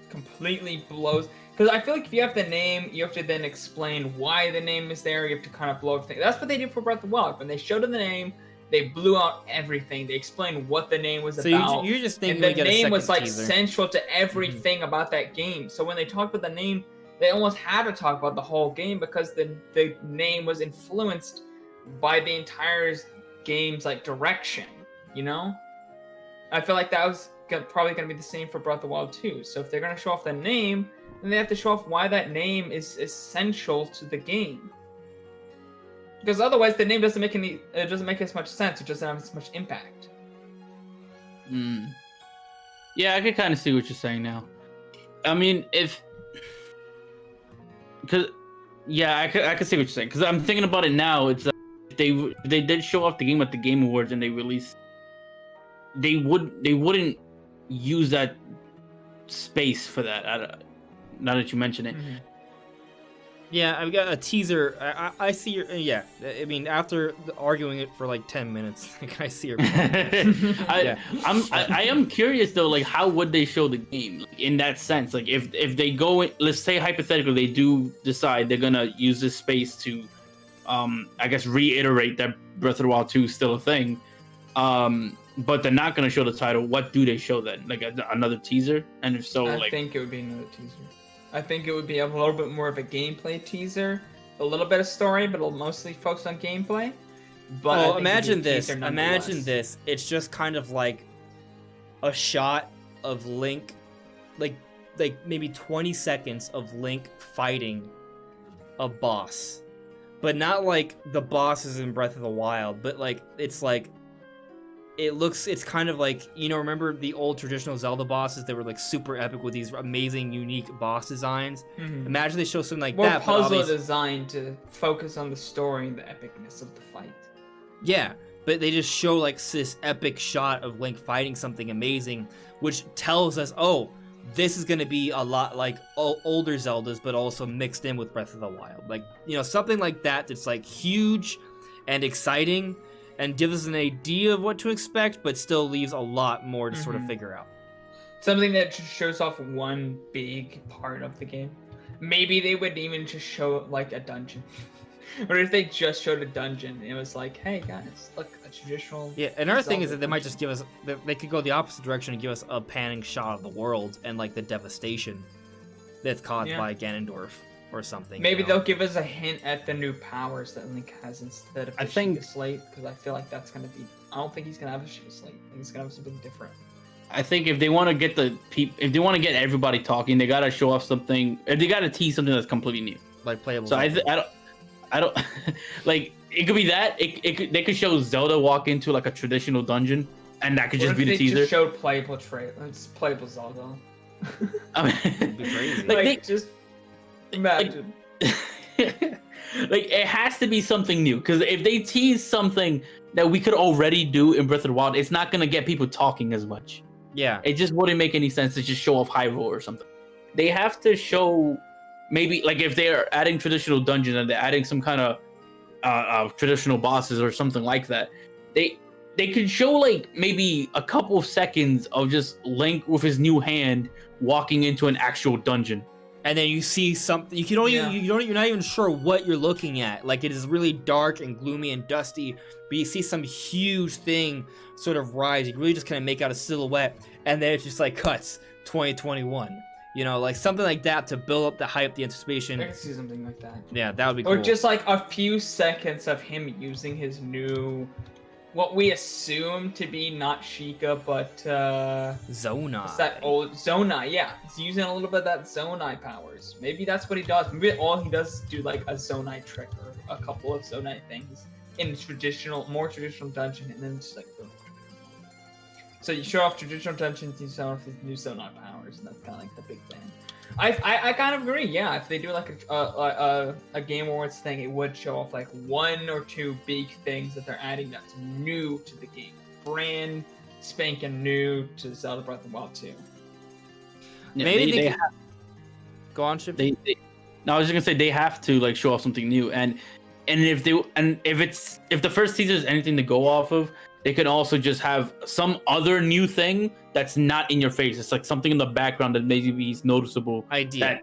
completely blows? Because I feel like if you have the name, you have to then explain why the name is there. You have to kind of blow everything. That's what they did for Breath of the Wild. When they showed the name, they blew out everything. They explained what the name was about. So you just think and the name was like teaser. central to everything about that game. So when they talked about the name, they almost had to talk about the whole game because the name was influenced by the entire game's like direction. I feel like that was probably going to be the same for Breath of the Wild 2. So if they're going to show off the name, then they have to show off why that name is essential to the game. Because otherwise, the name doesn't make as much sense. It doesn't have as much impact. Yeah, I can kind of see what you're saying now. I mean, I could see what you're saying. Because I'm thinking about it now. It's if they did show off the game at the Game Awards and they released, they wouldn't use that space for that. Now that you mention it. Mm-hmm. Yeah, I've got a teaser. I see your. Yeah, I mean, after arguing it for like 10 minutes, like, I see your. I am curious though, like how would they show the game like, in that sense? Like if they go, let's say hypothetically, they do decide they're gonna use this space to, I guess reiterate that Breath of the Wild 2 is still a thing, but they're not gonna show the title. What do they show then? Like another teaser? And if so, I think it would be another teaser. I think it would be a little bit more of a gameplay teaser, a little bit of story, but it'll mostly focus on gameplay. But well, imagine this. Imagine this. It's just kind of like a shot of Link, like maybe 20 seconds of Link fighting a boss, but not like the bosses in Breath of the Wild, but like it's kind of like, you know, remember the old traditional Zelda bosses that were like super epic with these amazing, unique boss designs? Mm-hmm. Imagine they show something like more that. Puzzle design to focus on the story and the epicness of the fight. Yeah, but they just show like this epic shot of Link fighting something amazing, which tells us, oh, this is going to be a lot like older Zeldas, but also mixed in with Breath of the Wild. Like, you know, something like that that's like huge and exciting, and gives us an idea of what to expect, but still leaves a lot more to sort of figure out. Something that just shows off one big part of the game. Maybe they would even just show like a dungeon. Or if they just showed a dungeon, it was like, hey guys, look, a traditional... Yeah, another thing is that they might just give us... They could go the opposite direction and give us a panning shot of the world and like the devastation that's caused by Ganondorf. Or something. Maybe they'll give us a hint at the new powers that Link has instead of the Sheikah Slate, because I feel like that's gonna be. I don't think he's gonna have a Sheikah Slate. I think he's gonna have something different. I think if they want to get if they want to get everybody talking, they gotta show off something. If they gotta tease something that's completely new, like playable. So I don't like it could be that they could show Zelda walk into like a traditional dungeon, and that could just be the teaser. Just showed playable It's playable Zelda. I mean, it'd be crazy. Like just. Imagine. Like it has to be something new, because if they tease something that we could already do in Breath of the Wild, it's not gonna get people talking as much. Yeah, it just wouldn't make any sense to just show off Hyrule or something. They have to show maybe like if they're adding traditional dungeons and they're adding some kind of traditional bosses or something like that, they could show like maybe a couple of seconds of just Link with his new hand walking into an actual dungeon. And then you see something. You're not even sure what you're looking at. Like, it is really dark and gloomy and dusty, but you see some huge thing sort of rise. You can really just kind of make out a silhouette, and then it just like cuts 2021. You know, like something like that to build up the hype, the anticipation. I can see something like that. Yeah, that would be cool. Or just like a few seconds of him using his new, what we assume to be not Sheikah, but Zonai. It's that old Zonai, yeah. He's using a little bit of that Zonai powers. Maybe that's what he does. Maybe all he does is do like a Zonai trick or a couple of Zonai things in a more traditional dungeon, and then just like boom. So you show off traditional dungeons, you show off his new Zonai powers, and that's kind of like the big thing. I kind of agree. Yeah, if they do like a Game Awards thing, it would show off like one or two big things that they're adding that's new to the game, brand spanking new to Zelda Breath of the Wild 2. Yeah, maybe they could... Go on, Chip. No, I was just gonna say they have to like show off something new, and if the first teaser is anything to go off of, they could also just have some other new thing that's not in your face. It's like something in the background that maybe is noticeable. Idea.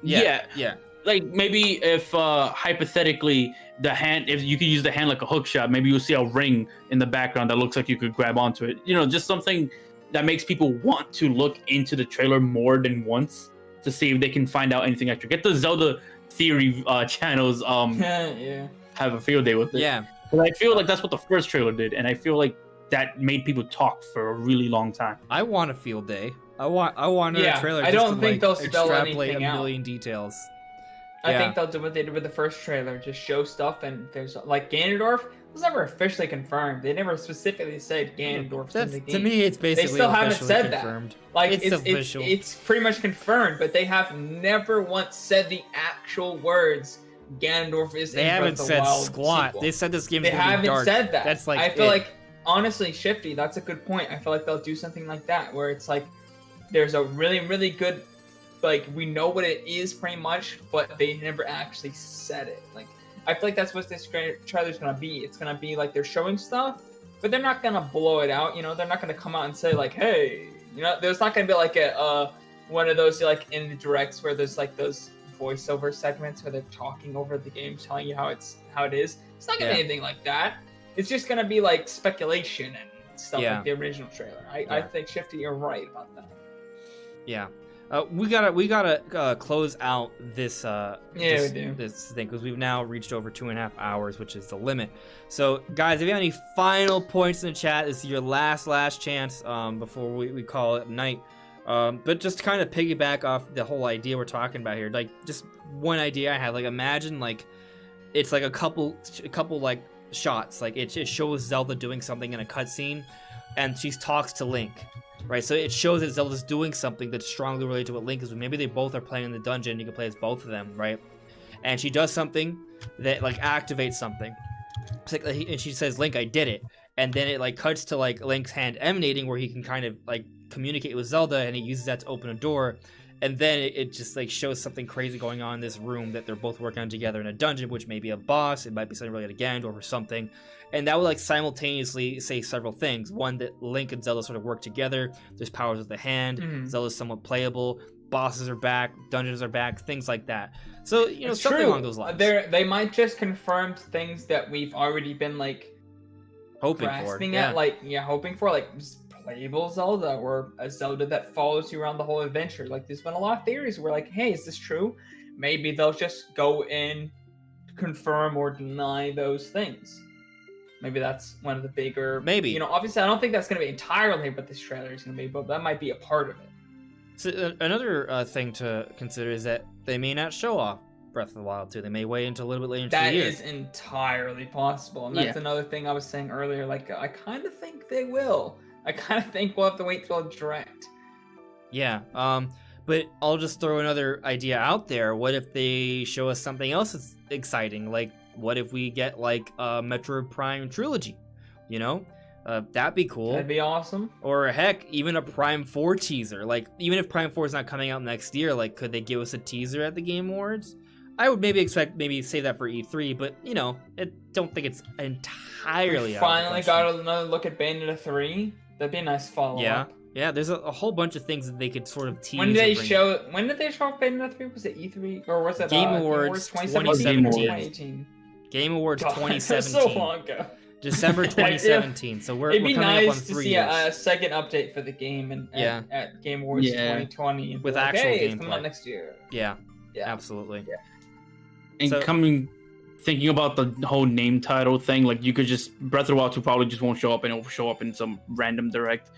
Yeah. Like maybe if hypothetically the hand, if you could use the hand like a hook shot, maybe you'll see a ring in the background that looks like you could grab onto it. You know, just something that makes people want to look into the trailer more than once to see if they can find out anything extra. Get the Zelda theory channels have a field day with it. Yeah. But I feel like that's what the first trailer did, and I feel like that made people talk for a really long time. I want a field day. I want a trailer. I don't think they'll spell extrapolate anything a million details. I think they'll do what they did with the first trailer, just show stuff, and there's like Ganondorf was never officially confirmed. They never specifically said Ganondorf's in the game. To me, it's basically they still haven't said confirmed. that. Like it's official. It's pretty much confirmed, but they have never once said the actual words Ganondorf is. They in haven't Breath of said the Wild squat. sequel. They said this game. They haven't dark. said that. That's like I feel like honestly, Shifty. That's a good point. I feel like they'll do something like that, where it's like there's a really good. Like, we know what it is pretty much, but they never actually said it. Like, I feel like that's what this trailer's gonna be. It's gonna be like they're showing stuff, but they're not gonna blow it out. You know, they're not gonna come out and say like, "Hey," you know, there's not gonna be like a one of those like in the directs where there's like those voiceover segments where they're talking over the game, telling you how it is. It's not gonna be anything like that. It's just gonna be like speculation and stuff like the original trailer. I think Shifty, you're right about that. Yeah. We gotta close out this this thing because we've now reached over 2.5 hours, which is the limit. So guys, if you have any final points in the chat, this is your last chance before we call it night. But just to kind of piggyback off the whole idea we're talking about here, like just one idea I had, like imagine like it's like a couple like shots, like it shows Zelda doing something in a cutscene, and she talks to Link. Right, so it shows that Zelda's doing something that's strongly related to what Link is doing. Maybe they both are playing in the dungeon. You can play as both of them, right? And she does something that like activates something. And she says, "Link, I did it." And then it like cuts to like Link's hand emanating, where he can kind of like communicate with Zelda, and he uses that to open a door. And then it just like shows something crazy going on in this room that they're both working on together in a dungeon, which may be a boss. It might be something related to Ganondorf or something. And that would like simultaneously say several things. One, that Link and Zelda sort of work together. There's powers with the hand. Mm-hmm. Zelda's somewhat playable. Bosses are back. Dungeons are back. Things like that. So, you know, it's something along those lines. They might just confirm things that we've already been like hoping for, like playable Zelda, or a Zelda that follows you around the whole adventure. Like, there's been a lot of theories where like, hey, is this true? Maybe they'll just go in, confirm or deny those things. Maybe that's one of the bigger... Maybe. You know, obviously, I don't think that's going to be entirely what this trailer is going to be, but that might be a part of it. So another thing to consider is that they may not show off Breath of the Wild 2. They may wait until a little bit later into the year. That is entirely possible. And that's another thing I was saying earlier. Like, I kind of think they will. I kind of think we'll have to wait till direct. Yeah. But I'll just throw another idea out there. What if they show us something else that's exciting? Like, what if we get like a Metroid Prime trilogy? You know, that'd be cool. That'd be awesome. Or heck, even a Prime 4 teaser. Like, even if Prime 4 is not coming out next year, like, could they give us a teaser at the Game Awards? I would maybe save that for E3, but you know, I don't think it's entirely. We finally got another look at Bayonetta 3. That'd be a nice follow-up. Yeah, there's a whole bunch of things that they could sort of tease. When did they show off Bayonetta 3? Was it E3 or was it Game Awards 2017? Game Awards 2017. That's so long ago. December 2017. So we're coming nice up on 3 years. to see a second update for the game and at Game Awards 2020 and with actual gameplay. It's coming out next year. Yeah, absolutely. Yeah. And thinking about the whole name title thing, like you could just Breath of the Wild 2 probably just won't show up, and it'll show up in some random direct.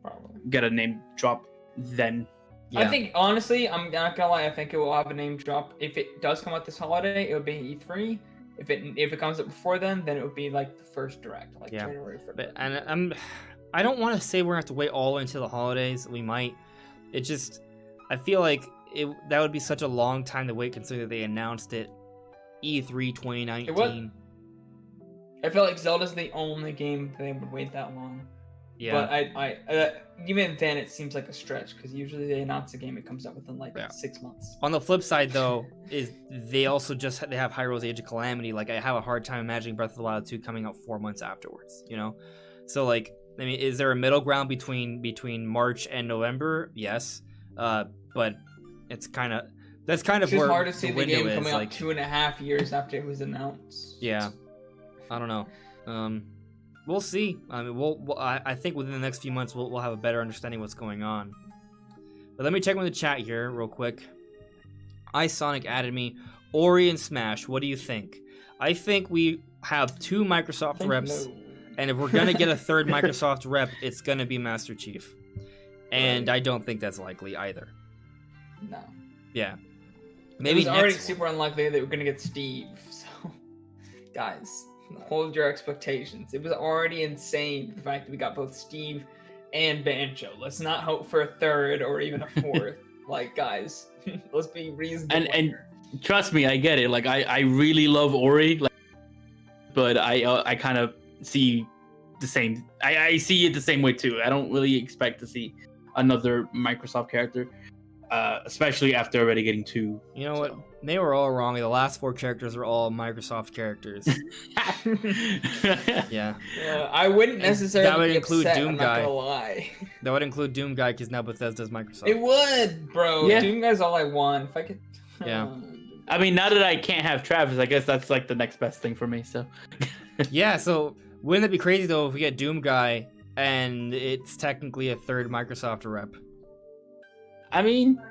Probably get a name drop then. Yeah. I think honestly, I'm not gonna lie, I think it will have a name drop. If it does come out this holiday, it would be E3. If it comes up before then it would be like the first direct, like January 1st. But I don't want to say we're gonna have to wait all into the holidays. We might. It just, I feel like that would be such a long time to wait, considering that they announced it E3 2019. I feel like Zelda's the only game they would wait that long. Yeah. But I even then it seems like a stretch, because usually they announce a game, it comes out within 6 months. On the flip side, though, is they also they have Hyrule's Age of Calamity. Like, I have a hard time imagining Breath of the Wild 2 coming out 4 months afterwards. You know, so like, I mean, is there a middle ground between March and November? Yes, but it's that's kind of where hard to see the game coming out like 2.5 years after it was announced. Yeah, I don't know. We'll see. I mean, I think within the next few months we'll have a better understanding of what's going on. But let me check with the chat here real quick. iSonic added me. Ori and Smash. What do you think? I think we have 2 Microsoft reps, and if we're gonna get a third Microsoft rep, it's gonna be Master Chief. And I don't think that's likely either. No. Yeah. Maybe it was already next super unlikely that we're gonna get Steve. So, guys, hold your expectations. It was already insane the fact that we got both Steve and Banjo. Let's not hope for a third or even a fourth. Like, guys, let's be reasonable. And trust me, I get it. Like, I really love Ori, like, but I kind of see the same. I see it the same way too. I don't really expect to see another Microsoft character, especially after already getting 2. You know what? They were all wrong. The last 4 characters are all Microsoft characters. Yeah. I wouldn't necessarily. That would be include upset, Doom I'm Guy. Not gonna lie. That would include Doom Guy because now Bethesda's Microsoft. It would, bro. Yeah. Doom Guy's all I want. If I could. Yeah. I mean, now that I can't have Travis, I guess that's like the next best thing for me. So. Yeah. So wouldn't it be crazy though if we get Doom Guy and it's technically a third Microsoft rep? I mean,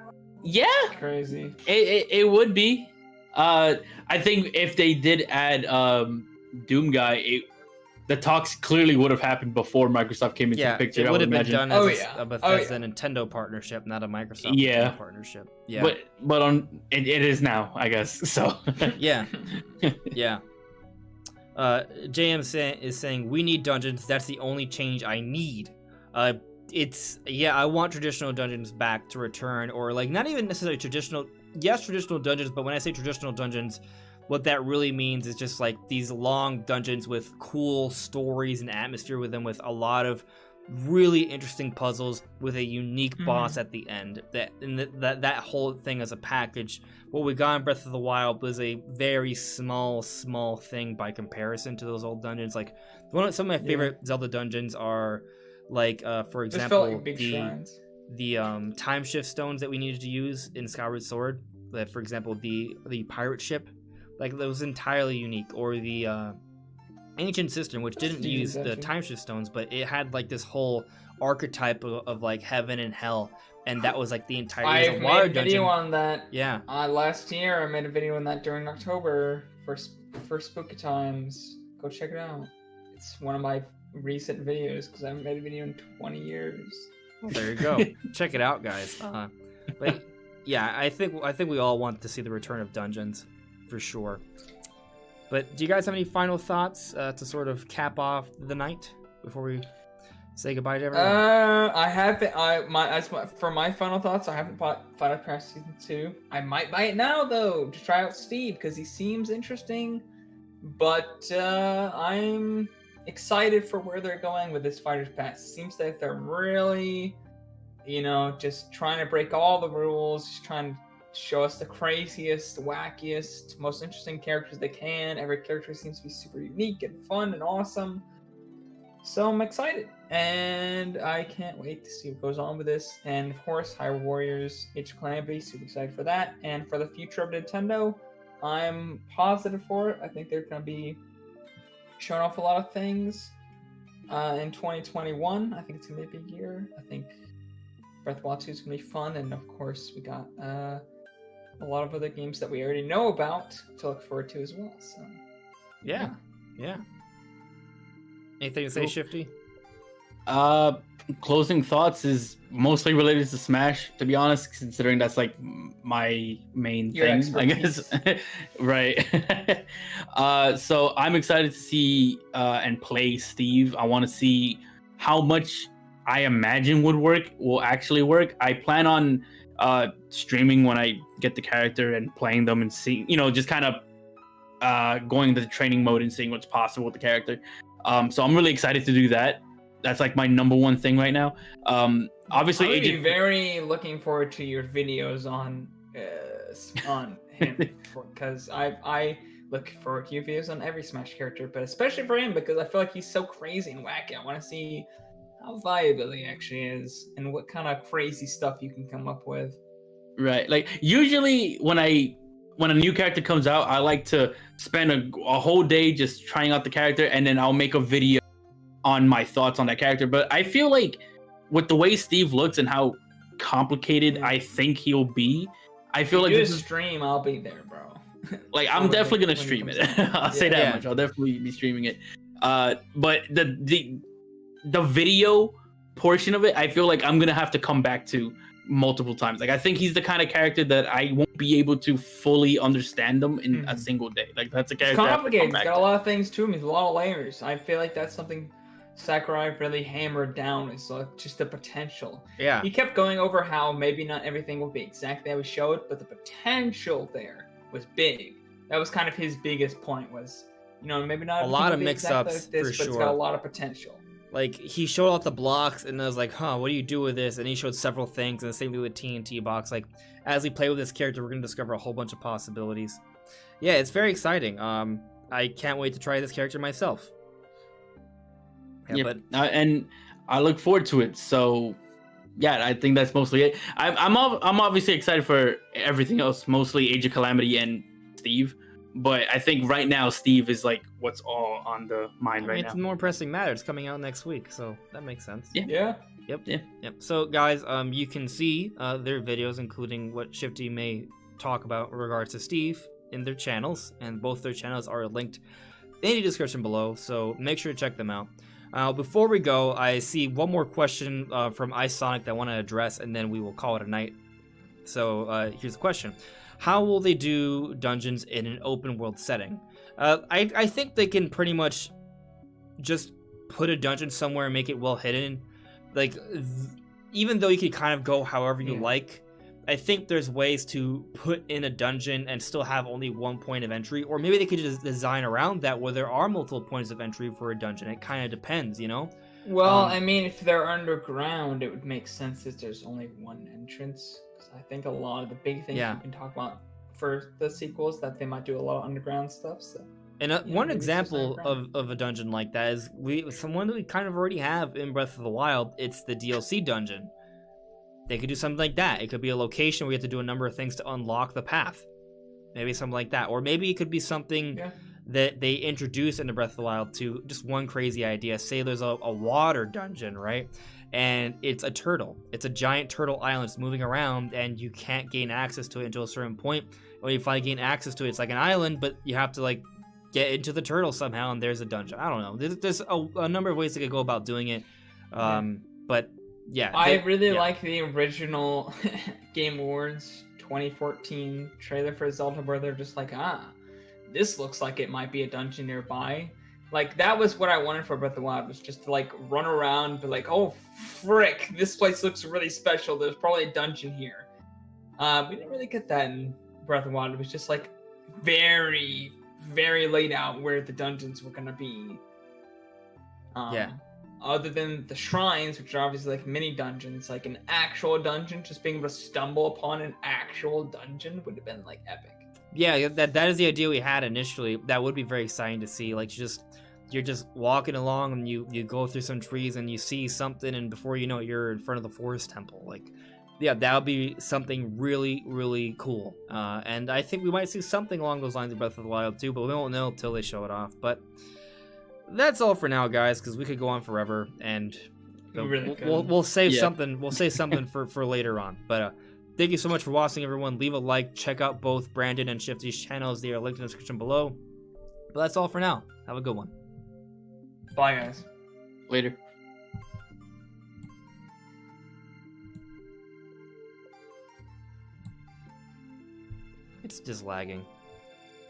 yeah, Crazy. it would be. I think if they did add Doom Guy, the talks clearly would have happened before Microsoft came into the picture. It would have been imagine. done as a Bethesda Nintendo partnership, not a Microsoft Nintendo partnership. Yeah, but it is now, I guess. So yeah, yeah. JM is saying we need dungeons. That's the only change I need. I want traditional dungeons back to return, or like not even necessarily traditional. Yes, traditional dungeons, but when I say traditional dungeons, what that really means is just like these long dungeons with cool stories and atmosphere with them, with a lot of really interesting puzzles with a unique boss at the end. That whole thing as a package. What we got in Breath of the Wild was a very small thing by comparison to those old dungeons. Like some of my favorite Zelda dungeons are like, for example, like big shrines. The time shift stones that we needed to use in Skyward Sword. That, for example, the pirate ship, like that was entirely unique. Or the Ancient Cistern, which didn't use the time shift stones, but it had like this whole archetype of like heaven and hell, and that was like the entire. I made a video on that. Yeah. Last year, I made a video on that during October for Spooky Times. Go check it out. It's one of my recent videos because I haven't made a video in 20 years. Well, there you go. Check it out, guys. But yeah, I think we all want to see the return of dungeons, for sure. But do you guys have any final thoughts to sort of cap off the night before we say goodbye to everyone? I haven't. For my final thoughts, I haven't bought Final Fantasy Season 2. I might buy it now though to try out Steve because he seems interesting. But I'm excited for where they're going with this Fighter's Pass. Seems that they're really, just trying to break all the rules, just trying to show us the craziest, wackiest, most interesting characters they can. Every character seems to be super unique and fun and awesome. So I'm excited, and I can't wait to see what goes on with this. And of course, Hyrule Warriors, Age of Calamity, super excited for that. And for the future of Nintendo, I'm positive for it. I think they're going to be showing off a lot of things in 2021. I think it's going to be a big year. I think Breath of the Wild 2 is going to be fun. And of course, we got a lot of other games that we already know about to look forward to as well. So, yeah. Anything to say, Shifty? Closing thoughts is mostly related to Smash, to be honest, considering that's like my main thing, I guess. Right. So I'm excited to see and play Steve. I want to see how much I imagine will actually work. I plan on streaming when I get the character and playing them and seeing, just kind of going into the training mode and seeing what's possible with the character. So I'm really excited to do that. That's like my number one thing right now. Obviously, I'm be very looking forward to your videos on him because I look forward to your videos on every Smash character, but especially for him because I feel like he's so crazy and wacky. I want to see how viable he actually is and what kind of crazy stuff you can come up with. Right. Like usually when a new character comes out, I like to spend a whole day just trying out the character, and then I'll make a video on my thoughts on that character. But I feel like with the way Steve looks and how complicated I think he'll be, I feel like this stream, I'll be there, bro. Like I'm definitely gonna stream it. I'll say that much. I'll definitely be streaming it. But the video portion of it, I feel like I'm gonna have to come back to multiple times. Like I think he's the kind of character that I won't be able to fully understand him in a single day. Like that's a character. It's complicated. He's got a lot of things to him. He's a lot of layers. I feel like that's something Sakurai really hammered down. Is just the potential. Yeah. He kept going over how maybe not everything will be exactly how we showed, but the potential there was big. That was kind of his biggest point. Was maybe not a lot of mix-ups like this, for but sure. It's got a lot of potential. Like, he showed off the blocks, and I was like, what do you do with this? And he showed several things, and the same thing with TNT box. Like, as we play with this character, we're going to discover a whole bunch of possibilities. Yeah, it's very exciting. I can't wait to try this character myself. Yeah, but and I look forward to it. So, yeah, I think that's mostly it. I'm obviously excited for everything else, mostly Age of Calamity and Steve. But I think right now Steve is like what's all on the mind right now. It's a more pressing matter. It's coming out next week, so that makes sense. Yeah. Yep. So guys, you can see their videos, including what Shifty may talk about in regards to Steve, in their channels, and both their channels are linked in the description below. So make sure to check them out. Before we go, I see one more question from iSonic that I want to address, and then we will call it a night. So here's the question. How will they do dungeons in an open world setting? I think they can pretty much just put a dungeon somewhere and make it well hidden. Like, even though you could kind of go however you like, I think there's ways to put in a dungeon and still have only one point of entry. Or maybe they could just design around that where there are multiple points of entry for a dungeon. It kind of depends, Well, I mean, if they're underground, it would make sense that there's only one entrance. I think a lot of the big things you can talk about for the sequels that they might do a lot of underground stuff. So, and one example of a dungeon like that is someone that we kind of already have in Breath of the Wild. It's the DLC dungeon. They could do something like that. It could be a location where you have to do a number of things to unlock the path. Maybe something like that, or maybe it could be something that they introduce into Breath of the Wild to just one crazy idea. Say there's a water dungeon, right? And it's a turtle. It's a giant turtle island. It's moving around, and you can't gain access to it until a certain point. When you finally gain access to it, it's like an island, but you have to like get into the turtle somehow, and there's a dungeon. I don't know. There's a number of ways they could go about doing it. But yeah, I really like the original Game Awards 2014 trailer for Zelda, where they're just like, this looks like it might be a dungeon nearby. Like, that was what I wanted for Breath of the Wild, was just to, like, run around and be like, oh, frick, this place looks really special. There's probably a dungeon here. We didn't really get that in Breath of the Wild. It was just, like, very, very laid out where the dungeons were going to be. Other than the shrines, which are obviously, like, mini dungeons, like, an actual dungeon, just being able to stumble upon an actual dungeon would have been, like, epic. Yeah, that is the idea we had initially. That would be very exciting to see. Like, you're just walking along and you go through some trees and you see something, and before you know it, you're in front of the forest temple. Like, yeah, that would be something really, really cool. And I think we might see something along those lines in Breath of the Wild too, but we won't know until they show it off. But that's all for now, guys, because we could go on forever, and we'll save something. We'll save something for later on. But thank you so much for watching, everyone. Leave a like. Check out both Brandon and Shifty's channels. They are linked in the description below. But that's all for now. Have a good one. Bye, guys. Later. It's just lagging.